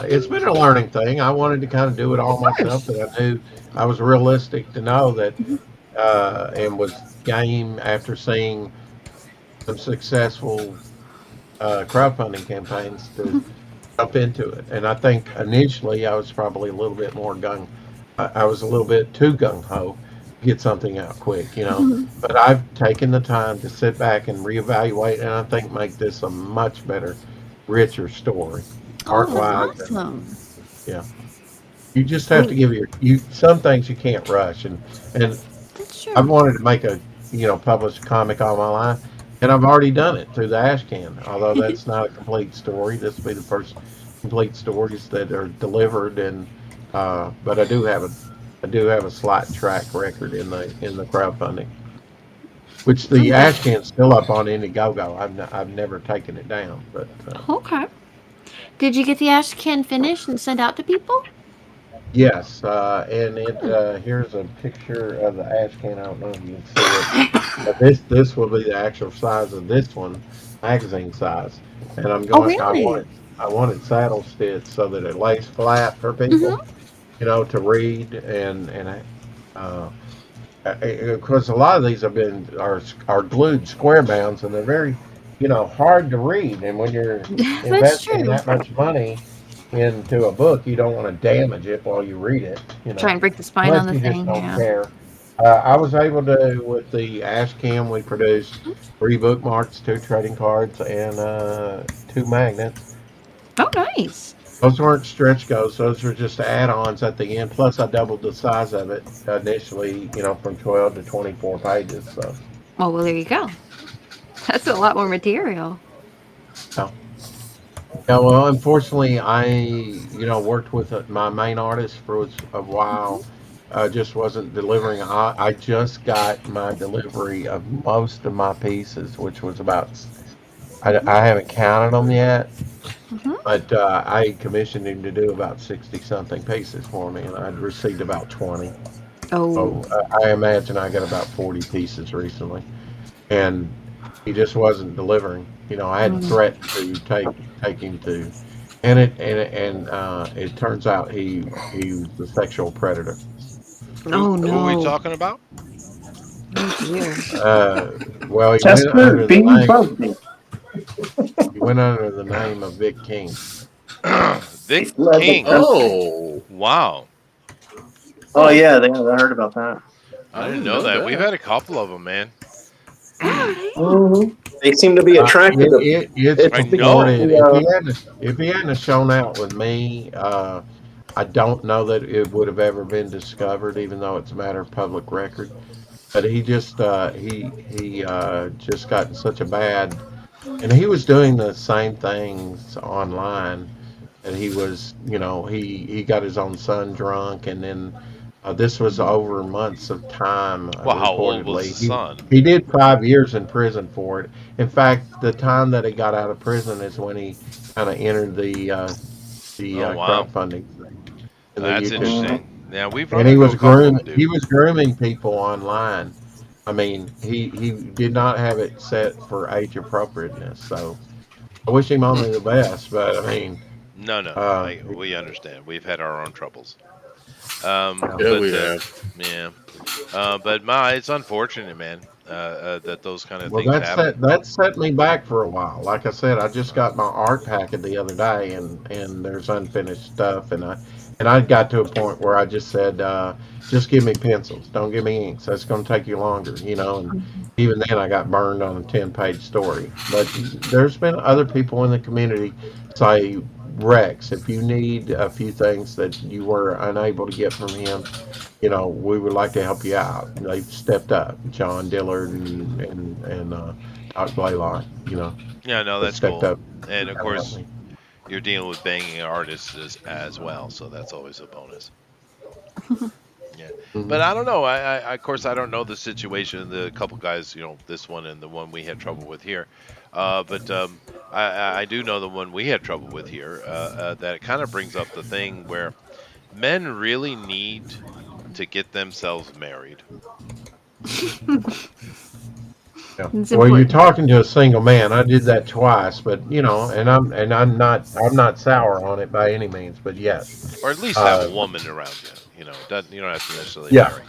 it's been a learning thing. I wanted to kind of do it all Of myself, course. but I knew I was realistic to know that, Mhm. and was game after seeing some successful crowdfunding campaigns to jump into it. And I think initially I was probably a little bit more I was a little bit too gung ho to get something out quick. Mhm. But I've taken the time to sit back and reevaluate, and I think make this a much better, richer story, art Oh, that's wise. And awesome. yeah, you just have Oh, to give you some things you can't rush, and that's I've true. wanted to make a publish a comic all my life, and I've already done it through the Ash Can. Although that's not a complete story. This will be the first complete stories that are delivered, and but I do have a slight track record in the crowdfunding, which the Okay. Ash Can's still up on Indiegogo. I've never taken it down, but Okay. Did you get the ash can finished and sent out to people? yes, and Hmm. here's a picture of the Ash Can. I don't know if you can see it. This will be the actual size of this one, magazine size. And Oh, really? I wanted saddle stitch so that it lays flat for Mm-hmm. people, to read uh, because a lot of these are glued square bounds and they're very, hard to read. And when you're That's investing true. that much money into a book, you don't want to damage it while you read it. Try and break the spine on Unless the you just thing. don't Yeah. care. I was able to, with the Ashcam, we produced 3 bookmarks, 2 trading cards, and 2 magnets. Oh, nice. Those weren't stretch goals; those were just add-ons at the end. Plus, I doubled the size of it initially, from 12 to 24 pages. So, Well, there you go. That's a lot more material. yeah. Yeah, well, unfortunately, I worked with my main artist for a while. Just wasn't delivering. I just got my delivery of most of my pieces, which was about. I haven't counted them yet, Mm-hmm. but I commissioned him to do about 60 something pieces for me, and I'd received about 20. Oh. So I imagine I got about 40 pieces recently, and he just wasn't delivering. I had Mm. threatened to take him to, and it turns out he was a sexual predator. Who Oh who are we no. talking about? Oh dear. Uh, well, Chester being bumpy. he went under the name of Vic King. Vic Leather King. country. Oh, Wow. Oh huh. yeah, I heard about that. I I didn't didn't know know that. We've that. had a couple of them, man. Yeah. hmm They seem to be attracted to. It's I It's know. reported the if he hadn't have shown out with me, I don't know that it would have ever been discovered, even though it's a matter of public record. But he just he just got in such a bad, and he was doing the same things online. And he was, he got his own son drunk, and then this was over months of time, Well, how old was reportedly. the son? He did 5 years in prison for it. In fact, the time that he got out of prison is when he kind of entered the Oh, wow. crowdfunding thing in the That's YouTube Mhm. interesting. thing. Yeah, we've run And into a couple of them, dude. he was grooming people online. I mean, he did not have it set for age appropriateness. So I wish him only the best, but I mean, No, no, no. uh, We understand. We've had our own troubles. yeah. Yeah, But we have. yeah. But my, it's unfortunate, man. that those kind of Well, things happen. that set me back for a while. Like I said, I just got my art packet the other day, and there's unfinished stuff, and I got to a point where I just said, just give me pencils, don't give me inks. That's going to take you longer, And even then, I got burned on a 10-page story. But there's been other people in the community say, Rex, if you need a few things that you were unable to get from him, we would like to help you out. And they've stepped up. John Dillard and Doc Blaylock, Yeah, no, have that's stepped cool. up And to of kind of help course, me. you're dealing with banging artists as well, so that's always a bonus. Yeah, but Hmm. I don't know. Of course, I don't know the situation. The couple guys, this one and the one we had trouble with here. But I do know the one we had trouble with here. That kind of brings up the thing where men really need to get themselves married. Yeah. It's Well, you're important. talking to a single man. I did that twice, but I'm not sour on it by any means. But yes, Or at least have a uh, woman around you. You don't have to necessarily yeah, marry,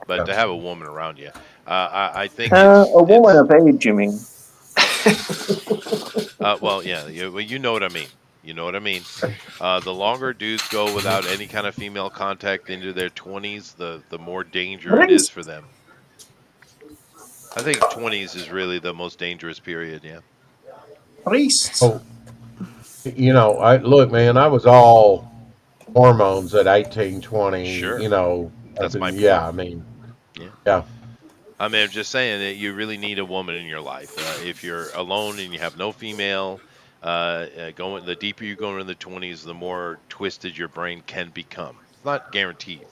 but yeah. to have a woman around you. I think it's A woman it's of age, you mean? well, yeah, you know what I mean. You know what I mean. The longer dudes go without any kind of female contact into their 20s, the more danger it is Priest, for them. I think 20s is really the most dangerous period. Yeah, priest. Oh, I look, man. I was all hormones at 18, 20. sure, Up that's my in, point. yeah. I mean, Yeah. yeah, I mean, I'm just saying that you really need a woman in your life. If you're alone and you have no female, going the deeper you go into the 20s, the more twisted your brain can become. It's not guaranteed,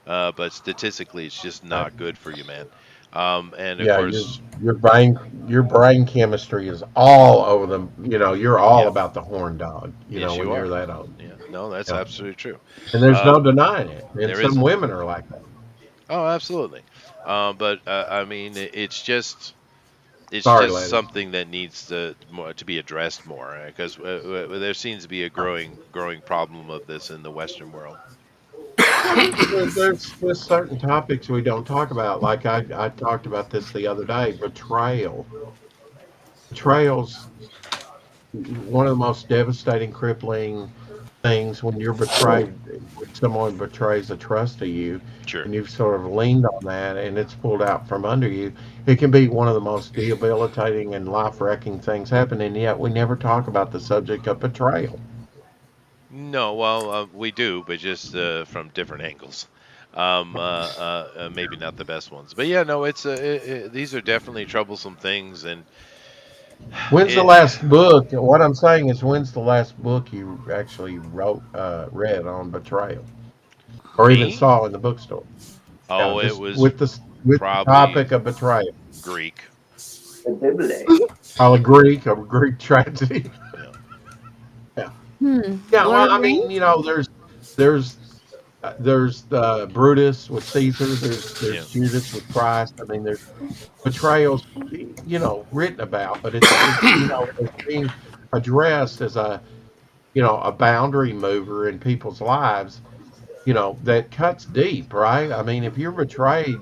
but statistically, it's just right. not good for you, man. And of Yeah. Your course, your brain your brain chemistry is all over them. You're all yeah, about the horn dog. yes, When you you're are. that old. Yeah, no, that's Yeah. absolutely true. And there's Uh, no denying it. And there some isn't. women are like that. Oh, absolutely. But I mean, it's Sorry, just ladies. something that needs to be addressed more because there seems to be a growing problem of this in the Western world. There's just certain topics we don't talk about. Like I talked about this the other day. Betrayal. Betrayal's one of the most devastating, crippling things when you're betrayed. When someone betrays a trust to you, Sure, and you've sort of leaned on that, and it's pulled out from under you. It can be one of the most debilitating and life-wrecking things happen. And yet, we never talk about the subject of betrayal. no, well, we do, but just from different angles. Maybe not the best ones, but yeah, no, these are definitely troublesome things, and When's the it, last book? What I'm saying is, when's the last book you actually read on betrayal, or even me, saw in the bookstore? Yeah, oh, it just was with the probably topic of betrayal. Greek. The Bible. A Greek tragedy. Yeah, Yeah, Hmm. yeah. Lord Well, of I the mean, Rings? there's there's Brutus with Caesar. yeah. There's Judas with Christ. I mean, there's betrayals, written about, but it's being addressed as a boundary mover in people's lives, that cuts deep, right? I mean, if you're betrayed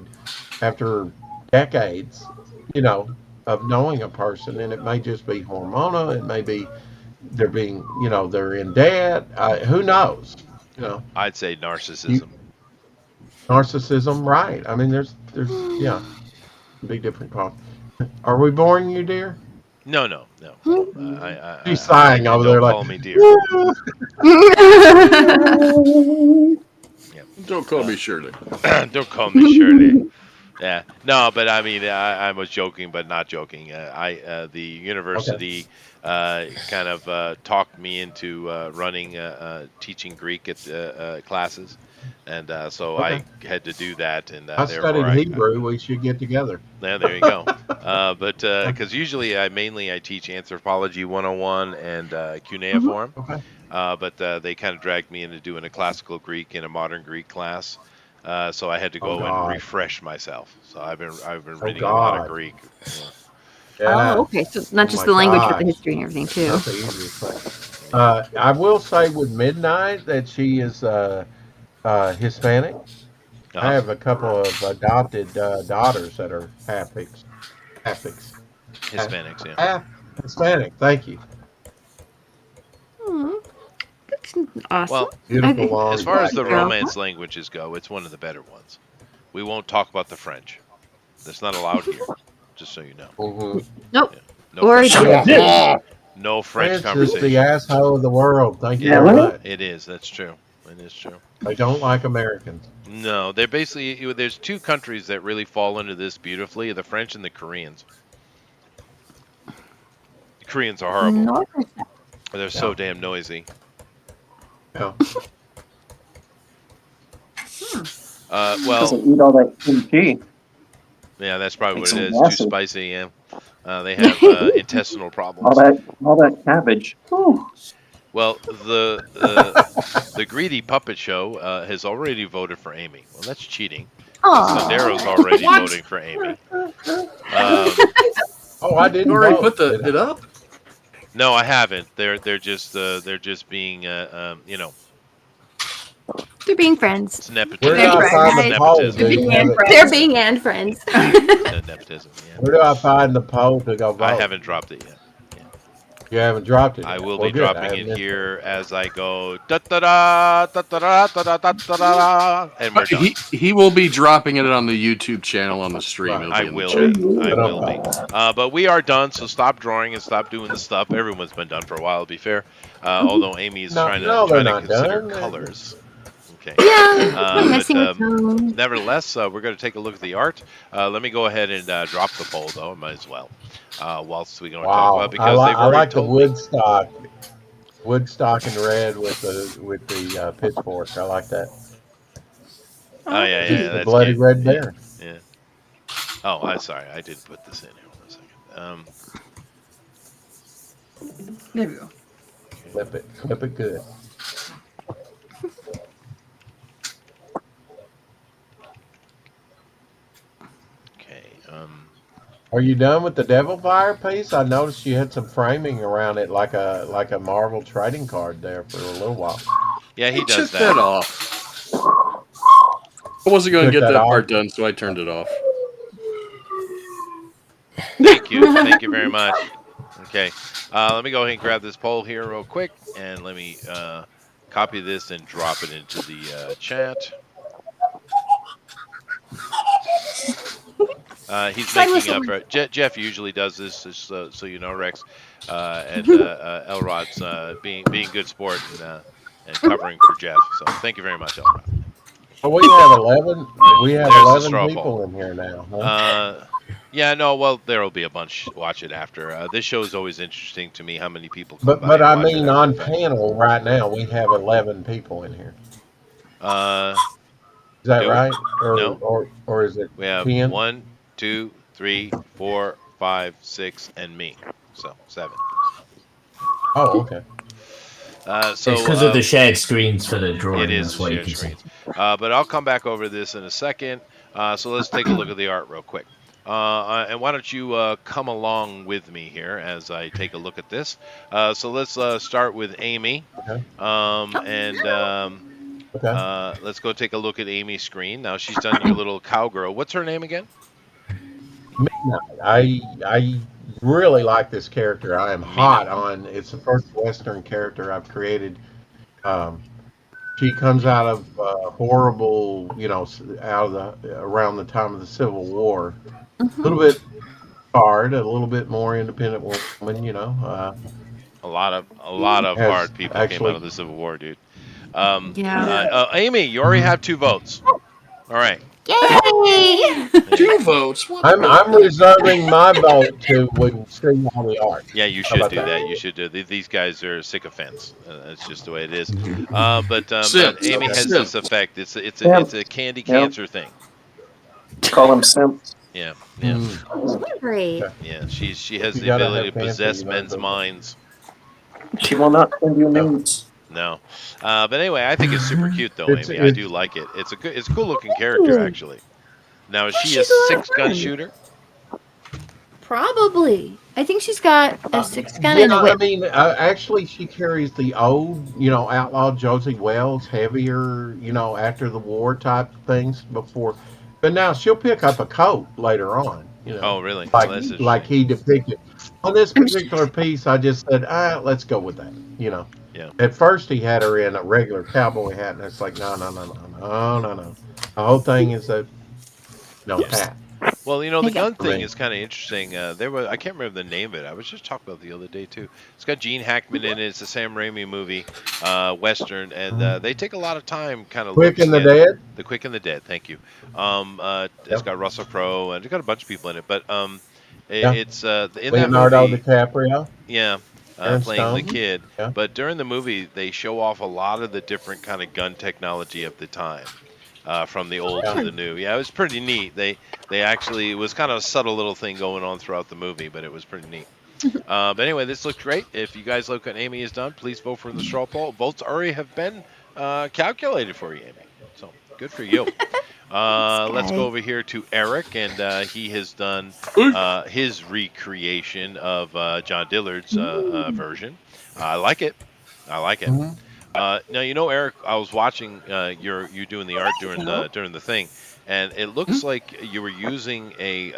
after decades, you know, of knowing a person, and it may just be hormonal, it may be they're in debt, who knows? You know, I'd say you narcissism. narcissism, right? I mean, yeah, be different cause. Are we boring you, dear? No, no, no, no. Hmm. She's sighing And over don't there like, call me dear. Yeah. Don't call Uh, me Shirley. don't call me Shirley. Yeah, no, but I mean, I was joking, but not joking. The okay, university kind of talked me into running teaching Greek at classes, and so okay. I had to do that, and I therefore studied Hebrew. We should get together. yeah, there you go. But because usually I teach anthropology 101 and Mhm. cuneiform, Okay. but they kind of dragged me into doing a classical Greek and a modern Greek class. So I had to Oh go and God. refresh myself. So I've been Oh reading a lot of God. Greek. Yeah, Oh, Yes. okay. So not Oh just my the language, but the gosh. history and everything too. Not the easiest thing. yeah. I will say with Midnight that she is Hispanic. I Uh-huh. have a couple of adopted daughters that are half. Graphics. Hispanics, yeah. Hispanic. Thank you. Hmm, that's awesome. Well, Beautiful I- as long far as black the hair. Romance languages go, it's one of the better ones. We won't talk about the French. That's not allowed here, just so you know. Mm-hmm. Nope. Yeah. No Or French. French No French is the conversation. asshole of the world. Thank you Yeah, very really? much. It is. That's true. It is true. They don't like Americans. No, they're basically there's two countries that really fall into this beautifully: the French and the Koreans. The Koreans are horrible. North or They're so Yeah. damn noisy. Yeah. Because they Well, eat all that kimchi. yeah, that's probably what Makes it them is. Too gassy. spicy. Yeah, they have intestinal All problems. that cabbage. Whew. Well, the greedy puppet show has already voted for Amy. Well, that's cheating. Sundero's already What? voting for Amy. Oh, I You didn't already vote. put Did it I? up? No, I haven't. They're just being They're being friends. it's Where nepotism. do They're I friends. find the It's Guys. poll? nepotism. They're Do you being have and it? They're friends. being and friends. Nepotism. Yeah, Where do I find the poll to go I vote? haven't dropped it yet. You haven't dropped it I yet. will Well, be good. I dropping haven't it missed it. here as I go da da da da da da da da da da, and we're done. He will be dropping it on the YouTube channel on the stream. Right. It'll I be in the will chat. be. I But will be. okay. But we are done, so stop drawing and stop doing the stuff. Everyone's been done for a while, to be fair. Although Amy is No, trying no, they're to not consider done. colors. Okay. Yeah, we're But messing with them. nevertheless, we're going to take a look at the art. Let me go ahead and drop the poll, though. I might as well. Whilst we going to talk about it, Wow. because they've I already like the told me. Woodstock in red with the pitchfork. I like that. Oh yeah, It's yeah, the that's bloody cute. red Yeah, bear. yeah. Oh, I'm sorry, I did put this in here. Hold on a second. There we go. Clip it good. Okay. Are you done with the Devil Fire piece? I noticed you had some framing around it, like a Marvel trading card there for a little while. Yeah, he does Took that that. off. I wasn't going to Took get that that off? part done, so I turned it off. Thank you. Thank you very much. Okay. Let me go ahead and grab this poll here real quick, and let me copy this and drop it into the chat. He's Side making whistle. up. Jeff usually does this, just so you know, Rex. And Elrod's being good sport and covering for Jeff. So thank you very much, Elrod. Oh, we have 11. We have There's the 11 straw people poll. in here now. Huh? Yeah, no, well, there'll be a bunch. Watch it after. This show is always interesting to me. How many people come by But and I watch it mean, after on the fact. panel right now, we have 11 people in here. Uh, Is that do we? right? No. Or is it We have 10? 1, 2, 3, 4, 5, 6, and me. So 7. Oh, okay. So It's because of the shared screens for the drawing. it is That's the why you shared can see. screens. But I'll come back over this in a second. So let's take a look at the art real quick. And why don't you come along with me here as I take a look at this. So let's start with Amy. Okay. Okay. Let's go take a look at Amy's screen. Now she's done your little cowgirl. What's her name again? Midnight. I really like this character. I am hot on. It's the first Western character I've created. She comes out of horrible, out of the around the time of the Civil War. A little bit hard, a little bit more independent woman. A lot of Has hard people came actually- out of the Civil War, dude. Amy, you already have 2 votes. All right. Yay! 2 votes. What I'm reserving my vote till we see all the art. Yeah, you How should about do that? that. You should do. These guys are sycophants. That's just the way it is. But Simps. Amy has Simps. this effect. It's a Simps. candy Yeah. cancer thing. Call them simps. Yeah. Great. Yeah. She has You the gotta ability have to cancer, possess you know, men's but- minds. She will not send you nudes. No. But anyway, I think it's super cute though, It's- Amy. I do like it. It's a cool looking character actually. Now is she a She's a lot of 6-gun fun. shooter? Probably. I think she's got a 6-gun and a I whip. mean, actually, she carries the old, outlaw Josie Wells, heavier, after the war type things before. But now she'll pick up a coat later on. You know, Oh, really? Well, that's like interesting. he depicted on this I'm sh- particular piece. I just said, let's go with that. You know, Yeah. at first he had her in a regular cowboy hat, and it's like, no, no, no, no, no, no, no. The whole thing is a hat. Well, the I got gun For thing me. is kind of interesting. There was I can't remember the name of it. I was just talking about it the other day too. It's got Gene Hackman in it. It's a Sam Raimi movie, western, and Mhm. they take a lot of time kind of Quick and looking the at Dead. the Quick and the Dead. Thank you. It's Yep. got Russell Crowe and it's got a bunch of people in it, but Yeah. it's in that Leonardo movie. DiCaprio. Yeah, Aaron playing the Stone. kid. Yeah. But during the movie, they show off a lot of the different kind of gun technology of the time, from the old to Yeah. the new. Yeah, it was pretty neat. They actually it was kind of a subtle little thing going on throughout the movie, but it was pretty neat. But anyway, this looks great. If you guys look what Amy has done, please vote for the straw poll. Votes already have been calculated for you, Amy. So good for you. Thanks, Let's go guys. over here to Eric, and he has done his recreation of John Dillard's version. I like it. I like it. Mhm. Now Eric. I was watching you doing the art during the thing, and it looks like you were using a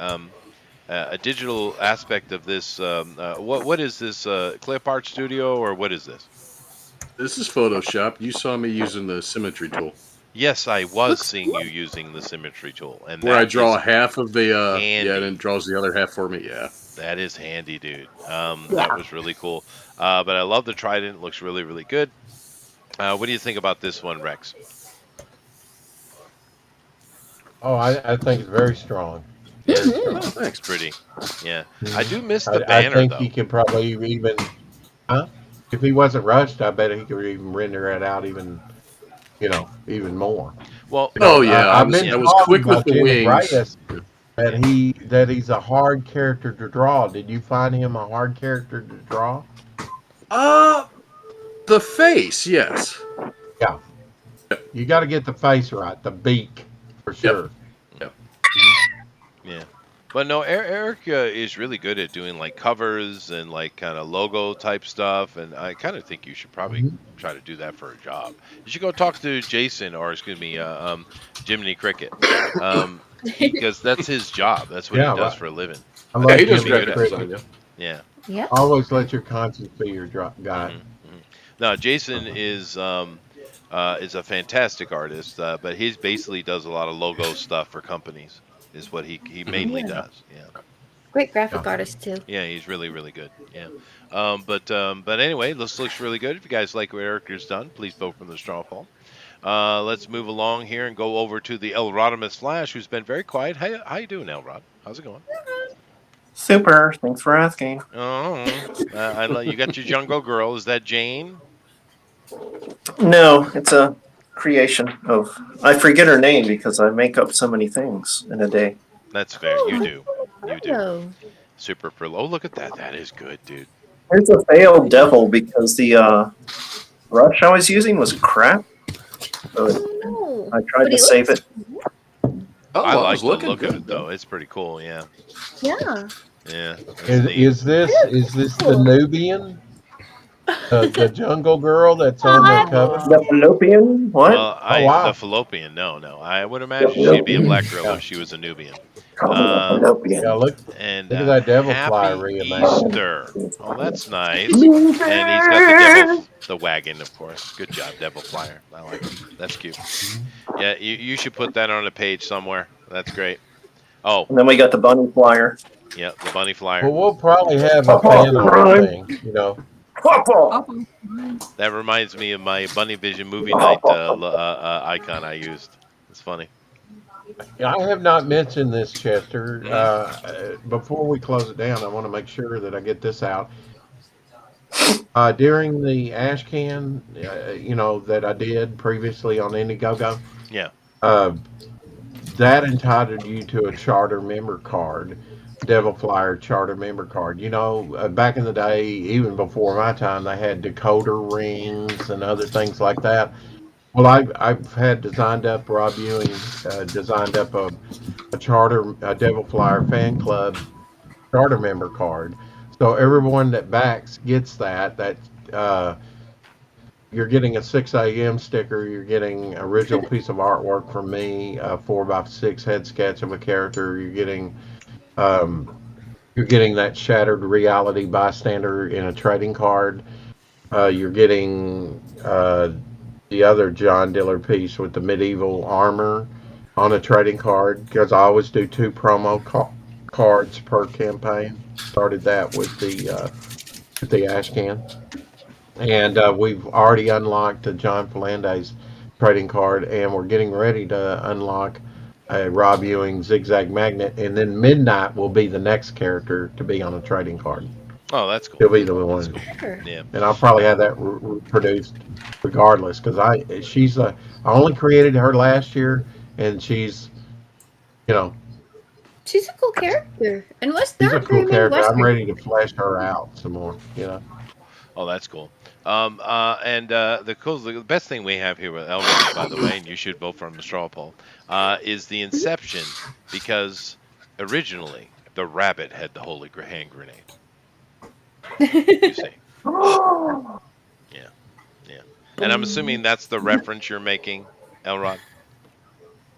digital aspect of this. What is this clip art studio or what is this? This is Photoshop. You saw me using the symmetry tool, Yes, I was Looks seeing cool. you using the symmetry tool, and where I that draw is half of the and handy. it draws the other half for me. Yeah. That is handy, dude. That Yeah. was really cool. But I love the trident. It looks really, really good. What do you think about this one, Rex? Oh, I think it's very strong. Yeah, Very Oh, strong. looks thanks. pretty. Yeah, I Mhm. do miss the I banner think he though. could probably even, huh? If he wasn't rushed, I bet he could even render it out even, even more. Well, Oh yeah, I've been yeah, I was talking quick with about the Jimmy wings. Britus that he's a hard character to draw. Did you find him a hard character to draw? Uh, the face, yes. Yeah, you got to get the face right, the beak for Yep. sure. Yep. yeah. But no, Eric is really good at doing like covers and like kind of logo type stuff, and I kind of think you should probably Mhm. try to do that for a job. You should go talk to Jason, or excuse me, Jiminy Cricket, because that's his job. That's what he Yeah, does right. for a living. I I Yeah, think he like you'd does be Jiminy good graphic at it. Cricket. design. Yeah. Yeah. Yep. Always let your conscience be your guide. Hmm. Now, Jason is a fantastic artist, but he basically does a lot of logo stuff for companies. Is what he Mhm. mainly Yeah. does. Yeah. Great Yeah. graphic artist too. Yeah, he's really, really good. Yeah. But anyway, this looks really good. If you guys like what Eric has done, please vote for the straw poll. Let's move along here and go over to the El Rodimus Flash, who's been very quiet. How you doing, El Rod? How's it going? Super. Thanks for asking. Oh, you got your jungle girl. Is that Jane? No, it's a creation of. I forget her name because I make up so many things in a day. That's fair. You Oh, do. You do. hello. Super for low. Look at that. That is good, dude. There's a failed devil because the brush I was using was crap. So Oh, I tried but to he save looks. it. Oh, I well, I was like the looking look of good it though. though. It's pretty cool. Yeah. Yeah. Yeah. That's Is, neat. is this It is looks this the cool. Nubian, the jungle girl that's on the cover? The Fallopian? What? Well, Oh the wow. fallopian. No, no. I would The imagine she'd be a Fallopian. black girl Yeah. if she was a Nubian. Call me the Um, Yeah. Fallopian. and Look at that devil fly happy reimagined. Easter. Oh, that's nice. And he's got the wagon, of course. Good job, Devil Flyer. I like it. That's cute. Yeah, you should put that on a page somewhere. That's great. Oh, And then we got the bunny flyer. yeah, the bunny flyer. Well, we'll probably have a Papa fan art crime. thing. Papa. That reminds me of my Bunny Vision movie night icon I used. It's funny. I have not mentioned this, Chester. Mhm. Before we close it down, I want to make sure that I get this out. During the ash can, that I did previously on Indiegogo, Yeah. uh, that entitled you to a charter member card, Devil Flyer charter member card. Back in the day, even before my time, they had decoder rings and other things like that. Well, I've had designed up Rob Ewing designed up a Devil Flyer fan club charter member card. So everyone that backs gets that. Uh, you're getting a 6 a.m. sticker. You're getting original piece of artwork from me, a 4x6 head sketch of a character. You're getting You're getting that shattered reality bystander in a trading card. You're getting the other John Diller piece with the medieval armor on a trading card because I always do two cards per campaign. Started that with the Ashcan, and we've already unlocked the John Falandes trading card, and we're getting ready to unlock a Rob Ewing Zigzag Magnet, and then Midnight will be the next character to be on a trading card. Oh, that's cool. He'll be the That's one, cool. Sure. Yeah. and I'll probably have that produced regardless because I only created her last year, and she's you know She's a cool character, and she's a not cool very many character. I'm Western. ready to flesh her out some more. Oh, that's cool. And the best thing we have here with Elrond, by the way, and you should vote for him, straw poll, is the Inception, because originally the rabbit had the hand grenade. You see, yeah, yeah. And I'm assuming that's the reference you're making, Elrond.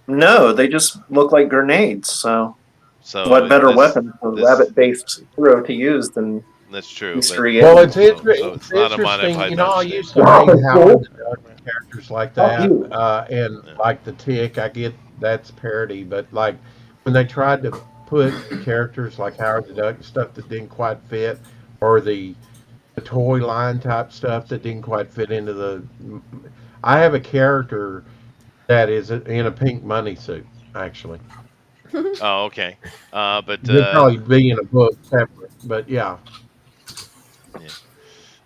No, they just look like grenades. So, So what better this weapon for a this rabbit-based hero to use than that's true, but mystery Well, game? so it's it's not a Monty interesting. I Python's used thing. to read Howard the Duck characters like that, You. and Yeah. like the Tick. I get that's parody, but like when they tried to put characters like Howard the Duck, stuff that didn't quite fit, or the toy line type stuff that didn't quite fit into the. I have a character that is in a pink money suit, actually. Oh, okay. But He'll probably be in a book separate, but yeah.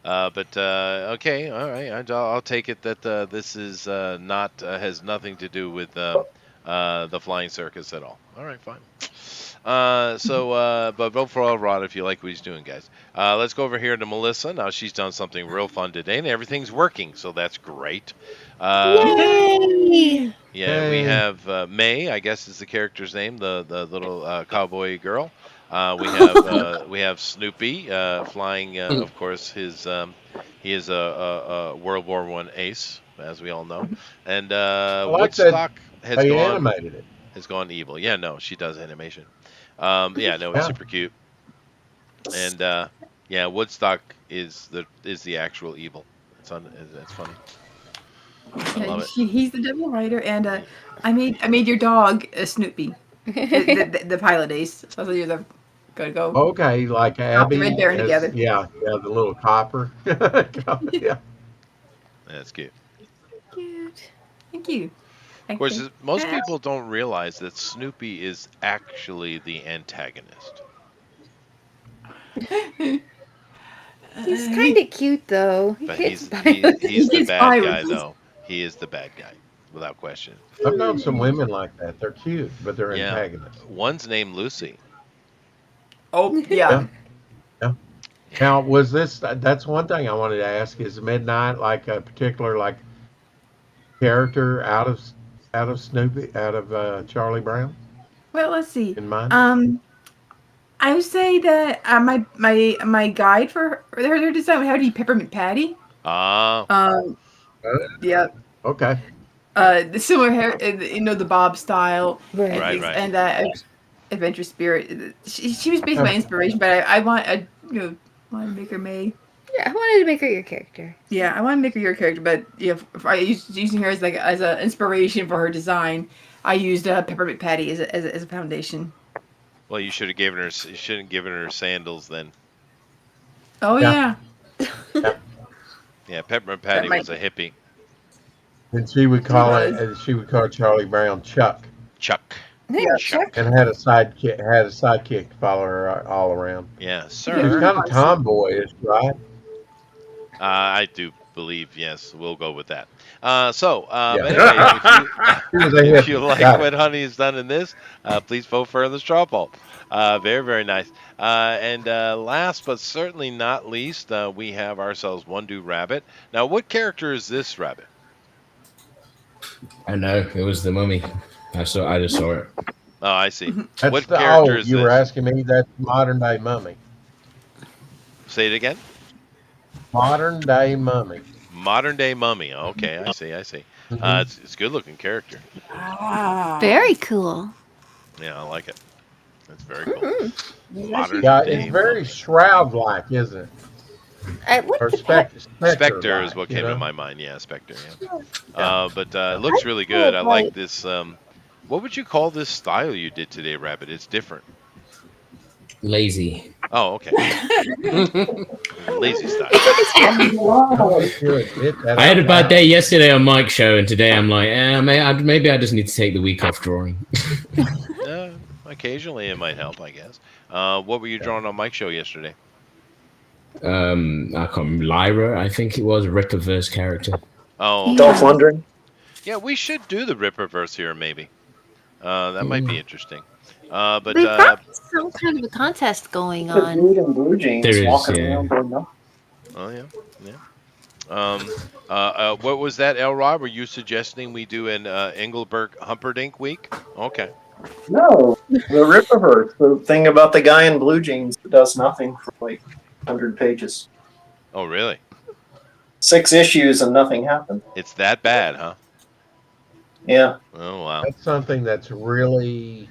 yeah. Okay, all right. I'll take it that this is not has nothing to do with the flying circus at all. All right, fine. But vote for Elrod if you like what he's doing, guys. Let's go over here to Melissa. Now she's done something real fun today, and everything's working, so that's great. Yay! Yeah, we Hey. have May, I guess is the character's name, the little cowboy girl. We have Snoopy flying. Of course, he is a World War One ace, as we all know. And I like that Woodstock they animated it. has gone evil. Yeah, no, she does animation. Yeah, no, it's Yeah. super cute. And yeah, Woodstock is the actual evil. It's funny. I love it. He's the devil rider, and I made your dog a Snoopy. The pilot ace. So you're the go. Okay, like Drop the Red Abby Baron as together. yeah, the little copper. Yeah. That's cute. Cute. Thank you. Of course, most people don't realize that Snoopy is actually the antagonist. He's kind of cute though. But It's he's the He's bad fine guy, with though. He is the bad guy, without question. I've known some women like that. They're cute, but they're Yeah. antagonists. One's named Lucy. Oh Yeah. yeah. Now, was this? That's one thing I wanted to ask. Is Midnight like a particular like character out of Snoopy, out of Charlie Brown Well, let's see. in mind? I would say that my guide for her design would have to be Peppermint Patty. Ah, Yeah. Okay. The similar hair, the Bob style, and Right. Right. and that adventure spirit. She was basically my inspiration, but I want want to make her May. Yeah, I wanted to make her your character. Yeah, I want to make her your character, but if I using her as an inspiration for her design, I used Peppermint Patty as a foundation. well, you should have given her. You shouldn't have given her sandals then. Oh Yeah. yeah. Yeah, Peppermint Patty might- was a hippie. And she would call was. it. She would call Charlie Brown Chuck, Chuck. Yeah, Chuck. and had a sidekick to follow her all around. Yeah, He was sir. kind of tomboyish, right? I do believe yes. We'll go with that. So Yeah. anyway, He was a if you hippie. like Got it. what Honey has done in this, please vote for the straw poll. Very, very nice. And last but certainly not least, we have ourselves One Do Rabbit. Now, what character is this rabbit? I know it was the mummy. I just saw it. Oh, I see. That's What the, character is you were this? asking me. That's modern day mummy. Say it again. Modern day mummy. Modern day mummy. Okay, I see. It's a good looking character. Ah. Very cool. Yeah, I like it. That's very cool. Maybe I should Modern Yeah, do it's day that. very Muppet. shroud-like, isn't it? It would Or depend. Spectre is specter-like, what you came to know? my mind. Yeah, Spectre. Yeah. Yeah. But Yeah. it I looks really good. feel I like like this. What would you call this style you did today, Rabbit? It's different. Lazy. Oh, okay. Lazy style. it's like it's Oh, good. Get that I had a out bad day loud. yesterday on Mike's show, and today I'm like, maybe I just need to take the week off drawing. Occasionally it might help, I guess. What were you Yeah. drawing on Mike's show yesterday? I can't remember, Lyra, I think it was, Ripperverse character. Oh, okay. Dolph yeah. Lundgren. Yeah, we should do the Ripperverse here, maybe. That might be Mm, interesting. They've got some kind of a contest going The on. dude in blue there jeans is, walking yeah. around doing nothing. Oh yeah, yeah. What was that, Elrod? Were you suggesting we do an Engelbert Humperdinck week? Okay. No, the Ripperverse, the thing about the guy in blue jeans that does nothing for like 100 pages. Oh, really? 6 issues and nothing happened. It's that bad, huh? Yeah. Oh, wow. That's something that's really,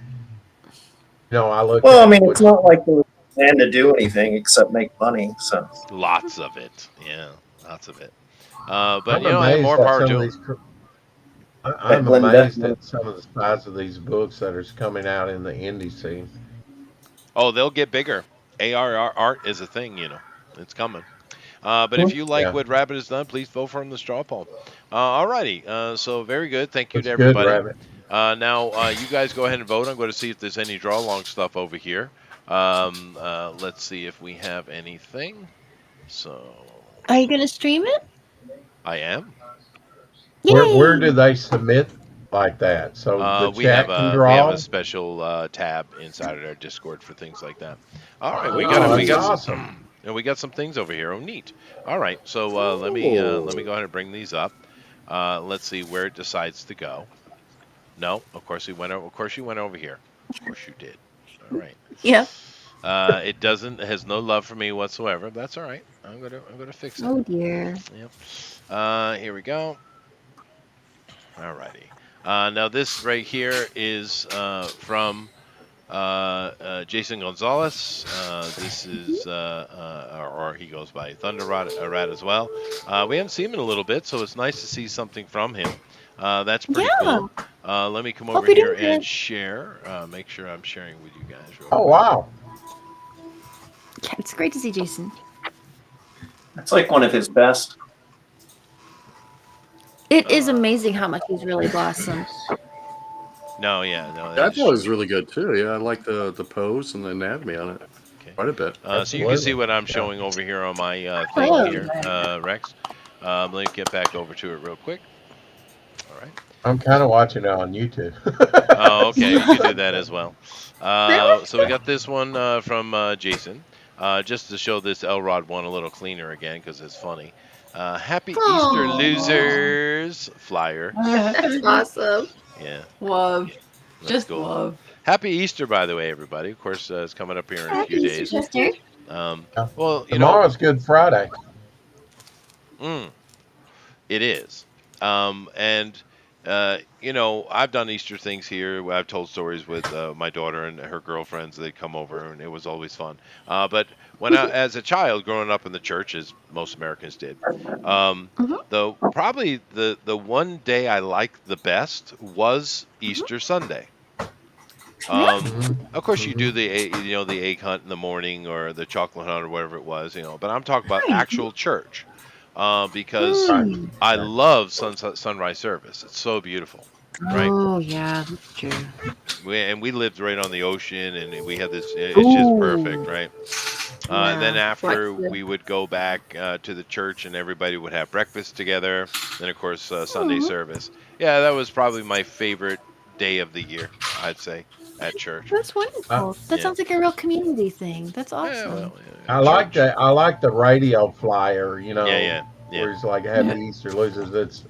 I look Well, I at mean, it's which not like there was a plan to do anything except make money. So Lots of it. Yeah, lots of it. But I'm hey, amazed more at power some of to them. these. like I'm Glenn amazed Beckman. at some of the size of these books that are coming out in the indie scene. Oh, they'll get bigger. ARR art is a thing, It's coming. But Hmm? if you like Yeah, what Rabbit has done, please vote for him in the straw poll. Alrighty. So very good. Thank you to looks good, everybody. Rabbit. Now, you guys go ahead and vote. I'm going to see if there's any draw along stuff over here. Let's see if we have anything. So Are you gonna stream it? I am. Where Yay! do they submit like that? So the chat can We have a draw. special tab inside of our Discord for things like that. All right, Oh, we that's got awesome. and we got some things over here. Oh, neat. All right, so let me go ahead and bring these up. Let's see where it decides to go. No, of course we went. Of course you went over here. Of course you did. All right. Yep. It doesn't has no love for me whatsoever. That's all right. I'm gonna fix it. Oh dear. Yep. Here we go. Alrighty. Now this right here is from Jason Gonzalez. This is, or he goes by Thunder Rat as well. We haven't seen him in a little bit, so it's nice to see something from him. That's pretty Yeah. cool. Let me come Hope over you're here doing and good. share. Make sure I'm sharing with you guys real Oh, quick. wow. Yeah, it's great to see Jason. it's like one of his best. It is amazing how much he's really blossomed. No, yeah, no. That was really good too. Yeah, I like the pose and the anatomy on it Okay. quite a bit. So you can see Absolutely. what I'm Yeah. showing over here on my thing Oh. here, Rex. Let me get back over to it real quick. All right. I'm kind of watching it on YouTube. Oh, okay. You can do that as well. So we got this one from Jason. Just to show this Elrod one a little cleaner again because it's funny. Happy Easter, Aw. losers! Flyer. That's awesome. Yeah, Love. that's Just cool. love. Happy Easter, by the way, everybody. Of course, it's coming up here in a Happy few Easter, days. sister. Well, Tomorrow's Good Friday. It is. And I've done Easter things here. I've told stories with my daughter and her girlfriends. They'd come over, and it was always fun. But as a child, growing up in the church, as most Americans did, probably the one day I liked the best was Easter Sunday. Of course, you do the egg hunt in the morning or the chocolate hunt or whatever it was, But I'm talking about actual church, because Mm. I love sunrise service. It's so beautiful, right? Oh yeah, that's true. We lived right on the ocean, and we had this. It's just perfect, right? And then Yeah, after flexible. we would go back to the church, and everybody would have breakfast together. Then, of course, Sunday Aw. service. Yeah, that was probably my favorite day of the year, I'd say, at church. That's wonderful. That Yeah. sounds like a real community thing. That's Yeah, awesome. well, I like church. that. I like the radio flyer. Yeah. Where he's like Happy Easter losers. It's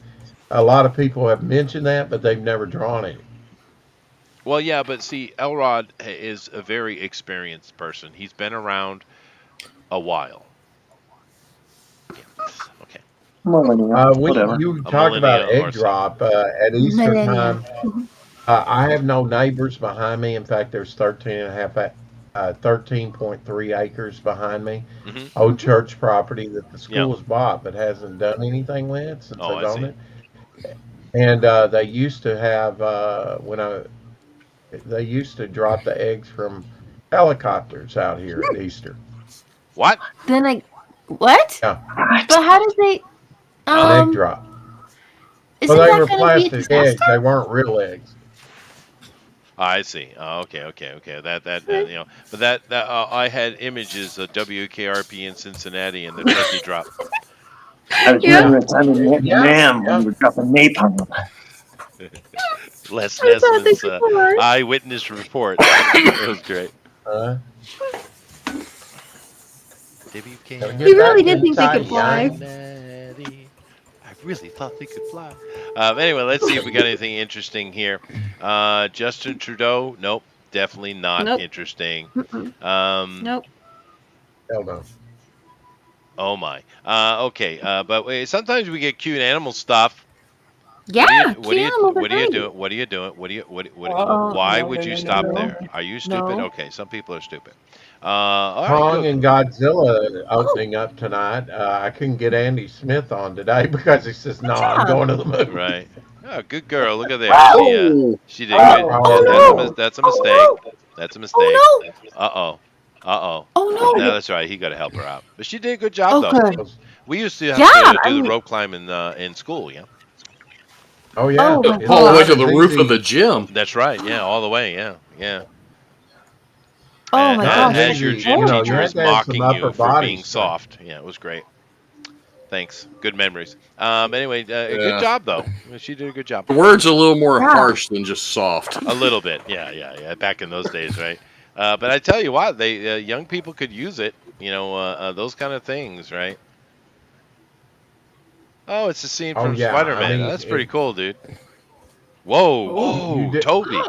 a lot of people have mentioned that, but they've never drawn it. Well, yeah, but see, Elrod is a very experienced person. He's been around a while. Yeah. Okay. Millennial, whatever. You A talk about millennia or egg drop at Easter Millennia. time. I have no neighbors behind me. In fact, there's 13.3 acres behind me. Hmm. Old church property that the Yeah. school's bought but hasn't done anything with since Oh, they've I owned see. it. And they used to have they used to drop the eggs from helicopters out here at Easter. What? Then I what? Yeah, What? But how did they an egg um drop. Well, isn't they that were gonna be a plastic eggs. They disaster? weren't real eggs. I see. Oh, okay, okay, okay. That but that I had images of WKRP in Cincinnati and the turkey drop. I was Yeah, remembering the time in Yeah, Vietnam when yeah. we were dropping napalm. Les I thought they Nessman's could fly. eyewitness report. It was great. Uh, Gotta He get really that did WKRP new think they in could tidy fly. iron. Cincinnati. I really thought they could fly. Anyway, let's see if we got anything interesting here. Justin Trudeau, nope, definitely not Nope. interesting. Mm-mm. Um, Nope. Hell no. oh my. Okay, but wait, sometimes we get cute animal stuff. Yeah, What do cute you animals are what are you great. doing? What are you doing? Oh, Why no, would no, you no, no, stop no. there? Are you stupid? No. Okay, some people are stupid. All right, Kong good. and Godzilla opening up tonight. I couldn't get Andy Smith on today because he says, "No, I'm Yeah. going to the movie." Right. Oh, good girl. Look at there. Oh, She did Oh, good. Oh Oh That's a no! no! that's a Oh mistake. no! That's a mistake. Oh no! Uh-oh. Uh-oh. Oh No, no! that's right. He got to help her out. But she did a good job Oh though. good. Those- We used to have Yeah, to I do the mean, rope climbing in school, yeah. Oh oh yeah, my it's all the way gosh. to not the as roof of easy. the gym. That's right. Yeah, all the way. Yeah. Yeah. Oh my Not as gosh. As your easy. gym You know, teacher you Horrible. have is to have some mocking upper you for body being strength. soft. Yeah, it was great. Thanks. Good memories. Anyway, a good Yeah. job though. She did a good job. The word's a little more Yeah. harsh than just soft. A little bit. Yeah, yeah, yeah. Back in those days, right? But I tell you what, they young people could use it. Those kind of things, right? Oh, it's a scene Oh from yeah, I Spider-Man. mean, That's pretty cool, dude. Whoa, oh, you whoa, did. Toby,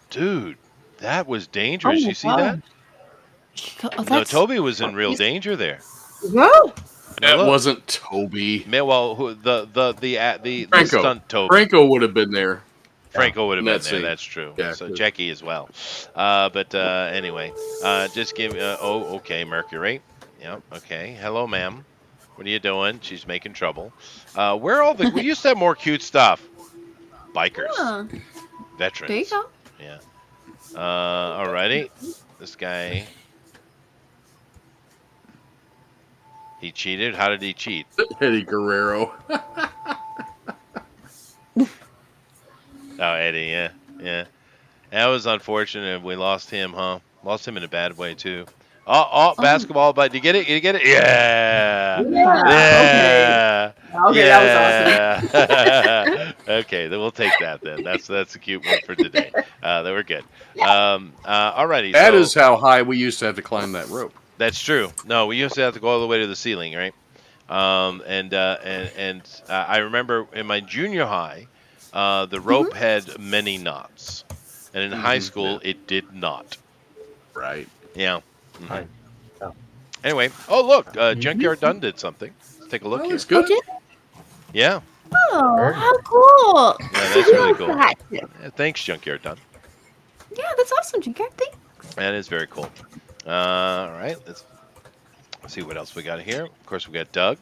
dude, that was Oh dangerous. my You see that? god. Oh, No, that's Toby was in real danger there. yeah. Now That look, wasn't Toby. man. Well, the Franco. stunt Toby. Franco would have been there Franco would have in been that there. scene. That's true. Yeah. So 'Cause Jackie as well. But anyway, just give. Oh, okay, Mercury. Yep. Okay. Hello, ma'am. What are you doing? She's making trouble. Where are all the? We used to have more cute stuff. Bikers, Huh. There you veterans. go. Yeah. Alrighty. This guy. He cheated. How did he cheat? Eddie Guerrero. Oh, Eddie. Yeah. Yeah. That was unfortunate. We lost him, huh? Lost him in a bad way too. Oh, Oh, basketball! But did you get it? Did you get it? Yeah. yeah. Okay, that was awesome. Yeah. Okay, then we'll take that then. That's a cute one for today. They were good. Alrighty. That So is how high we used to have to climb that rope. that's true. No, we used to have to go all the way to the ceiling, right? I remember in my junior high, the rope had many knots, and in high school Yeah. it did not. Right. Yeah. I, Anyway, oh look, Mm-hmm. Junkyard Dunn did something. Let's take a look Oh, here. it's oh, good. did Yeah, oh, Very how cool. yeah, So that's you really like cool. that too. Yeah, thanks, Junkyard Dunn. Yeah, that's awesome, Jinker. Thanks. That is very cool. All right, let's see what else we got here. Of course, we got Doug.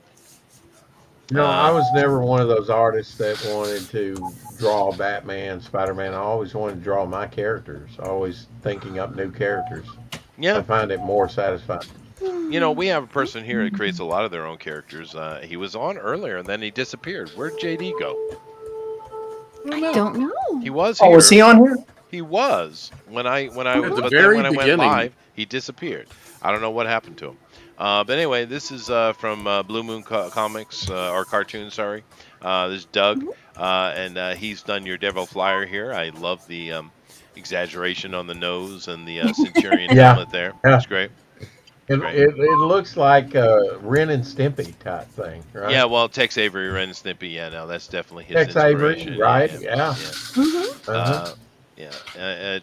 I was never one of those artists that wanted to draw Batman, Spider-Man. I always wanted to draw my characters. Always thinking up new characters. I Yeah, find it more satisfying. we have a person here that creates a lot of their own characters. He was on earlier, and then he disappeared. Where'd JD go? I don't know. He was Oh, here. was he on here? He was when I At the but then very when I went beginning. live, he disappeared. I don't know what happened to him. But anyway, this is from Blue Moon Comics or cartoon. Sorry, this is Doug, and he's done your Devil Flyer here. I love the exaggeration on the nose and the Centurion Yeah, helmet there. yeah. It's great. It, Great. it looks like a Ren and Stimpy type thing, right? Yeah, well, Tex Avery, Ren and Stimpy. Yeah, no, that's definitely his Tex Avery, inspiration. right? Yeah. Yeah. Mm-hmm. Uh-huh.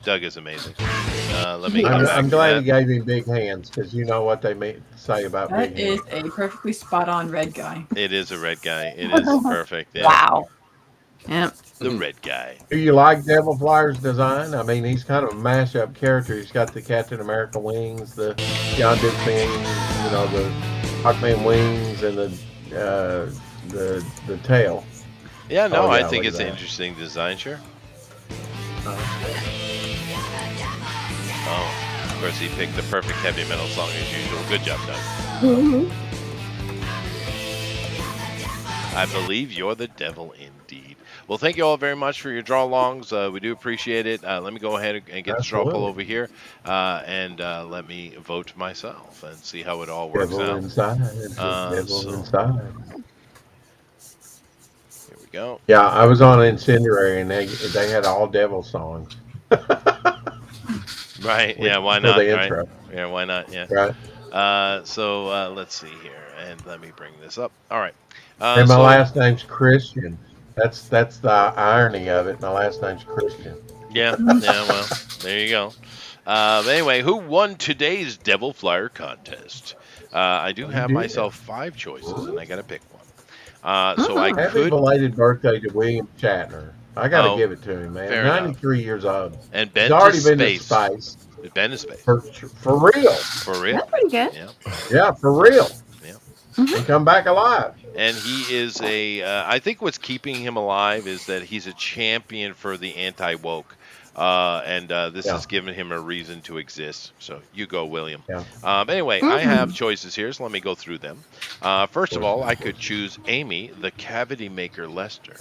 Doug is amazing. Let me come I'm, back I'm to glad that. he gave him big hands because you know what they say about That big hands. is a perfectly spot on red guy. It is a red guy. It is perfect. Yeah. Wow. Yep. The red guy. Do you like Devil Flyer's design? I mean, he's kind of a mashup character. He's got the Captain America wings, the John Duke wings, the Hawkman wings, and the tail. Yeah, no, Oh I yeah, think look at it's an that. interesting design, sure. Uh, Oh, of course, he picked the perfect heavy metal song as usual. Good job, Doug. I believe you're the devil indeed. Well, thank you all very much for your draw longs. We do appreciate it. Let me go ahead and get the straw poll Absolutely. over here and let me vote myself and see how it all works Devil out. inside. Devil So inside. here we go. Yeah, I was on Incendiary, and they had all devil songs Right. Yeah. Why for not? the Right. intro, Yeah. Why not? Yeah. right? So let's see here, and let me bring this up. All right. And my So last name's Christian. That's the irony of it. My last name's Christian. yeah. Yeah. Well, there you go. Anyway, who won today's Devil Flyer contest? I do You have did. myself 5 choices, and I got to pick one. So I Happy could. belated birthday to William Shatner. I got to Oh, give it to him, man. fair enough. 93 years old. And He's Ben to already been to space. space Ben to space. for real. For real. That's pretty good. Yeah. Yeah, for real. Yeah. And come back alive. And he is I think what's keeping him alive is that he's a champion for the anti-woke. And this Yeah. has given him a reason to exist. So you go, William. Yeah. Anyway, I have choices here, so let me go through them. First of all, I could choose Amy, the cavity maker Lester.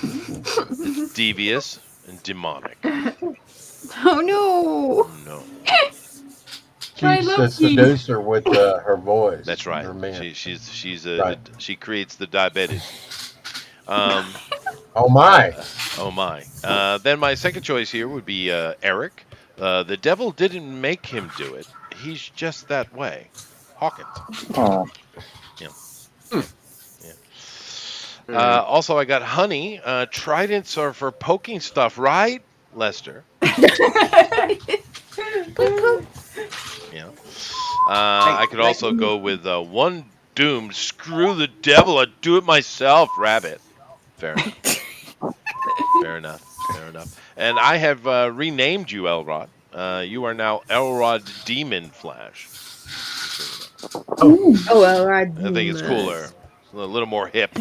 It's devious and demonic. Oh no. No, I She's love the Keith. seducer with her voice. that's right. Her man. She's she creates the diabetes. Oh my. Oh my. Then my second choice here would be Eric. The devil didn't make him do it. He's just that way. Hawkins. Oh, Yeah. Also, I got honey. Tridents are for poking stuff, right, Lester? Yeah. I could also go with one doomed. Screw the devil. I'd do it myself, Rabbit. Fair enough. Fair enough. Fair enough. And I have renamed you Elrod. You are now Elrod Demon Flash. Oh well, I I think it's cooler. A little more hip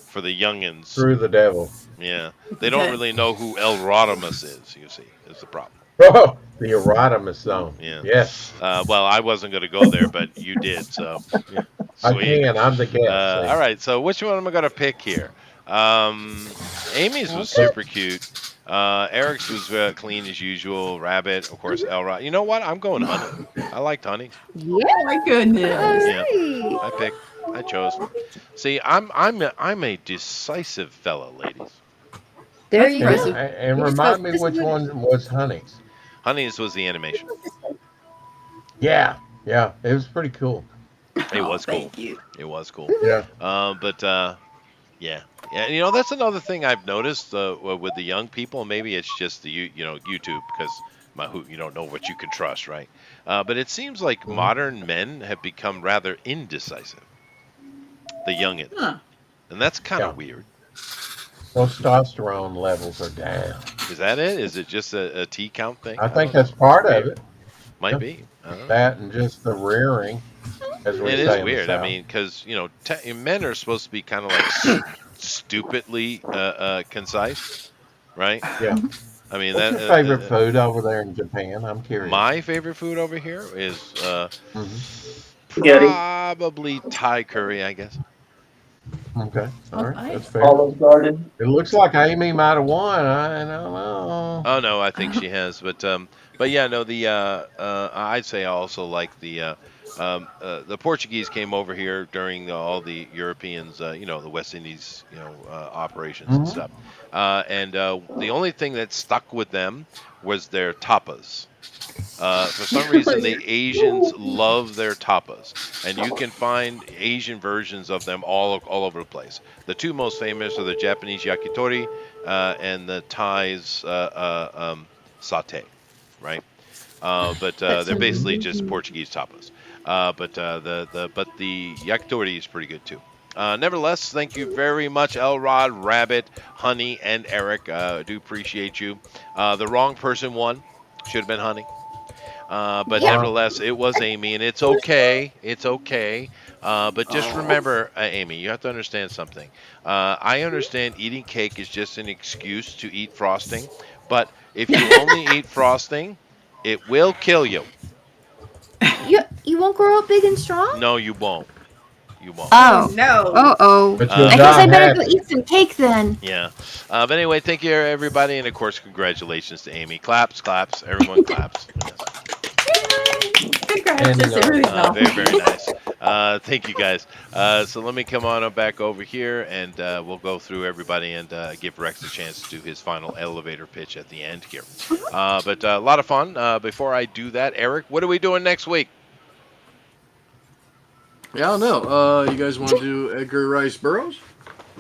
for the youngins. Through the devil. Yeah. They don't really know who Elrodimus is, you see, is the problem. Oh, the erotimus zone. Yeah. Yes. Well, I wasn't going to go there, but you did, so. Yeah. I Sweet. can. I'm the guest. All right, so which one am I going to pick here? Amy's was super cute. Eric's was clean as usual. Rabbit, of course, Elrod. You know what? I'm going honey. I liked honey. Yeah. Oh my goodness. Yeah. I chose. See, I'm a decisive fella, ladies. There That's you impressive. go. And You just remind go- me this is which what- one was Honey's. Honey's was the animation. Yeah. Yeah. It was pretty cool. It was cool. Thank you. It was cool. Yeah. Yeah. You know, that's another thing I've noticed with the young people. Maybe it's just the YouTube because you don't know what you can trust, right? But it seems like modern men have become rather indecisive. The youngins, Huh. and that's kind of Yeah. weird. Testosterone levels are down. Is that it? Is it just a T count thing? I think don't know. that's part of it. Might yeah. be. I don't know. That and just the rearing, as we It say is in the weird. I South. mean, because men are supposed to be kind of like stupidly concise, right? Yeah. I mean, What's that your favorite food over there in Japan? I'm curious. my favorite food over here is Spaghetti. probably Thai curry, I guess. Okay. All right. nice. That's fair. Olive Garden. It looks like Amy might have won. I don't know. Oh no, I think she has, but yeah, no, I'd say I also like the Portuguese came over here during all the Europeans, the West Indies, operations and stuff, and the only thing that stuck with them was their tapas. For some reason, the Asians love their tapas, and you can find Asian versions of them all over the place. The two most famous are the Japanese yakitori and the Thai's satay, right? But they're basically just Portuguese tapas. But the yakitori is pretty good too. Nevertheless, thank you very much, Elrod, Rabbit, Honey, and Eric. I do appreciate you. The wrong person won. Should have been Honey. But Yeah. Wow. nevertheless, it was Amy, and it's okay. It's okay. But just Oh. remember, Amy, you have to understand something. I understand eating cake is just an excuse to eat frosting, but if you only eat frosting, it will kill you. You won't grow up big and strong? No, you won't. You won't. Oh Oh. no. Oh. But you'll Uh, I guess I die better go happy. eat some cake then. yeah. But anyway, thank you, everybody. And of course, congratulations to Amy. Claps, claps. Everyone claps. Yes. Congrats. And That's really Very, awesome. very nice. Thank you guys. So let me come on up back over here and we'll go through everybody and give Rex a chance to do his final elevator pitch at the end here. But a lot of fun. Before I do that, Eric, what are we doing next week? Yeah, I don't know. You guys want to do Edgar Rice Burroughs?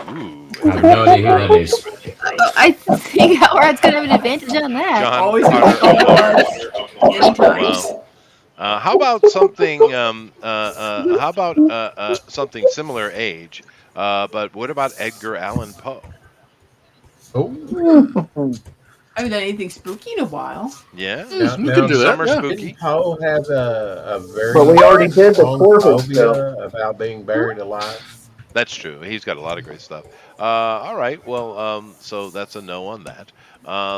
Ooh, I have no idea who that is. I think Elrod's gonna have an advantage on that. John Always Carter many times. Wow. How about something? How about something similar age? But what about Edgar Allan Poe? Oh, I haven't done anything spooky in a while. Yeah, now, We could now do that. summer Yeah. didn't spooky. Poe have a very But we already did the strong Corvid show. phobia about being buried alive? That's true. He's got a lot of great stuff. All right. Well, so that's a no on that.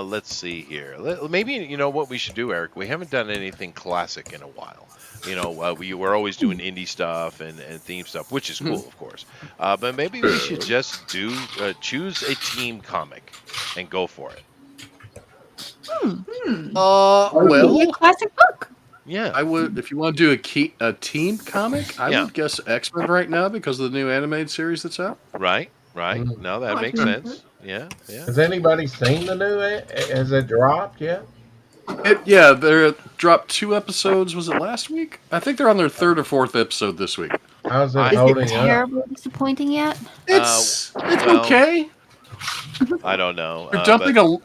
Let's see here. Maybe you know what we should do, Eric. We haven't done anything classic in a while. We're always doing indie stuff and theme stuff, which is cool, of course. But maybe we should just do choose a team comic and go for it. Hmm. Hmm. Well, A classic book. Yeah. I would, if you want to do a team comic, I Yeah. would guess X-Men right now because of the new animated series that's out. Right. Right. Mm. No, that Oh, makes that's sense. Yeah. Yeah. Has anybody seen the new? Has it dropped yet? Yeah, they dropped 2 episodes. Was it last week? I think they're on their 3rd or 4th episode this week. How's it I- Is it holding up? terribly disappointing yet? It's well, okay. I don't know. They're dumping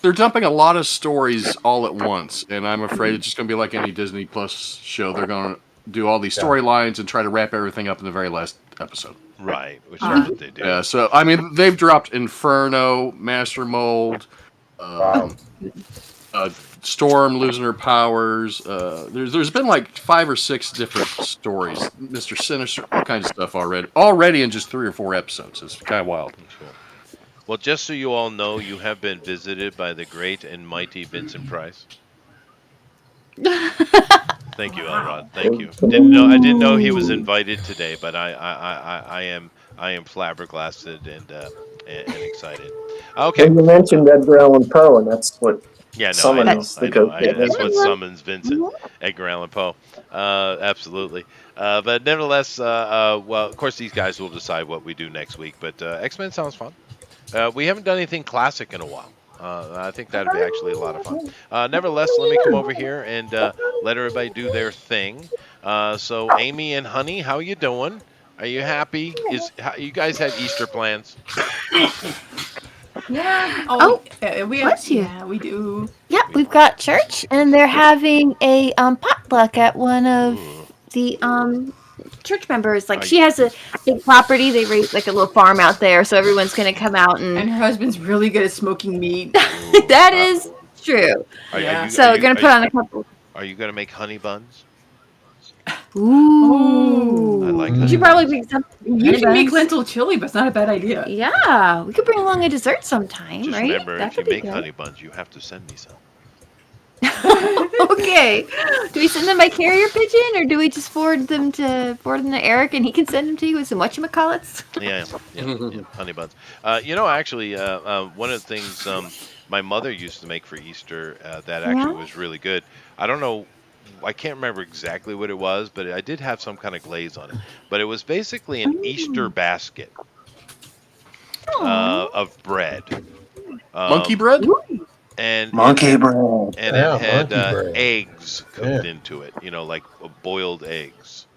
they're dumping a lot of stories all at once, and I'm afraid it's just going to be like any Disney Plus show. They're going to do all these Yeah. storylines and try to wrap everything up in the very last episode. Right. Which is what they do. Yeah, so I mean, they've dropped Inferno, Master Mold, Wow. Storm losing her powers. There's been like 5 or 6 different stories, Mister Sinister, all kinds of stuff already in just 3 or 4 episodes. It's kind of wild. Cool. Well, just so you all know, you have been visited by the great and mighty Vincent Price. Thank you, Elrod. Thank you. I didn't know he was invited today, but I am flabbergasted and excited. Okay. And you mentioned Edgar Allan Poe, and that's what Yeah, no, I summons know. the I know. ghost. That's what summons Vincent, Edgar Allan Poe. Absolutely. But nevertheless, well, of course, these guys will decide what we do next week. But X-Men sounds fun. We haven't done anything classic in a while. I think that'd be actually a lot of fun. Nevertheless, let me come over here and let everybody do their thing. So, Amy and Honey, how you doing? Are you happy? You guys had Easter plans? Yeah. We have, bless you. Yeah, we do. Yep, we've got church, and they're having a potluck at one of Ooh. the church members. Like, Are she has a big property. They raise like a little farm out there, so everyone's gonna come out And and her husband's really good at smoking meat. that is true. Yeah. So we're gonna put on a couple. Are you gonna make honey buns? Ooh, I like we honey should probably make something. You can make buns. lentil chili, but it's not a bad idea. Yeah, we could bring along a dessert sometime, Just right? remember, That if you could be make good. honey buns, you have to send me some. Okay. Do we send them by carrier pigeon, or do we just forward them to Eric, and he can send them to you with some whatchamacallits? Yeah, honey buns. Actually, one of the things my mother used to make for Easter that actually was really good. I don't know, I can't remember exactly what it was, but I did have some kind of glaze on it. But it was basically an Easter basket of bread. Monkey bread? And Monkey bread. and Yeah, it had monkey bread. eggs cooked Yeah. into it, like boiled eggs.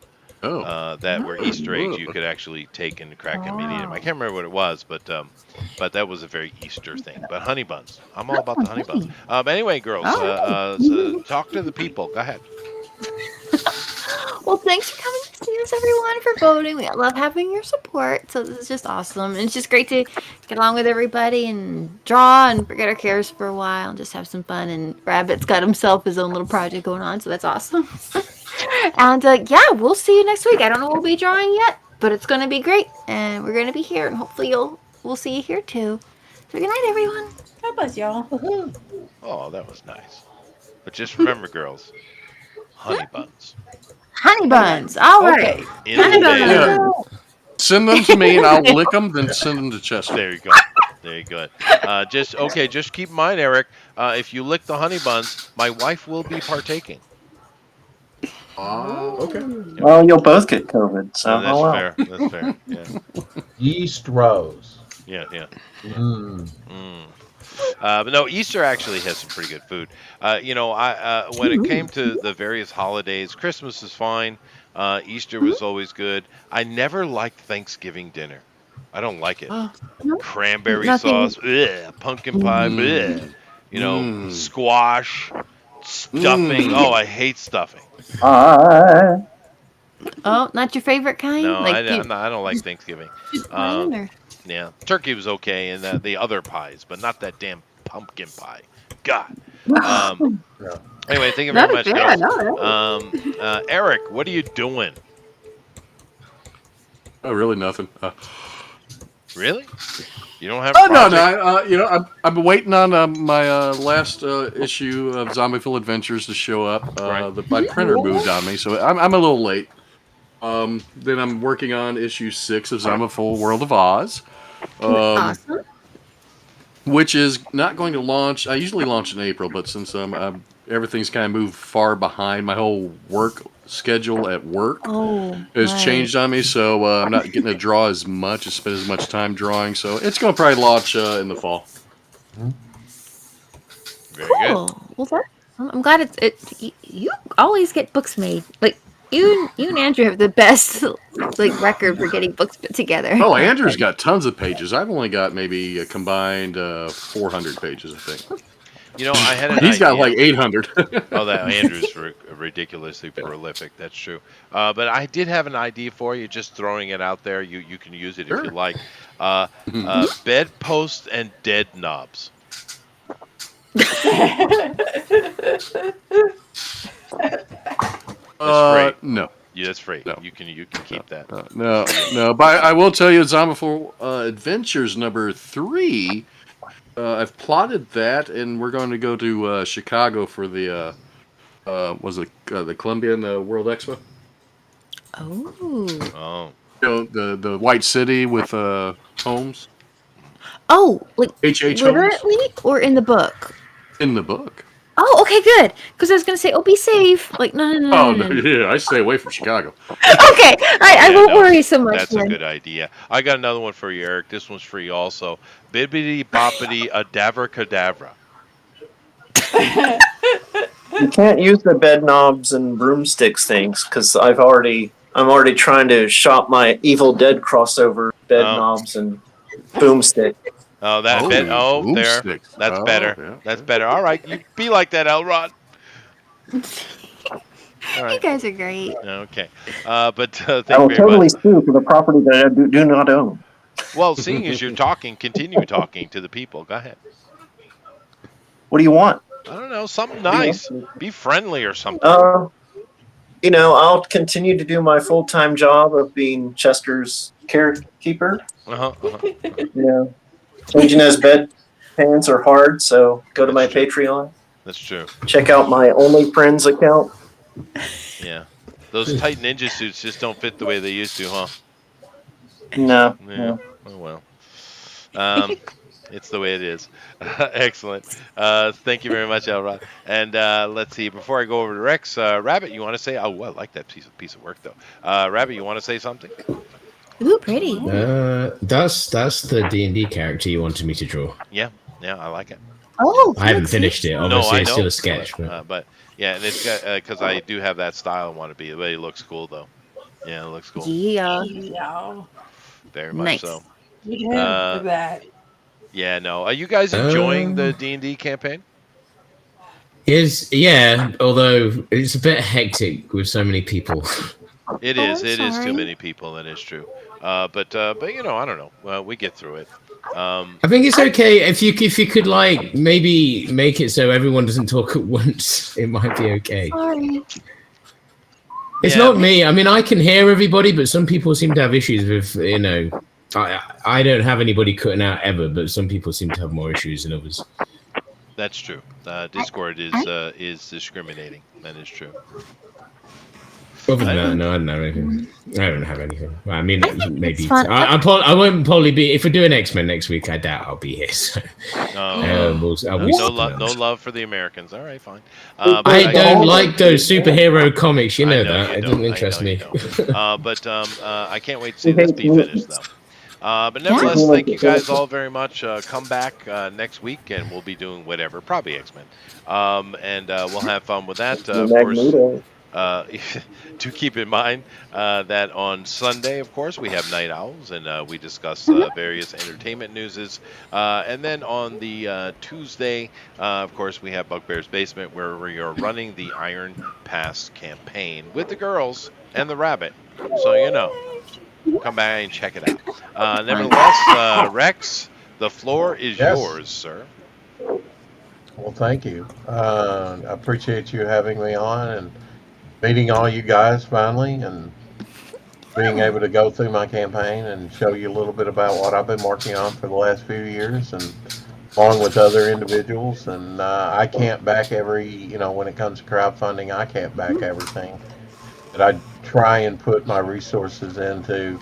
Oh. That were Easter eggs you could actually take and crack them and eat them. I can't remember what it was, but that was a very Easter thing. But honey buns, I'm all about the honey buns. But anyway, girls, so talk to the people. Go ahead. Well, thanks for coming to Thanks everyone for voting. We love having your support. So this is just awesome. And it's just great to get along with everybody and draw and forget our cares for a while and just have some fun. And Rabbit's got himself his own little project going on, so that's awesome. And yeah, we'll see you next week. I don't know what we'll be drawing yet, but it's gonna be great. And we're gonna be here, and hopefully we'll see you here too. So good night, everyone. God bless y'all. Oh, that was nice. But just remember, girls, honey buns. Honey buns. All right. Okay. In Honey the buns. mail. Yeah. Send them to me and I'll lick them, then send them to Chester. There you go. There you go. Just keep in mind, Eric. If you lick the honey buns, my wife will be partaking. Okay. Well, you'll both get COVID, so That's oh well. fair. That's fair. Yeah. Yeast rose. Yeah. Yeah. Mm. But no, Easter actually has some pretty good food. When it came to the various holidays, Christmas is fine. Easter was always good. I never liked Thanksgiving dinner. I don't like it. Cranberry Nothing. sauce, pumpkin pie, Mm. squash, stuffing. Oh, I hate stuffing. I Oh, not your favorite kind? No, like I don't like Thanksgiving. just Um, plain or Yeah, turkey was okay, and the other pies, but not that damn pumpkin pie. God. Anyway, thank you very Not a much, fan. girls. No. Eric, what are you doing? Oh, really nothing. Really? You don't have a Oh no, project? no. I've been waiting on my last issue of Zombieville Adventures to show up. Right. My printer moved on me, so I'm a little late. Then I'm working on issue 6 of Zombieville World of Oz, awesome. which is not going to launch. I usually launch in April, but since everything's kind of moved far behind, my whole work schedule at work Oh, has right. changed on me, so I'm not getting to draw as much, spend as much time drawing. So it's going to probably launch in the fall. Very Cool. Well, I'm glad you always get books made. Like you and Andrew have the best like record for getting books put together. Oh, Andrew's got tons of pages. I've only got maybe a combined 400 pages, I think. good. I had an He's got idea. like 800. Oh, that Andrew's ridiculously prolific. That's true. But I did have an idea for you. Just throwing it out there. You can use it if you Sure. like. Bedposts and dead knobs. That's free. No. Yeah, that's free. No. You can keep that. No. But I will tell you, Zombieville Adventures number 3. I've plotted that, and we're going to go to Chicago for the the Columbian World Expo. Oh. Oh, The White City with Holmes. Oh, like H.H. Holmes literally or in the book? in the book. Oh, okay, good. Because I was gonna say, oh, be safe. Like, no. Oh, no, yeah, I stay away from Chicago. Okay, I Yeah, won't no, worry so much. that's a Then. good idea. I got another one for you, Eric. This one's free also. Bibbidi boppity adabra cadabra. You can't use the bed knobs and broomsticks things because I'm already trying to shop my Evil Dead crossover bed Oh. knobs and boomstick. Oh, that bit. Oh, there. boomsticks. That's Oh, better. yeah. That's better. All right, you be like that, Elrod. All You right. guys are great. Okay. But thank I you will very totally much. sue for the property that I do not own. Well, seeing as you're talking, continue talking to the people. Go ahead. What do you want? I don't know, something nice. Be friendly or something. I'll continue to do my full-time job of being Chester's carekeeper. Changing his bed pants are hard, so go to my That's true. Patreon. That's true. Check out my OnlyFriends account. Yeah. Those tight ninja suits just don't fit the way they used to, huh? No. Yeah. no. Oh well. It's the way it is. Excellent. Thank you very much, Elrod. And let's see. Before I go over to Rex, Rabbit, you want to say? Oh, well, I like that piece of work though. Rabbit, you want to say something? Ooh, pretty. That's the D&D character you wanted me to draw. Yeah, I like it. Oh, I haven't looks finished it. No, Obviously, I it's know. still a sketch. But But yeah, and it's got because I do have that style I want to be. The way it looks cool though. Yeah, it looks cool. Yeah. Yeah. Very much Nice. so. Yeah, for that. Yeah, no. Are you guys enjoying the D&D campaign? yeah, although it's a bit hectic with so many people. It Oh, is. I'm It is too sorry. many people. That is true. But you know, I don't know. Well, we get through it. I think it's I okay if you could like maybe make it so everyone doesn't talk at once. It might be okay. sorry. It's Yeah. not me. I mean, I can hear everybody, but some people seem to have issues with I don't have anybody cutting out ever, but some people seem to have more issues than others. That's true. I, Discord I is discriminating. That is true. Other than I, that, no, I don't have anything. I don't have anything. Well, I mean, I think it's maybe fun. I won't probably be if we're doing X-Men next week. I doubt I'll be here. So oh, I'll no, be no something love, no else. love for the Americans. All right, fine. But I I don't can't. like those superhero comics. You I know know that you it doesn't don't. I interest know you me. don't. I can't wait to see He this hates be finished though. mutants. But Yeah. nevertheless, thank you guys all very much. Come back next week, and we'll be doing whatever, probably X Men, and we'll have fun with that. Of course, Magneto. uh, do keep in mind that on Sunday, of course, we have Night Owls, and we discuss Mhm. various entertainment newses. And then on the Tuesday, of course, we have Bugbear's Basement, where we are running the Iron Pass campaign with the girls and the rabbit. So you know, come back and check it out. Nevertheless, Rex, the floor is Yes. yours, sir. Well, thank you. I appreciate you having me on and meeting all you guys finally, and being Oh, able to go through my campaign and show you a little bit about what I've been working on for the last few years, and along with other individuals. And I can't back when it comes to crowdfunding, I can't back everything. But I try and put my resources into,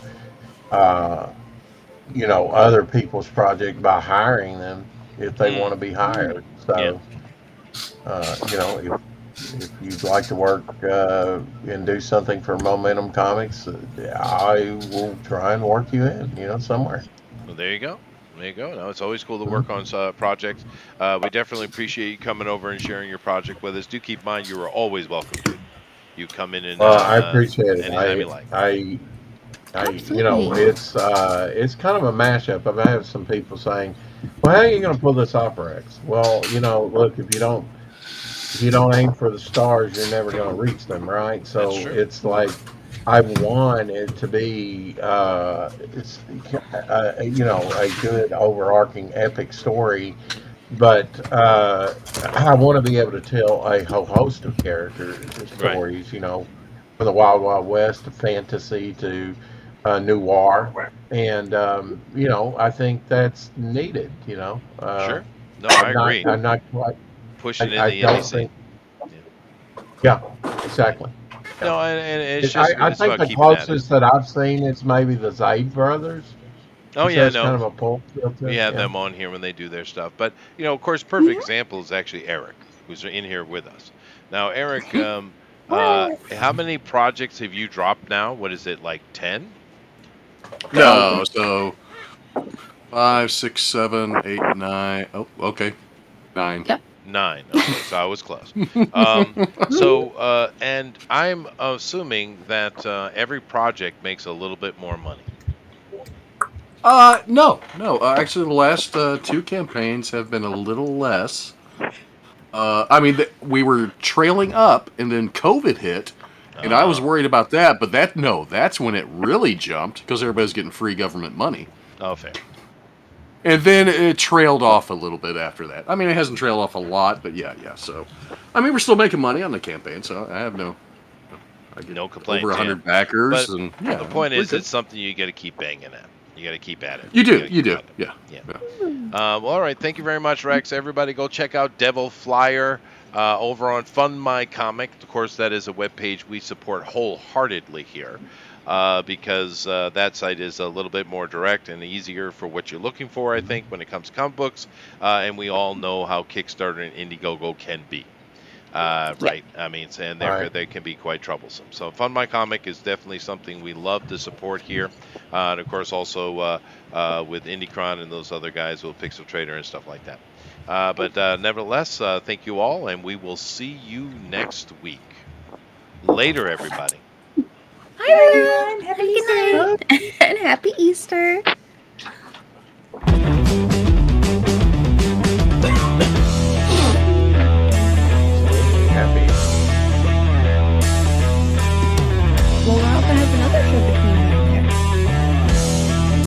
uh, other people's project by hiring them if they want Mm, to be hired. yeah. So, if you'd like to work and do something for Momentum Comics, I will try and work you in, somewhere. Well, there you go. There you go. No, it's always cool to Mhm. work on projects. We definitely appreciate you coming over and sharing your project with us. Do keep in mind you are always welcome to. You come in and I appreciate it. anytime you like. absolutely. It's kind of a mashup. I've had some people saying, "Well, how are you going to pull this off, Rex?" Well, look, if you don't aim for the stars, you're never going to reach them, right? That's So true. it's like I want it to be, a good overarching epic story, but I want to be able to tell a whole host of character Right. stories. From the Wild Wild West to fantasy to noir, and I think that's needed. Sure. No, I agree. I'm not quite. Pushing in I the indie don't scene. think. Yeah. Yeah, exactly. Yeah. No, and it's It, just I it's think about the keeping at it. closest that I've seen is maybe the Zaid brothers, Oh which yeah, has no. kind of a pulp feel to We it. have Yeah. them on here when they do their stuff. But of course, perfect Mhm. example is actually Eric, who's in here with us. Now, Eric, What? how many projects have you dropped now? What is it, like 10? No, so 5, 6, 7, 8, 9. Oh, okay, 9. Yep. 9. Okay, so I was close. And I'm assuming that every project makes a little bit more money. No, no. Actually, the last 2 campaigns have been a little less. I mean, we were trailing up, and then COVID hit, and I was Oh, worried about that. But that's when it really jumped because everybody's getting free government money. oh, fair. And then it trailed off a little bit after that. I mean, it hasn't trailed off a lot, but yeah. So, I mean, we're still making money on the campaign, so I have I get No over complaints, yeah. 100 backers, But and yeah, the point we're is, good. it's something you got to keep banging at. You got to keep at it. You do, gotta you keep do, at it. yeah. Yeah. Yeah. Well, all right. Thank you very much, Rex. Everybody, go check out Devil Flyer over on Fund My Comic. Of course, that is a webpage we support wholeheartedly here because that site is a little bit more direct and easier for what you're looking for, I think, when it comes to comic books. And we all know how Kickstarter and Indiegogo can be. Yeah. Right. I mean, and Right. they can be quite troublesome. So, Fund My Comic is definitely something we love to support here, and of course, also with Indicron and those other guys with Pixel Trader and stuff like that. But nevertheless, thank you all, and we will see you next week. Later, everybody. Hi, Bye, everyone. everyone. Happy Have a Easter. good night and happy Easter.